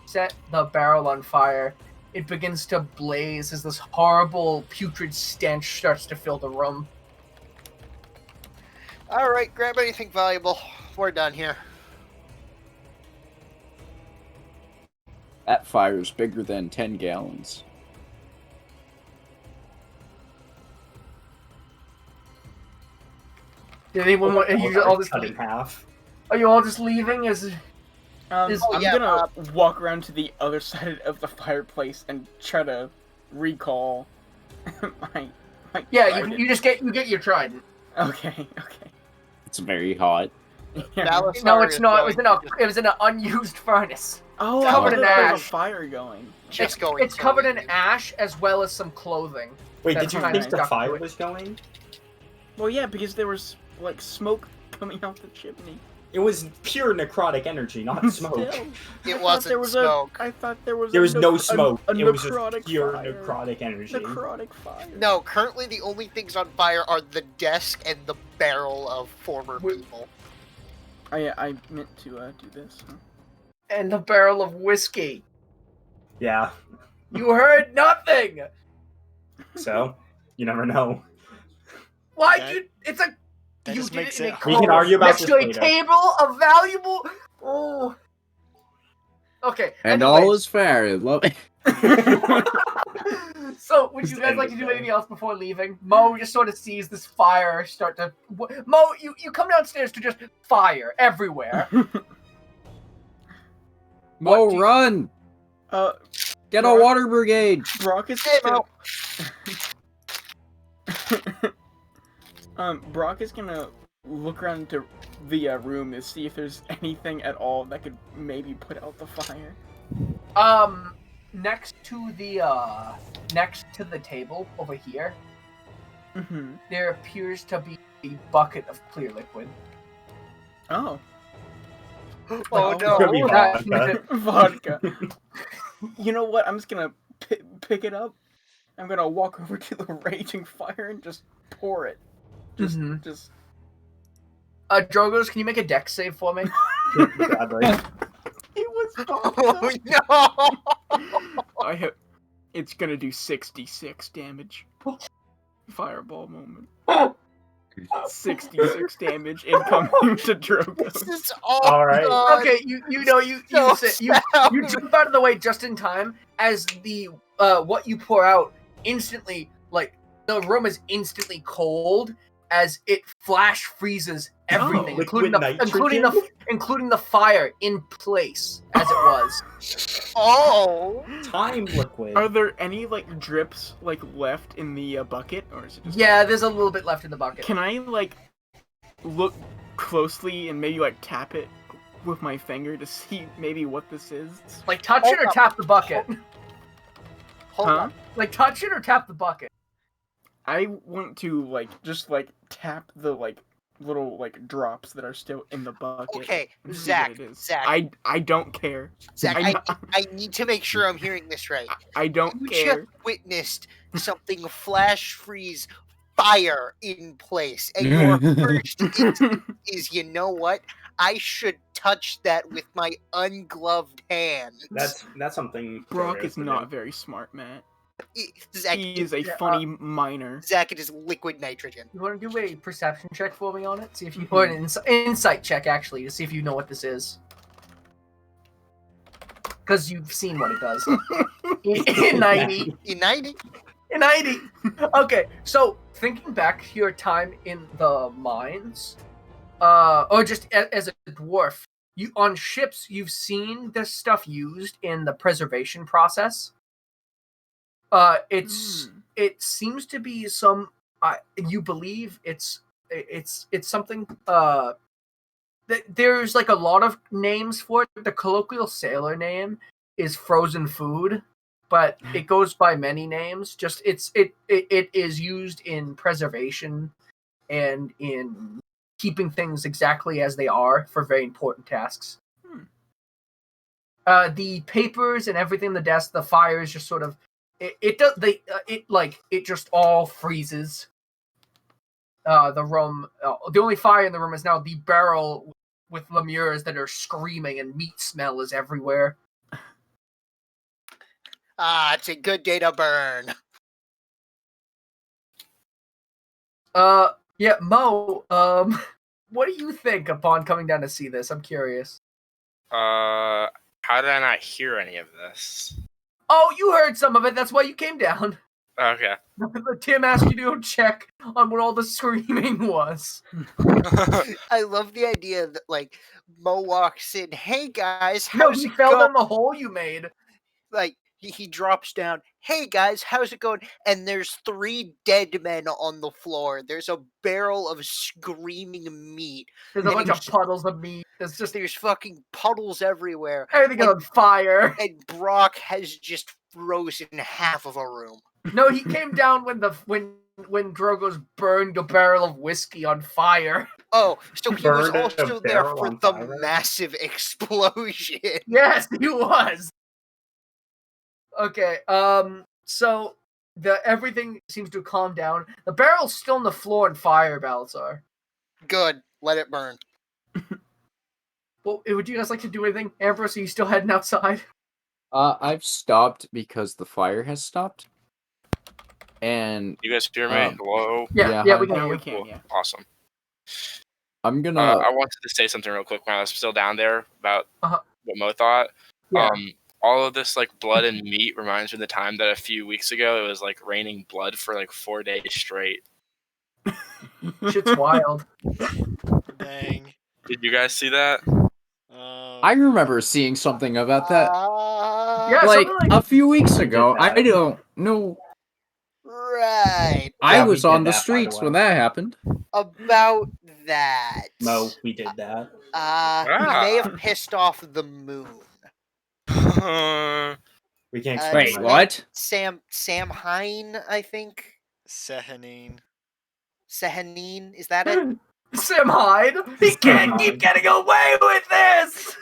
set the barrel on fire, it begins to blaze as this horrible putrid stench starts to fill the room. Alright, grab anything valuable. We're done here. That fire's bigger than 10 gallons. Did anyone want? Are you all just cut in half? Are you all just leaving? I'm gonna walk around to the other side of the fireplace and try to recall my trident. you get your trident. Okay. It's very hot. No, it's not. It was in an unused furnace. Oh, it's covered in there's a ash. fire going. It's covered in ash as well as some clothing. Wait, That's did you think the fire was going? Well, yeah, because there was like smoke coming out the chimney. It was pure necrotic energy, not smoke. Still, It wasn't smoke. I thought there was. There was no smoke. A It was just necrotic pure fire. necrotic energy. Necrotic fire. No, currently the only things on fire are the desk and the barrel of former people. I meant to do this. Huh? And the barrel of whiskey. Yeah. You heard nothing. So, you never know. Why That- you? It's a. that You just did it makes in a it We code can argue about next this to a later. table of valuable. Oh. Okay. And anyways. all is fair. Love it. So, would Just you guys end like it to do there. anything else before leaving? Mo just sort of sees this fire start to. Mo, you come downstairs to just fire everywhere. Mo, do you- run! Get a Brock- water brigade! Brock is Hey, gonna... Mo. Brock is gonna look around to the room to see if there's anything at all that could maybe put out the fire. Next to the table over here, Mm-hmm. there appears to be a bucket of clear liquid. Oh. Oh Like, no! Could be That- vodka. Vodka. You know what? I'm just gonna pick it up. I'm gonna walk over to the raging fire and just pour it. Just, Mhm. just. Drogos, can you make a dex save for me? Sadly. It was Oh vodka. no! I have. It's gonna do 66 damage. Fireball moment. 66 damage incoming to This Drogos. is all All right. God. Okay, you So sit, you sad. jump out of the way just in time as the what you pour out instantly, like the room is instantly cold as it flash freezes everything, Oh, including liquid including the fire in place as it was. Oh! Time liquid. Are there any like drips like left in the bucket, or is it just? Yeah, there's a little bit left in the bucket. Can I like look closely and maybe like tap it with my finger to see maybe what this is? Like touch it or tap the bucket. Hold Huh? on. Like touch it or tap the bucket. I want to like just like tap the like little like drops that are still in the bucket. Okay, and see Zach, what it is. Zach. I don't care. Zach, I- I need to make sure I'm hearing this right. I don't You care. just witnessed something flash freeze fire in place, and your first instinct is, you know what? I should touch that with my ungloved hands. That's something. Brock Sarah is to not do. very smart, Matt. Zach, He is a yeah, funny miner. Zach, it is liquid nitrogen. You want to do a perception check for me on it? See if you or an insight check actually to see if you know what this is. Because you've seen what it does. in 90. United. In 90. Okay, so thinking back to your time in the mines, or just as a dwarf, you on ships you've seen this stuff used in the preservation process. It seems to be some. You believe it's something. There's like a lot of names for it. The colloquial sailor name is frozen food, but it goes by many names. Just it is used in preservation and in keeping things exactly as they are for very important tasks. The papers and everything on the desk, the fires just sort of it just all freezes. The room, the only fire in the room is now the barrel with lemures that are screaming and meat smell is everywhere. Ah, it's a good day to burn. Yeah, Mo, what do you think upon coming down to see this? I'm curious. How did I not hear any of this? Oh, you heard some of it. That's why you came down. Okay. Tim asked you to go check on what all the screaming was. I love the idea that like Mo walks in. Hey guys, No, how's he it fell going? down the hole you made. Like he drops down. Hey guys, how's it going? And there's 3 dead men on the floor. There's a barrel of screaming meat. There's a And bunch he's- of puddles of meat. It's just There's fucking puddles everywhere. everything is on fire. And Brock has just frozen half of a room. No, he came down when Drogo's burned a barrel of whiskey on fire. Oh, so he was Burned a also there barrel for on the fire? massive explosion. Yes, he was. Okay. So everything seems to have calmed down. The barrel's still on the floor and fire, Balazar. Good. Let it burn. Well, would you guys like to do anything? Ambrose, are you still heading outside? I've stopped because the fire has stopped. And You guys hear me? Hello? Yeah, Yeah, we can Yeah, hear we you. can, yeah. Awesome. I'm gonna. I wanted to say something real quick when I was still down there about Uh-huh. what Mo thought. Yeah. All of this like blood and meat reminds me of the time that a few weeks ago it was like raining blood for like 4 days straight. Shit's wild. Dang. Did you guys see that? I remember seeing something about that, Yeah, like something like a few weeks We did ago. I that. don't know. Right. I Yeah, we was did on the that, by the streets way. when that happened. About that. Mo, we did that. He may have pissed off the moon. We can explain Wait, why. what? Sam Hine, I think. Sehanine. Sehanine, is that it? Sam Hyde. He can't Hyde. keep getting away with this.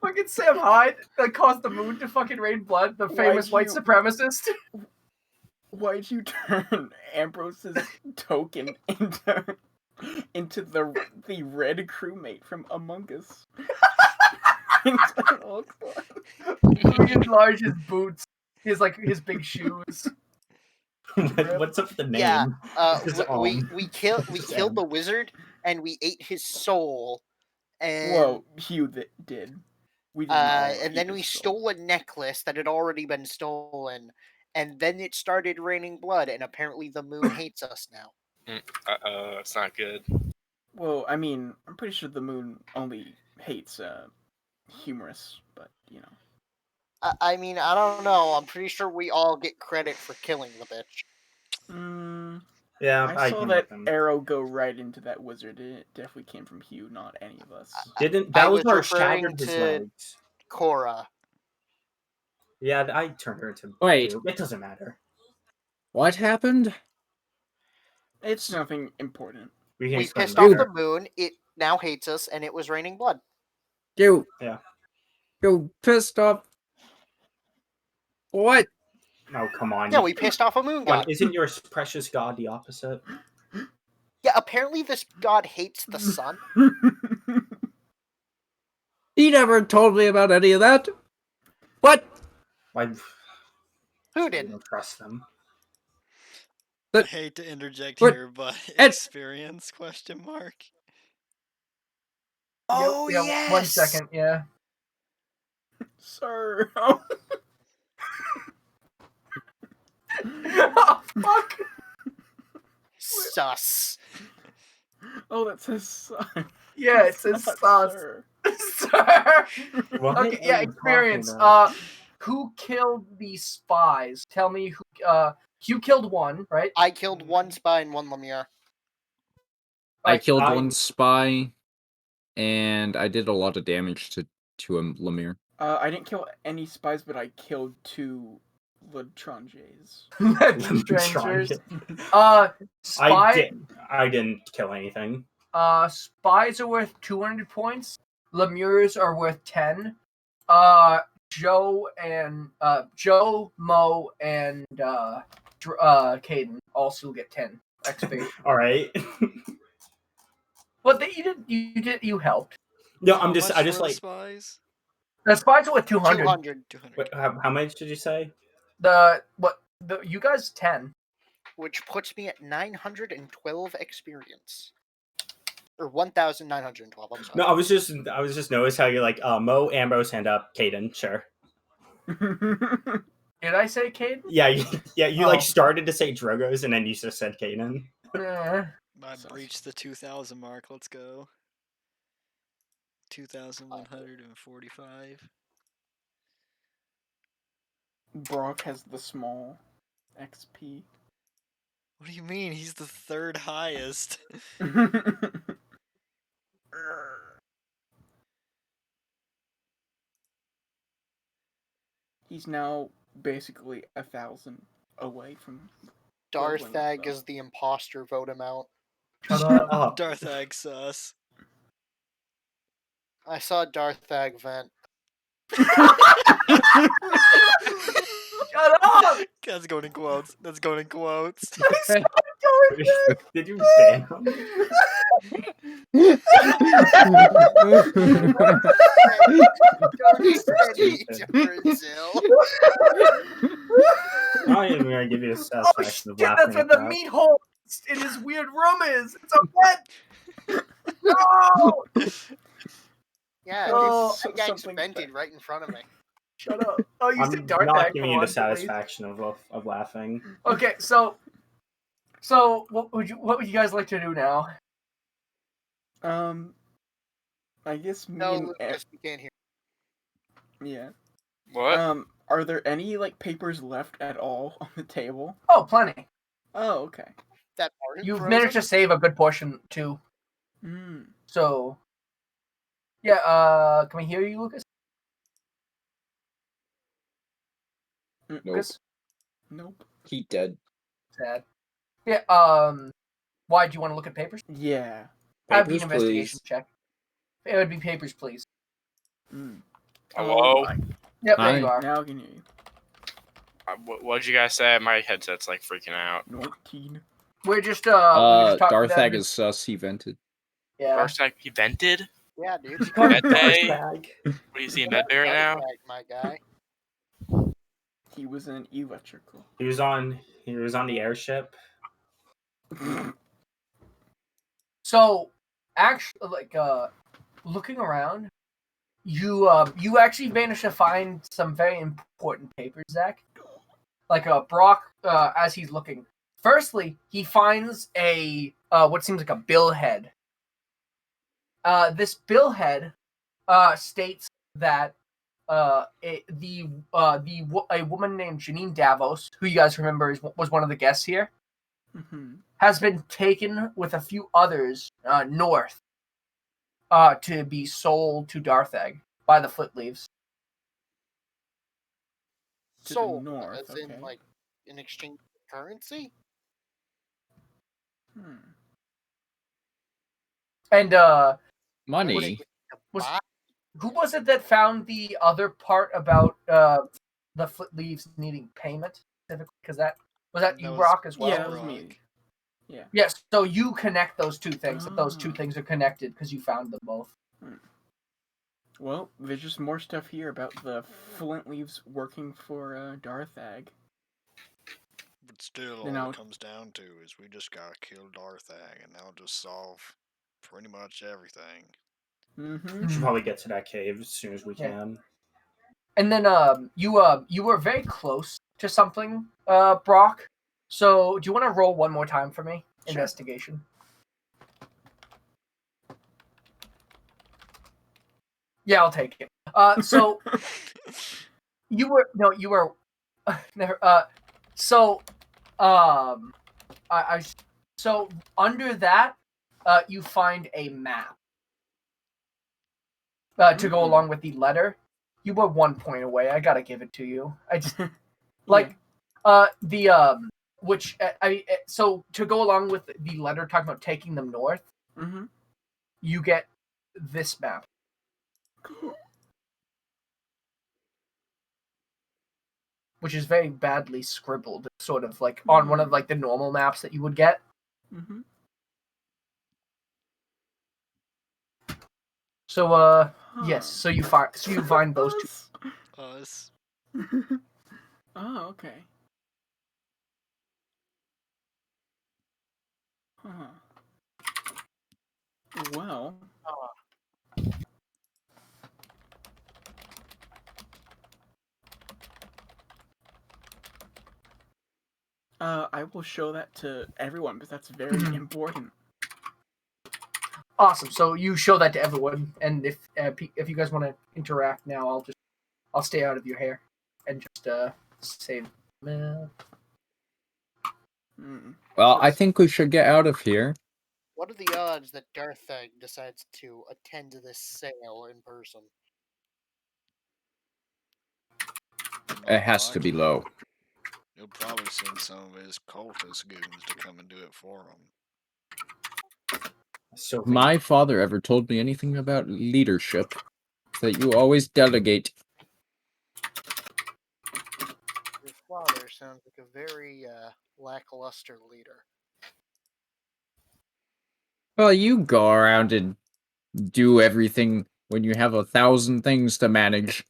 Fucking Sam Hyde that caused the moon to fucking rain blood. The famous white supremacist. Why'd you turn Ambrose's token into the red crewmate from Among Us? He enlarged his boots. His big shoes. What's up with the name? Yeah. This is, We killed Sam. the wizard and we ate his soul. And Well, Hugh did. We didn't all and eat then his we soul. stole a necklace that had already been stolen, and then it started raining blood, and apparently the moon hates us now. It's not good. Well, I mean, I'm pretty sure the moon only hates humorous, but you know. I mean, I don't know. I'm pretty sure we all get credit for killing the bitch. Yeah, I saw can that with them. arrow go right into that wizard. It definitely came from Hugh, not any of us. Didn't I was Balazar referring shattered his to- legs? Cora. Yeah, I turned her into Wait. goop. It doesn't matter. What happened? It's nothing important. We can We explain pissed later. off the moon. It now hates us, and it was raining blood. You pissed off. What? Oh, come on. Yeah, we pissed off a moon Come on, god. isn't your precious god the opposite? Yeah, apparently this god hates the sun. He never told me about any of that. What? Who I did? don't trust them. I hate to interject What? here, but It's- experience question mark. Oh yeah, yes. 1 second. Yeah. Sir. Oh fuck. Sus. Oh, that says son. Yeah, it says Not sus. sir. Sir. What Okay, are yeah, you experience. talking about? Who killed the spies? Tell me who. Hugh killed one, right? I killed one spy and one Lemire. I killed I- one spy, and I did a lot of damage to him, Lemire. I didn't kill any spies, but I killed 2 Latranges. Strangers. I Spy. didn't kill anything. Spies are worth 200 points. Lemures are worth 10. Joe, Mo, and Caden also get 10 XP. All right. But you helped. No, How I just much were the like. spies? The spies are worth 200. 200. 200. Wait, how much did you say? You guys 10. Which puts me at 912 experience. Or 1,912, I'm sorry. No, I was just noticed how you're like Mo, Ambrose, and Caden. Sure. Did I say Caden? Yeah, you Oh. like started to say Drogos and then you just said Caden. Eh. I breached the 2,000 mark. Let's go. 2,145. Brock has the small XP. What do you mean? He's the 3rd highest. He's now basically 1,000 away from Darthag is the imposter. Vote him out. Shut Shut up. up. Darthag sus. I saw Darthag vent. Shut up! That's going in quotes. That's going in quotes. Did you ban him? Don't send me to Brazil. I'm not even gonna give you the Oh satisfaction shit, of that's laughing where at the that. meat hole in his weird room is. It's a vent. No! Yeah, Oh, dude, that gang's something vented right in front of me. Shut up. Oh, you said I'm Darth not Egg giving for you the once, at least. satisfaction of laughing. Okay, so what would you guys like to do now? I guess me No, and Lucas, we can't hear. yeah. What? Are there any like papers left at all on the table? Oh, plenty. Oh, okay. That part You've frozen? managed to save a good portion too. Hmm. So, yeah. Can we hear you, Lucas? Nope. Lucas? Nope. He dead. Sad. Yeah. Why do you want to look at papers? Yeah. That'd be an Papers, investigation please. check. It would be papers, please. Mm. Hello? Yep, there Hi. you are. Now I can hear you. What'd you guys say? My headset's like freaking out. 19. We're just talking Darthag about- is sus. He vented. Yeah. First time he vented? Yeah, dude. Med bay? Darthag. What do you see in med bay right now? Darthag, my guy. He was in electrical. He was on the airship. So, actually, looking around, you actually managed to find some very important papers, Zach. Brock, as he's looking. Firstly, he finds a what seems like a billhead. This billhead states that a woman named Janine Davos, who you guys remember was one of the guests here, Mm-hmm. has been taken with a few others north to be sold to Darthag by the Footleaves. To the Sold, north, as in, okay. like, in exchange for currency? Hmm. And Money. Was- Buy? who was it that found the other part about the Footleaves needing payment specifically? Because that you, was Brock, as well. Yeah, that was Brock. me. Yeah. Yes. So you connect those two things. That those two Ah. things are connected because you found them both. Well, there's just more stuff here about the Flintleaves working for Darthag. But still, You all know- it comes down to is we just gotta kill Darthag, and that'll just solve pretty much everything. Mm-hmm. We should probably get to that cave as soon as we Yeah. can. And then you were very close to something, Brock. So do you want to roll one more time for me? Sure. Investigation. Yeah, I'll take it. So you were never. So so under that, you find a map. To go along with the letter. You were 1 point away. I gotta give it to you. I just so to go along with the letter talking about taking them north, Mm-hmm. you get this map. Which is very badly scribbled, sort of like on one of like the normal maps that you would get. Mm-hmm. So yes, so you find those two. Us. Oh, okay. Huh. Well. I will show that to everyone because that's very important. Awesome. So you show that to everyone, and if you guys want to interact now, I'll stay out of your hair and just save. Well, I think we should get out of here. What are the odds that Darthag decides to attend to this sale in person? It has to be low. He'll probably send some of his cultist goons to come and do it for him. So My father ever told me anything about leadership, that you always delegate. Your father sounds like a very lackluster leader. Well, you go around and do everything when you have 1,000 things to manage.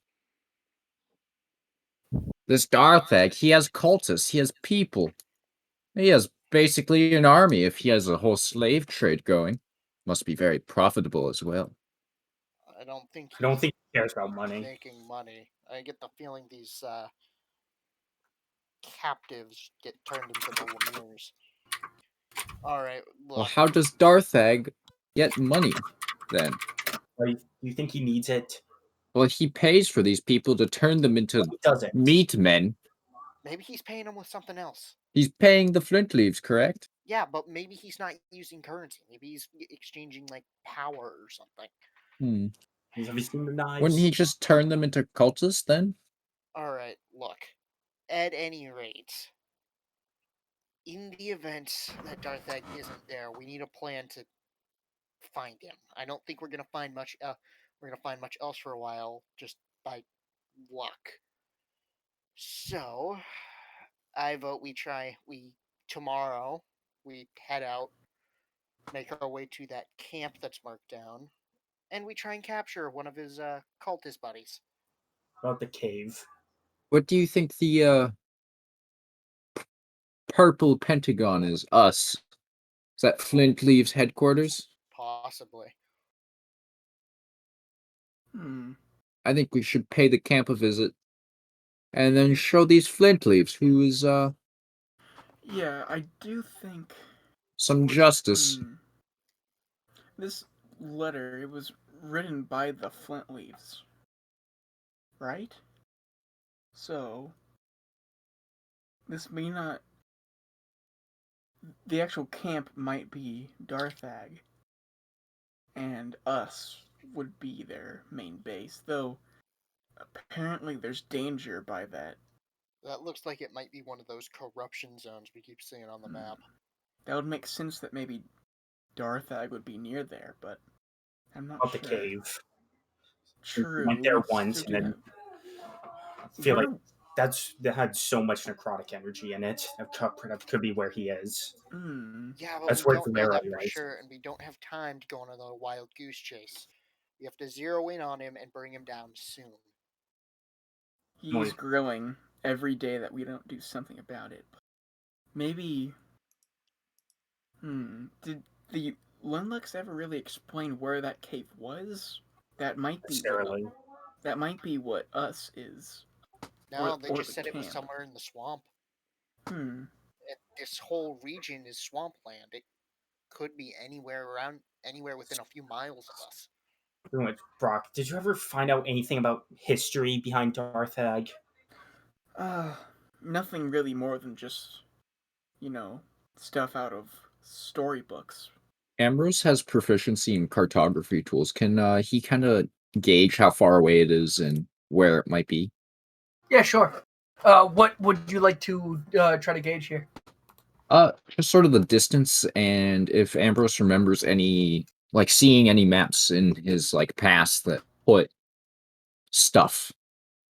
This Darthag, he has cultists, he has people. He has basically an army if he has a whole slave trade going. Must be very profitable as well. I don't think I don't think he cares about money. making money. I get the feeling these captives get turned into the Lemirs. Alright, look. Well, how does Darthag get money, then? Like, you think he needs it? Well, he pays for these people to turn them into He doesn't. meat men. Maybe he's paying them with something else. He's paying the Flint Leaves, correct? Yeah, but maybe he's not using currency. Maybe he's exchanging like power or something. Have you seen the knives? Wouldn't he just turn them into cultists then? Alright, look. At any rate, in the event that Darthag isn't there, we need a plan to find him. I don't think we're gonna find much. We're gonna find much else for a while, just by luck. So, I vote we tomorrow we head out, make our way to that camp that's marked down, and we try and capture one of his cultist buddies. About the cave. What do you think the purple pentagon is? Us. Is that Flint Leaves headquarters? Possibly. I think we should pay the camp a visit. And then show these Flint Leaves who is, Yeah, I do think some justice. this letter, it was written by the Flint Leaves, right? So, this may not... The actual camp might be Darthag, and us would be their main base, though apparently there's danger by that. That looks like it might be one of those corruption zones we keep seeing on the map. That would make sense that maybe Darthag would be near there, but I'm not About sure. the cave. True. We went there once, and then I feel like that had so much necrotic energy in it. That could be where he is. Yeah, but That's we where don't know that Valera for is. sure, and we don't have time to go on another wild goose chase. We have to zero in on him and bring him down soon. He's growing every day that we don't do something about it. Maybe... Did the Lunlux ever really explain where that cave was? That might be what us is. No, they just said it was somewhere in the swamp. This whole region is swampland. It could be anywhere within a few miles of us. Brock, did you ever find out anything about history behind Darthag? Nothing really more than just, stuff out of storybooks. Ambrose has proficiency in cartography tools. Can he kind of gauge how far away it is and where it might be? Yeah, sure. What would you like to try to gauge here? Just sort of the distance, and if Ambrose remembers any, like, seeing any maps in his, like, past that put stuff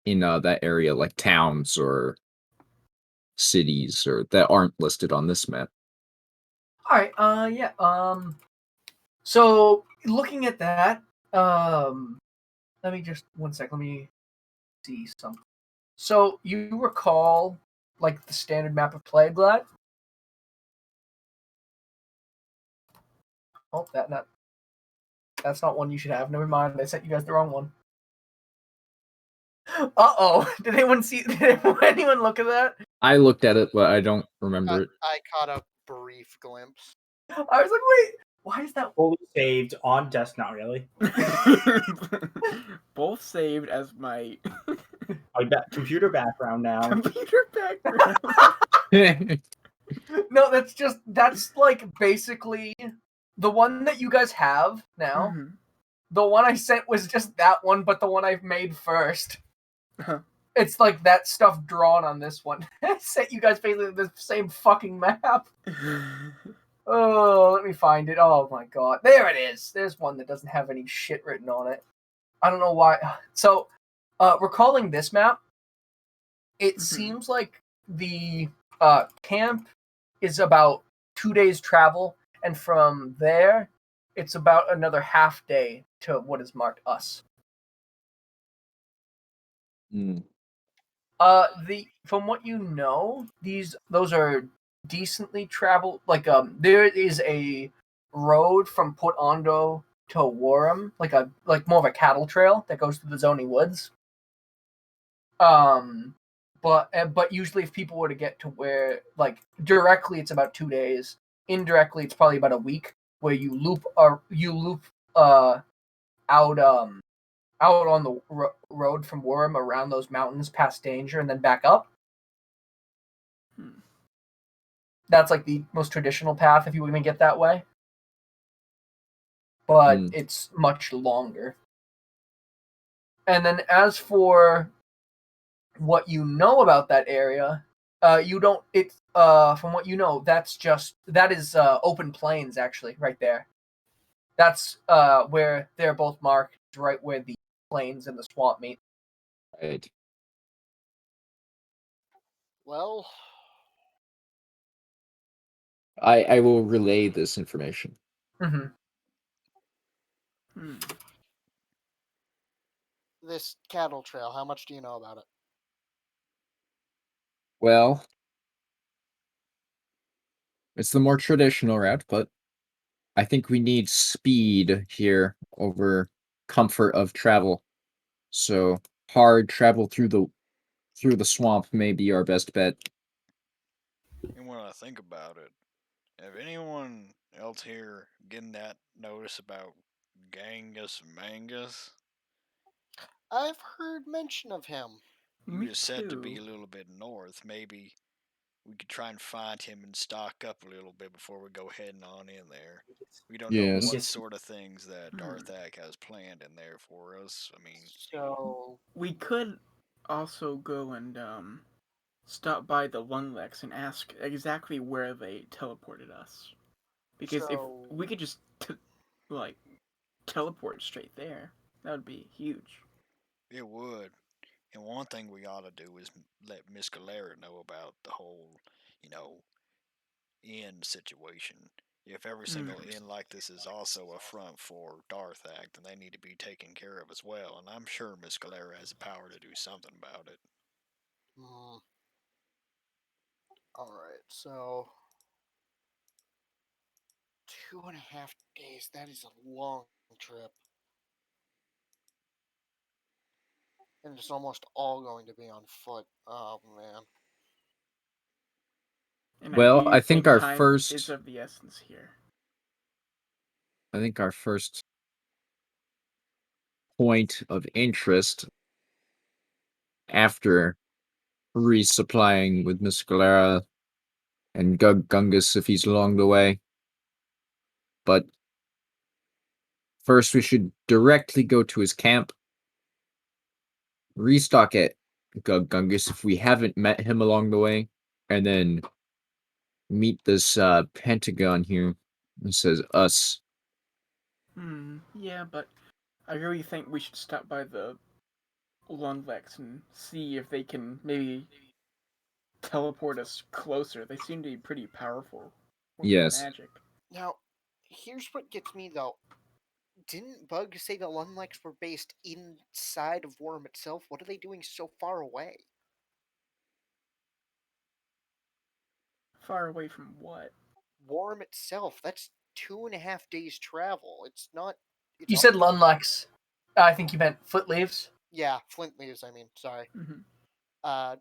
in that area, like towns or cities, or that aren't listed on this map. All right. Yeah. So looking at that, let me just 1 sec. Let me see something. So you recall, like, the standard map of Plagueglad? Oh, that's not one you should have. Never mind. I sent you guys the wrong one. Uh-oh. Did anyone look at that? I looked at it, but I don't remember it. I caught a brief glimpse. I was like, wait, why is that fully saved on desk? Not really. Both saved as my computer background now. Computer background. No, that's like basically the one that you guys have now. Mm-hmm. The one I sent was just that one, but the one I've made first. it's like that stuff drawn on this one. Set you guys basically the same fucking map. Oh, let me find it. Oh my god. There it is. There's one that doesn't have any shit written on it. I don't know why. So, recalling this map, it seems like the camp is about 2 days travel, and from there, it's about another half day to what is marked us. From what you know, those are decently traveled. Like there is a road from Port Ondo to Wram, like more of a cattle trail that goes through the Zony Woods. But usually if people were to get to where like directly, it's about 2 days. Indirectly, it's probably about a week where you loop out out on the road from Wram around those mountains past Danger and then back up. That's like the most traditional path if you even get that way. But it's much longer. And then as for what you know about that area, you don't. It's from what you know, that is open plains actually right there. That's where they're both marked, right where the plains and the swamp meet. Right. Well, I will relay this information. Mm-hmm. this cattle trail, how much do you know about it? Well, it's the more traditional route, but I think we need speed here over comfort of travel. So hard travel through the swamp may be our best bet. And when I think about it, have anyone else here getting that notice about Genghis Mangus? I've heard mention of him. You just said to be a little bit north. Maybe we could try and find him and stock up a little bit before we go heading on in there. We don't know Yes. what sort of things that Darthak has planned in there for us. I mean, So we could also go and stop by the Lunlex and ask exactly where they teleported us. Because if we could just like teleport straight there, that would be huge. it would. And one thing we ought to do is let Miss Galera know about the whole, inn situation. If every single inn like this is also a front for Darthak, then they need to be taken care of as well. And I'm sure Miss Galera has the power to do something about it. Alright, so 2.5 days, that is a long trip. And it's almost all going to be on foot. Oh man. And Well, I think our time first is of the essence here. I think our first point of interest after resupplying with Miss Galera and Gungus if he's along the way. But first we should directly go to his camp, restock at Gungus if we haven't met him along the way, and then meet this pentagon here that says us. Yeah, but I really think we should stop by the Lundlex and see if they can maybe teleport us closer. They seem to be pretty powerful with magic. Now, here's what gets me though. Didn't Bug say the Lunlex were based inside of Wram itself? What are they doing so far away? Far away from what? Wram itself. That's 2.5 days travel. It's not. You said Lunlex. I think you meant Foot Leaves. Yeah, Flint leaves. I mean, sorry. I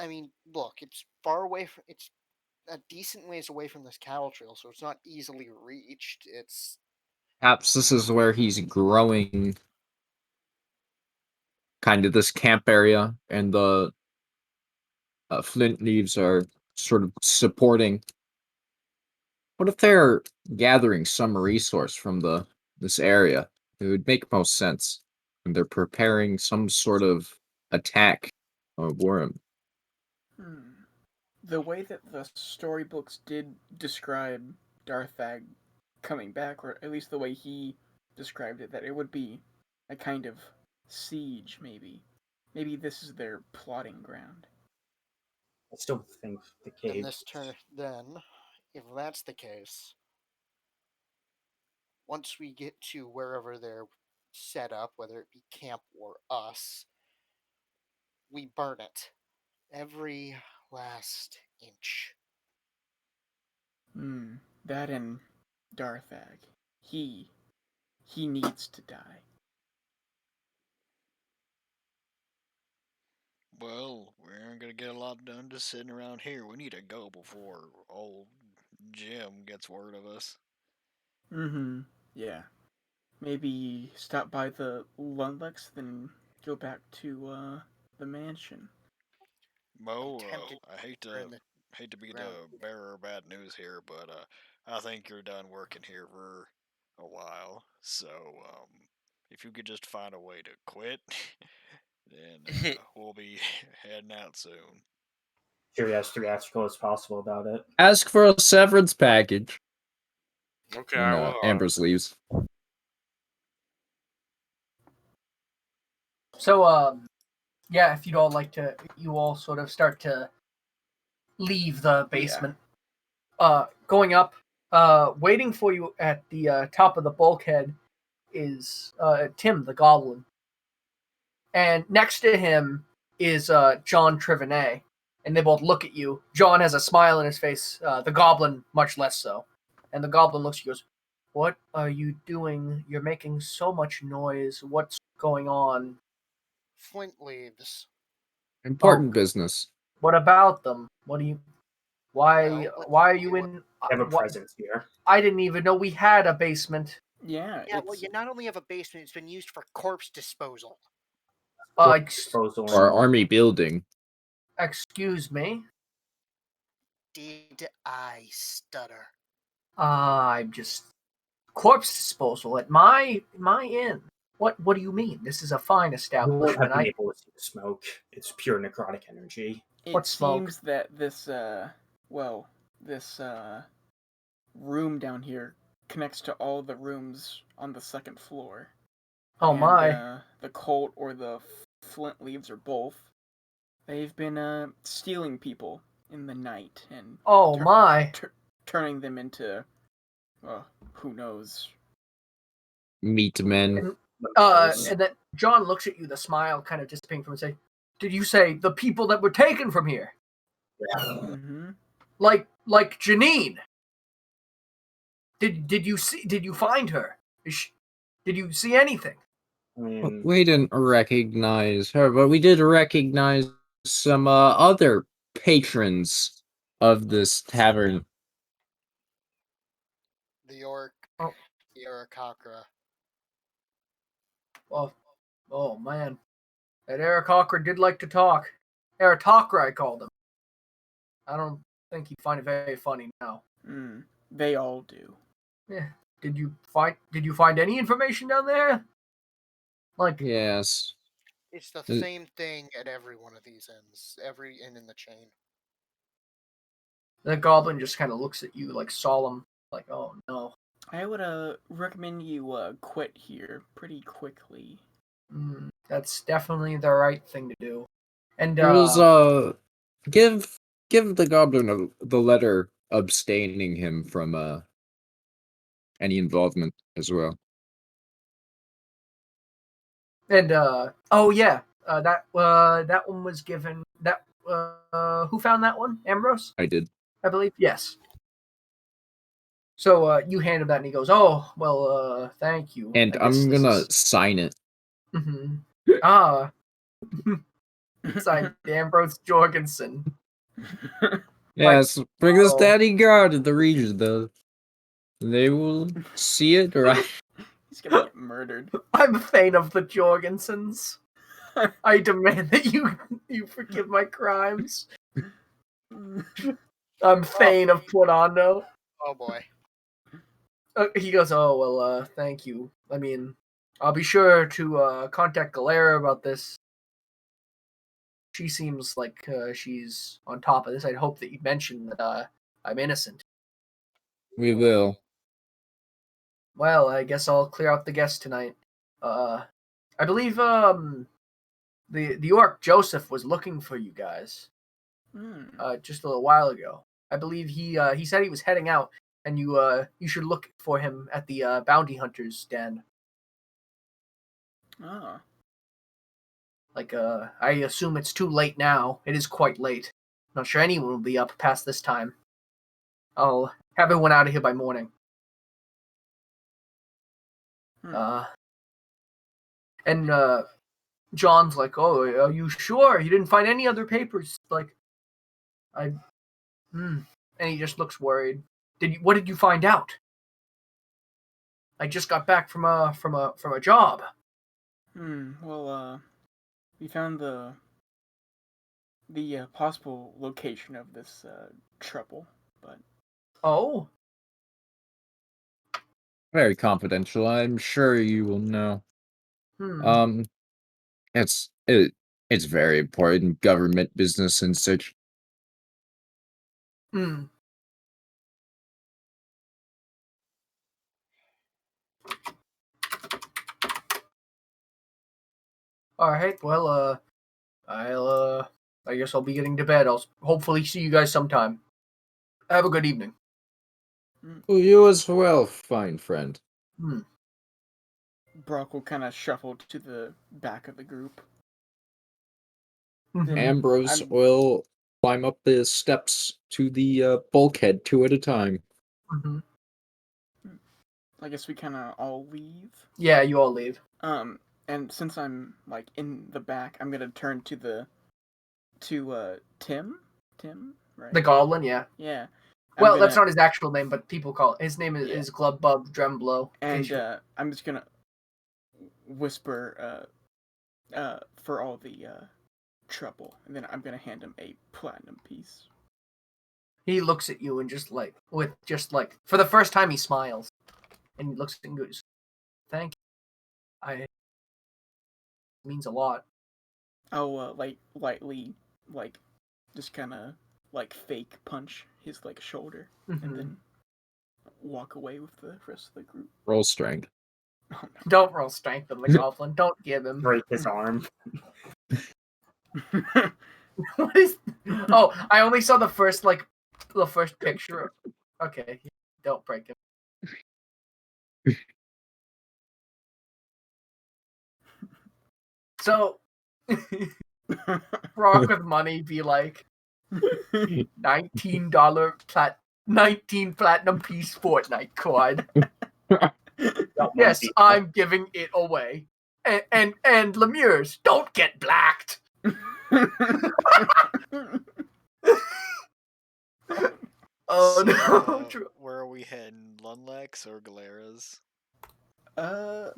mean, look, it's far away from. It's a decent ways away from this cattle trail, so it's not easily reached. It's Perhaps this is where he's growing kind of this camp area, and the flint leaves are sort of supporting. What if they're gathering some resource from this area? It would make most sense. And they're preparing some sort of attack Wram. The way that the storybooks did describe Darthag coming back, or at least the way he described it, that it would be a kind of siege, maybe. Maybe this is their plotting ground. I still think the Then cave. this turn, then, if that's the case, once we get to wherever they're set up, whether it be camp or us, we burn it. Every last inch. That and Darthag. He needs to die. Well, we aren't gonna get a lot done just sitting around here. We need to go before old Jim gets word of us. Yeah. Maybe stop by the Lundlecks, then go back to the mansion. Mo, Tempted I hate we're in to the be ground. the bearer of bad news here, but I think you're done working here for a while. So, if you could just find a way to quit, then we'll be heading out soon. Sure, as theatrical as possible about it. Ask for a severance package. Okay, And I will. Ambrose leaves. So, yeah, if you'd all like to, you all sort of start to leave the basement. Going up, waiting for you at the top of the bulkhead is Tim the Goblin. And next to him is John Trivenet. And they both look at you. John has a smile on his face, the Goblin much less so. And the Goblin looks at you and goes, "What are you doing? You're making so much noise. What's going on?" Flint leaves. Important business. What about them? What do you? Why? Well, Why are you in? I have a what- presence here. I didn't even know we had a basement. Yeah, Yeah, well, you not only have a basement, it's been used for corpse disposal. Disposal Our and army building. Excuse me. Did I stutter? I'm just corpse disposal at my inn. What do you mean? This is a fine you won't establishment. have been able to see the smoke. It's pure necrotic energy. it What smoke? seems that this room down here connects to all the rooms on the second floor. Oh And, my. the Colt or the Flint leaves or both. They've been stealing people in the night and Oh my. turning them into who knows. Meat men. And then John looks at you, the smile kind of dissipating from him, and say, "Did you say the people that were taken from here? Mm-hmm. Like Janine? Did you see? Did you find her? Did you see anything?" I mean, We didn't recognize her, but we did recognize some other patrons of this tavern. The orc, Oh. the Arakakra. Oh man, that Eric Hawker did like to talk. Aratokra, I called him. I don't think he'd find it very funny now. They all do. Yeah. Did you find any information down there? Like, Yes. It's the Is- same thing at every one of these ends, every inn in the chain. the goblin just kind of looks at you like solemn, like, "Oh no." I would recommend you quit here pretty quickly. That's definitely the right thing to do. And It was give the goblin the letter abstaining him from any involvement as well. And oh yeah, that one was given. That who found that one? Ambrose, I did. I believe. Yes. So you hand him that, and he goes, "Oh well, thank you." And I guess I'm this gonna is- sign it. Ah. Signed Ambrose Jorgensen. Yes, bring the oh. standing guard in the region, though. They will see it, right? He's gonna get murdered. I'm Thane of the Jorgensens. I demand that you forgive my crimes. I'm Thane of Portando. Oh boy. He goes, "Oh well, thank you. I mean, I'll be sure to contact Galera about this. she seems like she's on top of this. I'd hope that you mention that I'm innocent. We will. Well, I guess I'll clear out the guests tonight. I believe the orc Joseph was looking for you guys just a little while ago. I believe he said he was heading out, and you should look for him at the bounty hunter's den. Oh. Like I assume it's too late now. It is quite late. Not sure anyone will be up past this time. I'll have everyone out of here by morning. And John's like, "Oh, are you sure? You didn't find any other papers?" Like, and he just looks worried. What did you find out? I just got back from a job. Well, we found the possible location of this trouble, but Oh, Very confidential. I'm sure you will know. It's very important government business and such. All right. Well, I guess I'll be getting to bed. I'll hopefully see you guys sometime. Have a good evening. Well, you as well, fine friend. Brock will kind of shuffle to the back of the group. Ambrose will climb up the steps to the bulkhead 2 at a time. I guess we kind of all leave. Yeah, you all leave. And since I'm like in the back, I'm gonna turn to Tim, right? The Goblin, yeah. Yeah. Well, that's not his actual name, but people call it. His name is Glubbub Dremblow. And I'm just gonna whisper, for all the trouble, and then I'm gonna hand him a platinum piece. He looks at you and for the first time he smiles, and he looks and goes, "Thank you. It means a lot." I'll lightly just kind of fake punch his shoulder, and then walk away with the rest of the group. Roll strength. Oh, no. Don't roll strength on the Goblin. Don't give him. Break his arm. What is? Oh, I only saw the first picture. Okay, don't break him. So, Rock with money be like $19 19 platinum piece Fortnite card. Yes, I'm giving it away. And Lemire's, don't get blacked. Oh no! Where are we heading? Lunlex or Galera's? I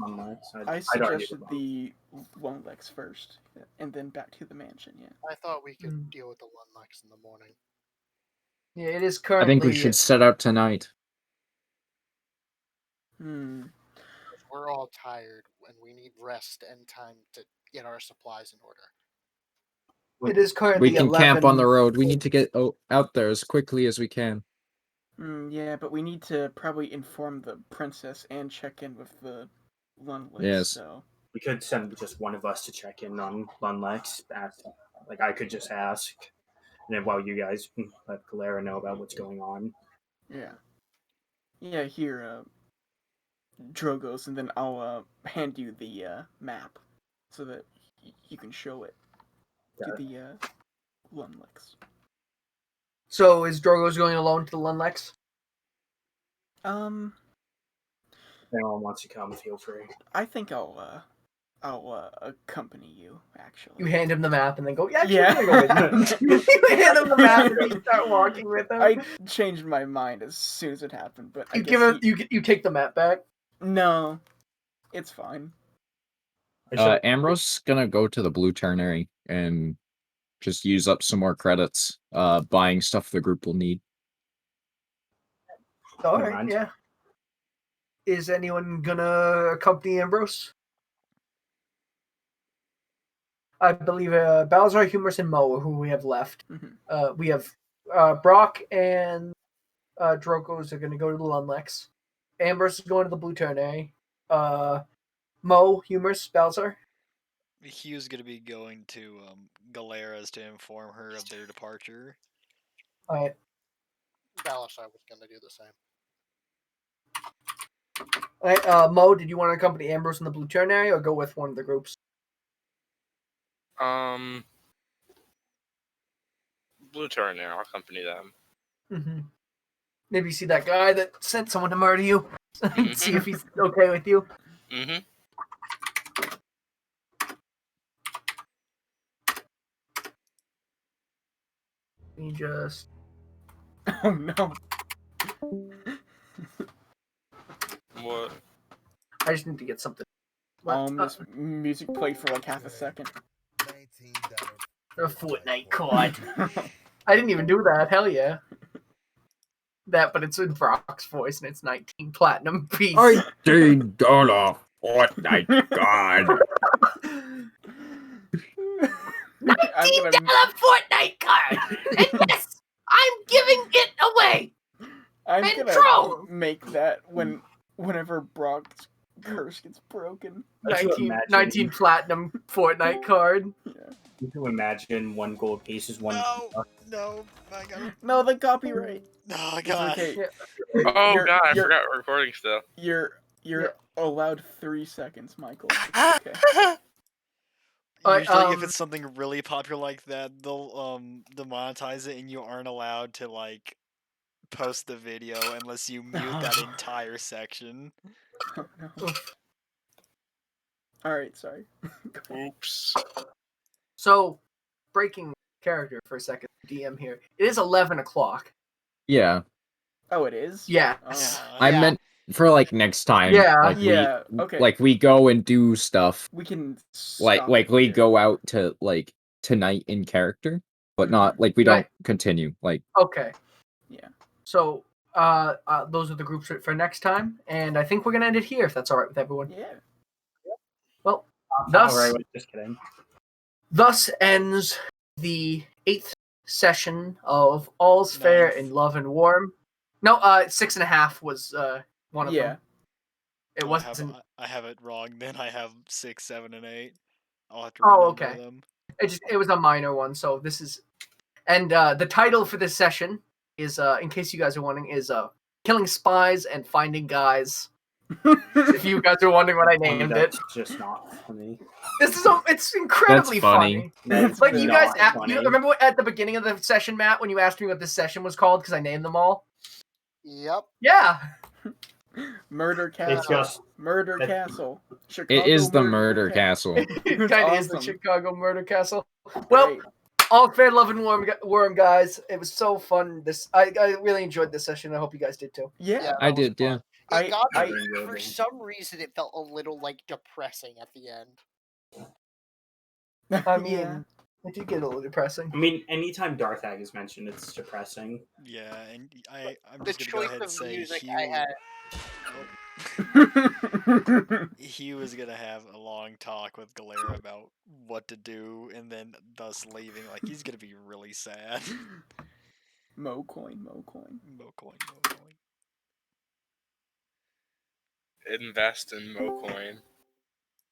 suggested the Lunlex first, and then back to the mansion. Yeah. I thought we could deal with the Lunlex in the morning. Yeah, it is currently. I think we should set out tonight. We're all tired, and we need rest and time to get our supplies in order. It is currently. We can camp on the road. We need to get out there as quickly as we can. Yeah, but we need to probably inform the princess and check in with the Lunlex. Yes. So we could send just one of us to check in on Lunlex. I could just ask, and then while you guys let Galera know about what's going on. Yeah. Yeah. Here, Drogos, and then I'll hand you the map so that you can show it to the Lunlex. So is Drogo's going alone to the Lunlex? If anyone wants to come, feel free. I think I'll accompany you. Actually, you hand him the map and then go. Yeah. Yeah. Go with you hand him the map and you start walking with him. I changed my mind as soon as it happened, but you give him. You take the map back. No, it's fine. Ambrose gonna go to the Blue Ternary and just use up some more credits, buying stuff the group will need. All right, yeah. Is anyone gonna accompany Ambrose? I believe Balazar, Humorous, and Mo are who we have left. Mhm. We have Brock and Drokos are going to go to the Lunlex. Ambrose is going to the Blue Ternary. Mo, Humorous, Balazar. Hugh's gonna be going to Galera's to inform her of their departure. All right. Balasar was going to do the same. All right. Mo, did you want to accompany Ambrose in the Blue Ternary or go with one of the groups? Blue turn now. I'll accompany them. Mm-hmm. Maybe you see that guy that sent someone to murder you. See if he's okay with you. Mm-hmm. He just. Oh no. What? I just need to get something. This music played for like half a second. A Fortnite card. I didn't even do that. Hell yeah. That, but it's in Brock's voice and it's 19 platinum piece. $19 Fortnite God. $19 Fortnite card! And yes, I'm giving it away! I'm And gonna troll! make that whenever Brock's curse gets broken. 19 platinum Fortnite card. Yeah. You can imagine 1 gold piece is 1. No, I got No, the copyright. Oh It's god. okay. Yeah. Oh You're- god, I you're- forgot we're recording still. You're Yeah. allowed 3 seconds, Michael. It's okay. Usually, if it's something really popular like that, they'll demonetize it, and you aren't allowed to like post the video unless you mute that entire section. Oh, no. Alright, sorry. Oops. So, breaking character for a second, DM here. It is 11 o'clock. Yeah. Oh, it is? Yes. Oh. I Yeah. meant for like next time. Yeah. Like Yeah, we, okay. Like we go and do stuff. We can Like stop like it we here. go out to like tonight in character, but not like we Right. don't continue. Like Okay. Yeah. So, those are the groups for next time, and I think we're gonna end it here if that's all right with everyone. Yeah. Well, thus, Alright, just kidding. thus ends the 8th session of All's Fair Ninth. in Love and Warm. No, 6.5 was one of Yeah. them. It wasn't. I have it wrong. Then I have 6, 7, and 8. I'll have to Oh, remember okay. them. It was a minor one, so this is. And the title for this session is, in case you guys are wondering, is Killing Spies and Finding Guys. If you guys are wondering what I named it, That's just not funny. it's incredibly That's funny. That's Like you guys, not funny. you remember at the beginning of the session, Matt, when you asked me what this session was called because I named them all. Yep. Yeah, Murder Castle. It's just Murder that- Castle. Chicago it is the murder castle. it It's kind of is the awesome. Chicago Murder Castle. Well, Great. all fair, love, and worm, guys. It was so fun. I really enjoyed this session. I hope you guys did too. Yeah. Yeah. I that was did, yeah. fun. It got I- me, I- for some reason, it felt a little like depressing at the end. I mean, yeah. it did get a little depressing. I mean, anytime Darthag is mentioned, it's depressing. Yeah, and I'm The just gonna go choice ahead and of say music Hugh, I had. Hugh was gonna have a long talk with Galera about what to do, and then thus leaving. Like he's gonna be really sad. Mo coin, Mo coin. Mo coin. Invest in Mocoin.